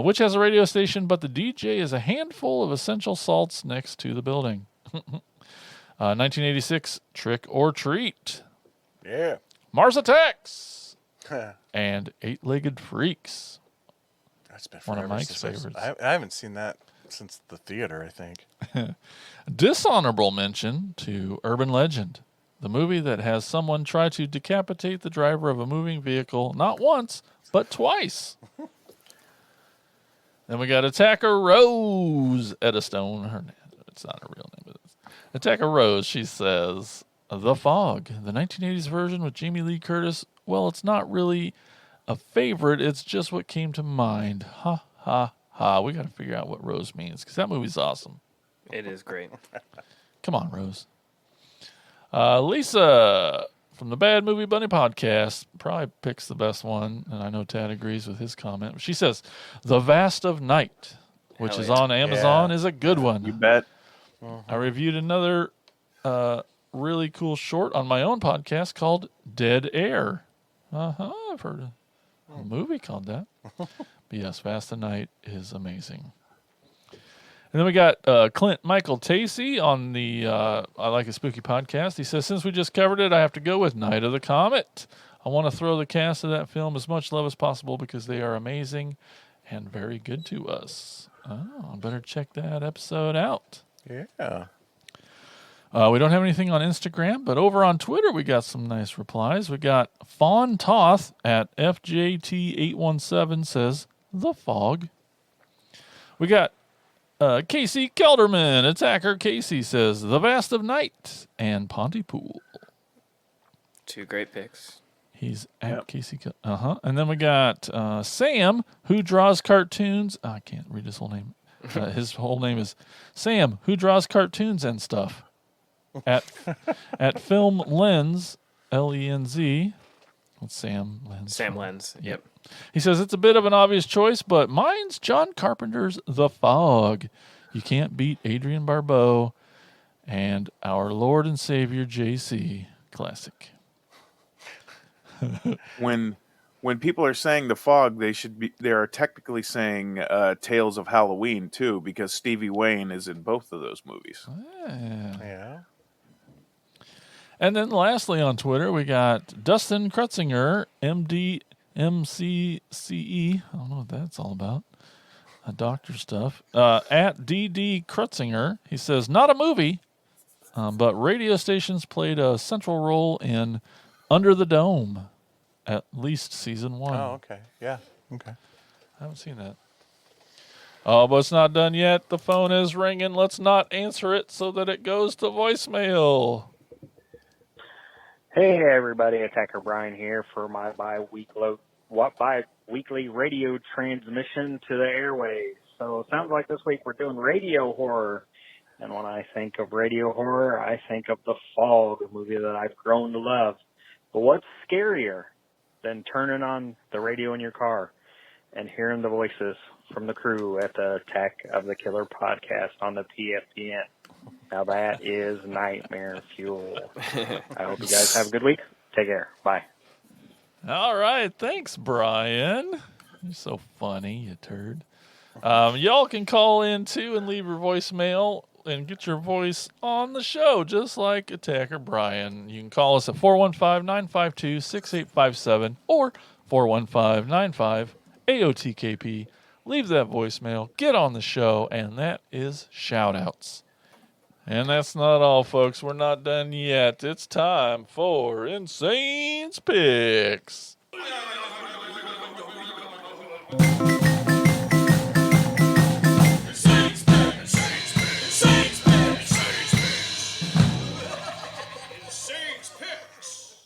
Which has a radio station, but the DJ is a handful of essential salts next to the building. 1986, Trick or Treat. Yeah. Mars Attacks. And Eight-Legged Freaks. That's been one of forever Mike's since favorites. I haven't seen that since the theater, I think. Dishonorable mention to Urban Legend, the movie that has someone try to decapitate the driver of a moving vehicle not once, but twice. Then we got Attacker Rose Eddystone. It's not a real name, but it's Attacker Rose. She says, The Fog, the 1980s version with Jamie Lee Curtis. Well, it's not really a favorite. It's just what came to mind. Ha, ha, ha. We got to figure out what Rose means because that movie's awesome. It is great. Come on, Rose. Lisa from the Bad Movie Bunny podcast probably picks the best one, and I know Tad agrees with his comment. She says, The Vast of Night, which is on Amazon, is a good one. You bet. I reviewed another really cool short on my own podcast called Dead Air. I've heard a movie called that. But yes, Vast of Night is amazing. And then we got Clint Michael Tacey on the I Like a Spooky podcast. He says, since we just covered it, I have to go with Night of the Comet. I want to throw the cast of that film as much love as possible because they are amazing and very good to us. Oh, I better check that episode out. Yeah. We don't have anything on Instagram, but over on Twitter, we got some nice replies. We got Fawn Toth at FJT817 says, The Fog. We got Casey Kelderman, Attacker Casey says, The Vast of Night and Pontypool. Two great picks. He's at Casey. And then we got Sam, who draws cartoons. I can't read his whole name. His whole name is Sam, who draws cartoons and stuff. At Film Lens, Lenz. What's Sam Lens? Sam Lens. Yep. He says it's a bit of an obvious choice, but mine's John Carpenter's The Fog. You can't beat Adrian Barbeau and our Lord and Savior JC. Classic. When people are saying The Fog, they are technically saying Tales of Halloween too, because Stevie Wayne is in both of those movies. Yeah. And then lastly on Twitter, we got Dustin Krutzinger, MD MCCE. I don't know what that's all about. Doctor stuff. At DD Krutzinger, he says, not a movie, but radio stations played a central role in Under the Dome, at least season 1. Oh, okay. Yeah. Okay. I haven't seen that. Oh, but it's not done yet. The phone is ringing. Let's not answer it so that it goes to voicemail. Hey, everybody. Attacker Brian here for my bi-weekly radio transmission to the airwaves. So it sounds like this week we're doing radio horror. And when I think of radio horror, I think of The Fog, a movie that I've grown to love. But what's scarier than turning on the radio in your car and hearing the voices from the crew at the Attack of the Killer podcast on the PFPN? Now that is nightmare fuel. I hope you guys have a good week. Take care. Bye. All right. Thanks, Brian. You're so funny, you turd. Y'all can call in, too, and leave your voicemail and get your voice on the show, just like Attacker Brian. You can call us at 415-952-6857 or 415-95-AOTKP. Leave that voicemail, get on the show, and that is shout-outs. And that's not all, folks. We're not done yet. It's time for Insane's Picks.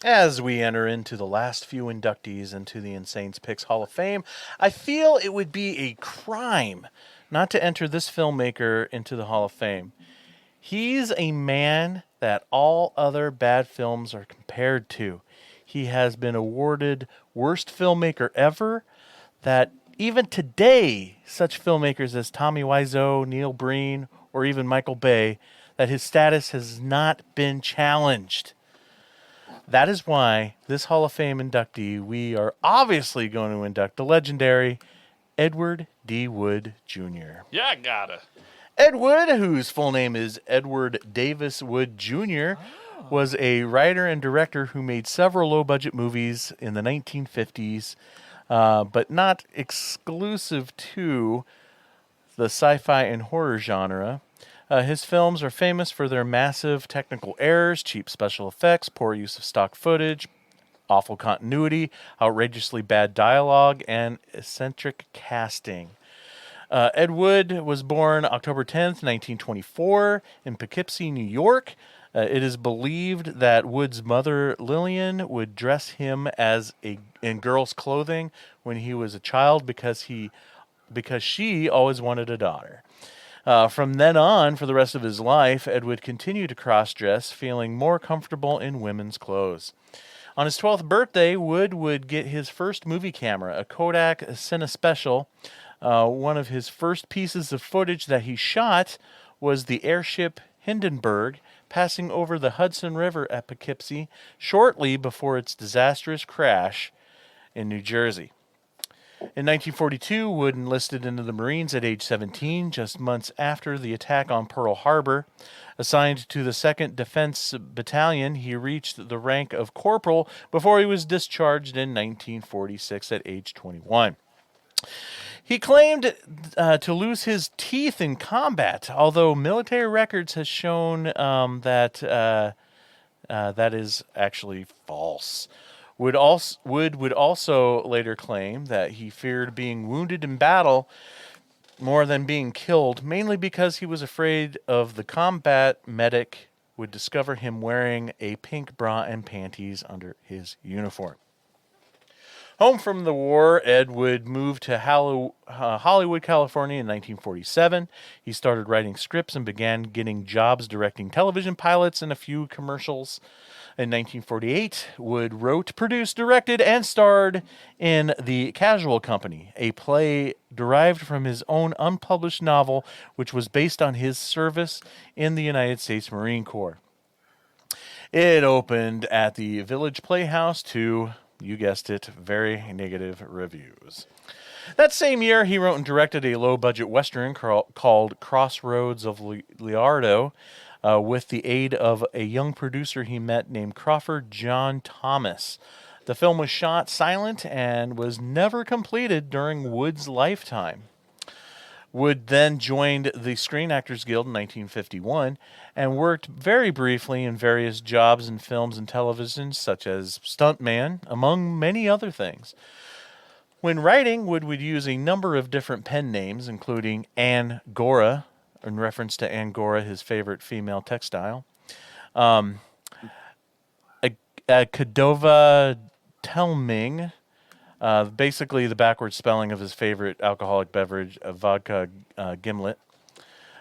As we enter into the last few inductees into the Insane's Picks Hall of Fame, I feel it would be a crime not to enter this filmmaker into the Hall of Fame. He's a man that all other bad films are compared to. He has been awarded Worst Filmmaker Ever, that even today, such filmmakers as Tommy Wiseau, Neil Breen, or even Michael Bay, that his status has not been challenged. That is why this Hall of Fame inductee, we are obviously going to induct the legendary Edward D. Wood Jr. Yeah, I gotta. Ed Wood, whose full name is Edward Davis Wood Jr., was a writer and director who made several low-budget movies in the 1950s, but not exclusive to the sci-fi and horror genre. His films are famous for their massive technical errors, cheap special effects, poor use of stock footage, awful continuity, outrageously bad dialogue, and eccentric casting. Ed Wood was born October 10th, 1924, in Poughkeepsie, New York. It is believed that Wood's mother, Lillian, would dress him in girl's clothing when he was a child because she always wanted a daughter. From then on, for the rest of his life, Ed would continue to cross-dress, feeling more comfortable in women's clothes. On his 12th birthday, Wood would get his first movie camera, a Kodak Cinespecial. One of his first pieces of footage that he shot was the airship Hindenburg passing over the Hudson River at Poughkeepsie shortly before its disastrous crash in New Jersey. In 1942, Wood enlisted into the Marines at age 17, just months after the attack on Pearl Harbor. Assigned to the 2nd Defense Battalion, he reached the rank of corporal before he was discharged in 1946 at age 21. He claimed to lose his teeth in combat, although military records has shown that is actually false. Wood would also later claim that he feared being wounded in battle more than being killed, mainly because he was afraid of the combat medic would discover him wearing a pink bra and panties under his uniform. Home from the war, Ed would move to Hollywood, California in 1947. He started writing scripts and began getting jobs directing television pilots and a few commercials. In 1948, Wood wrote, produced, directed, and starred in The Casual Company, a play derived from his own unpublished novel, which was based on his service in the United States Marine Corps. It opened at the Village Playhouse to, you guessed it, very negative reviews. That same year, he wrote and directed a low-budget Western called Crossroads of Liardo, with the aid of a young producer he met named Crawford John Thomas. The film was shot silent and was never completed during Wood's lifetime. Wood then joined the Screen Actors Guild in 1951 and worked very briefly in various jobs in films and television, such as stuntman, among many other things. When writing, Wood would use a number of different pen names, including Ann Gora, in reference to Angora, his favorite female textile. Kadova Telming, basically the backwards spelling of his favorite alcoholic beverage, vodka gimlet.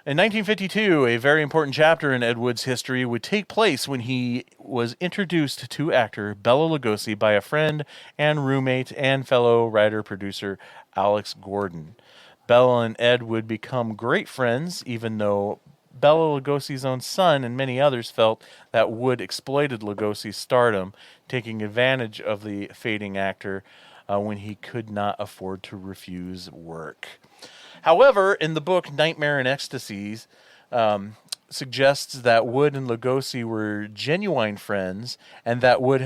In 1952, a very important chapter in Ed Wood's history would take place when he was introduced to actor Bela Lugosi by a friend and roommate and fellow writer-producer Alex Gordon. Bela and Ed would become great friends, even though Bela Lugosi's own son and many others felt that Wood exploited Lugosi's stardom, taking advantage of the fading actor when he could not afford to refuse work. However, in the book Nightmare and Ecstasies, suggests that Wood and Lugosi were genuine friends and that Wood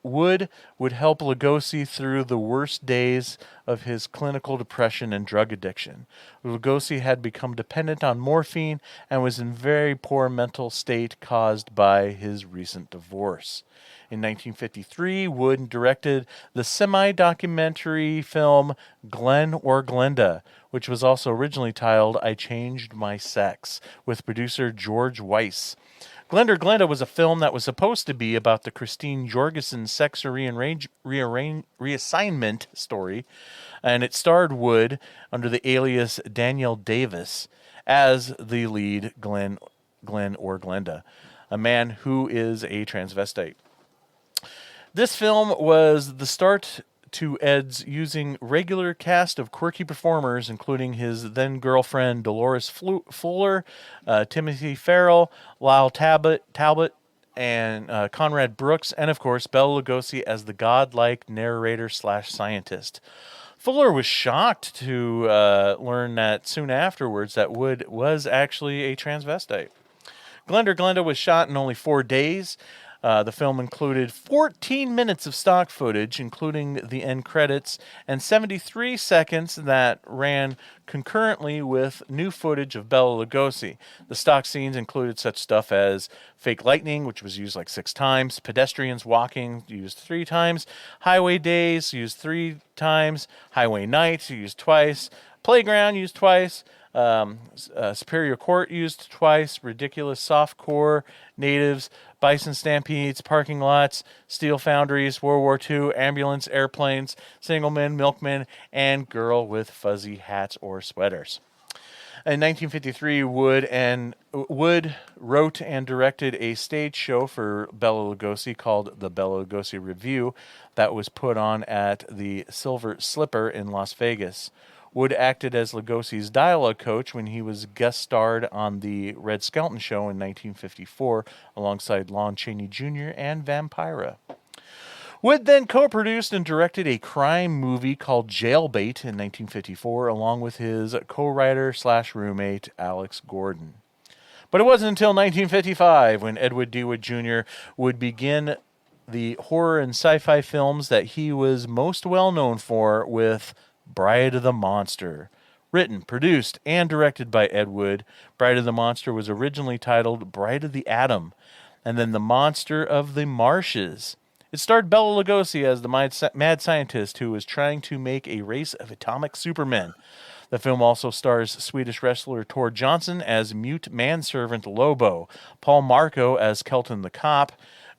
would help Lugosi through the worst days of his clinical depression and drug addiction. Lugosi had become dependent on morphine and was in very poor mental state caused by his recent divorce. In 1953, Wood directed the semi-documentary film Glen or Glenda, which was also originally titled I Changed My Sex, with producer George Weiss. Glen or Glenda was a film that was supposed to be about the Christine Jorgensen sex reassignment story, and it starred Wood under the alias Daniel Davis as the lead Glen or Glenda, a man who is a transvestite. This film was the start to Ed's using regular cast of quirky performers, including his then-girlfriend Dolores Fuller, Timothy Farrell, Lyle Talbot, and Conrad Brooks, and of course Bela Lugosi as the godlike narrator/scientist. Fuller was shocked to learn that soon afterwards that Wood was actually a transvestite. Glen or Glenda was shot in only 4 days. The film included 14 minutes of stock footage, including the end credits, and 73 seconds that ran concurrently with new footage of Bela Lugosi. The stock scenes included such stuff as fake lightning, which was used like 6 times, pedestrians walking, used 3 times, highway days, used 3 times, highway nights, used twice, playground, used twice, Superior Court used twice, ridiculous softcore, natives, bison stampedes, parking lots, steel foundries, World War II, ambulance, airplanes, single men, milkmen, and girl with fuzzy hats or sweaters. In 1953, Wood wrote and directed a stage show for Bela Lugosi called the Bela Lugosi Review that was put on at the Silver Slipper in Las Vegas. Wood acted as Lugosi's dialogue coach when he was guest starred on the Red Skelton Show in 1954 alongside Lon Chaney Jr. and Vampira. Wood then co-produced and directed a crime movie called Jailbait in 1954 along with his co-writer/roommate Alex Gordon. But it wasn't until 1955 when Edward D. Wood Jr. would begin the horror and sci-fi films that he was most well known for with Bride of the Monster. Written, produced, and directed by Ed Wood, Bride of the Monster was originally titled Bride of the Atom, and then The Monster of the Marshes. It starred Bela Lugosi as the mad scientist who was trying to make a race of atomic supermen. The film also stars Swedish wrestler Tor Johnson as mute manservant Lobo, Paul Marco as Kelton the Cop,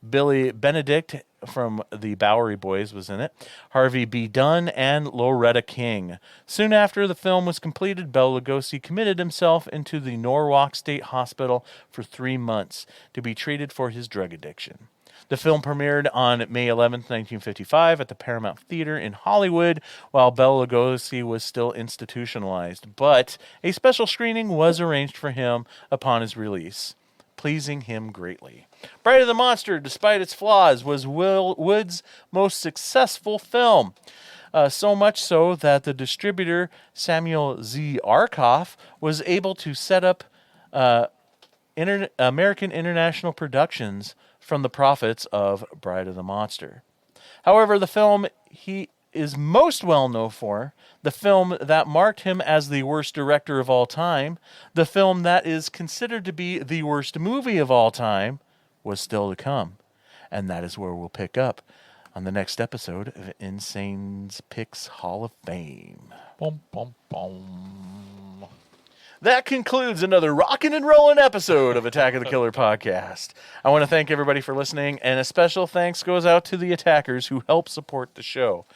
Billy Benedict from the Bowery Boys was in it, Harvey B. Dunn, and Loretta King. Soon after the film was completed, Bela Lugosi committed himself into the Norwalk State Hospital for 3 months to be treated for his drug addiction. The film premiered on May 11, 1955 at the Paramount Theater in Hollywood while Bela Lugosi was still institutionalized, but a special screening was arranged for him upon his release, pleasing him greatly. Bride of the Monster, despite its flaws, was Wood's most successful film. So much so that the distributor Samuel Z. Arkoff was able to set up American International Productions from the profits of Bride of the Monster. However, the film he is most well known for, the film that marked him as the worst director of all time, the film that is considered to be the worst movie of all time, was still to come. And that is where we'll pick up on the next episode of Insane's Picks Hall of Fame. Boom, boom, boom. That concludes another rockin' and rollin' episode of Attack of the Killer podcast. I want to thank everybody for listening, and a special thanks goes out to the attackers who help support the show.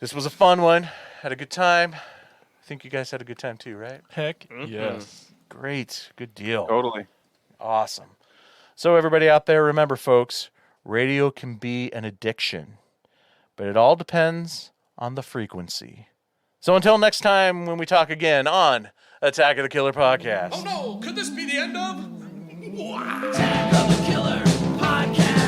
This was a fun one. Had a good time. I think you guys had a good time too, right? Heck yes. Great. Good deal. Totally. Awesome. So everybody out there, remember, folks, radio can be an addiction, but it all depends on the frequency. So until next time when we talk again on Attack of the Killer podcast. Oh no, could this be the end of? Attack of the Killer podcast.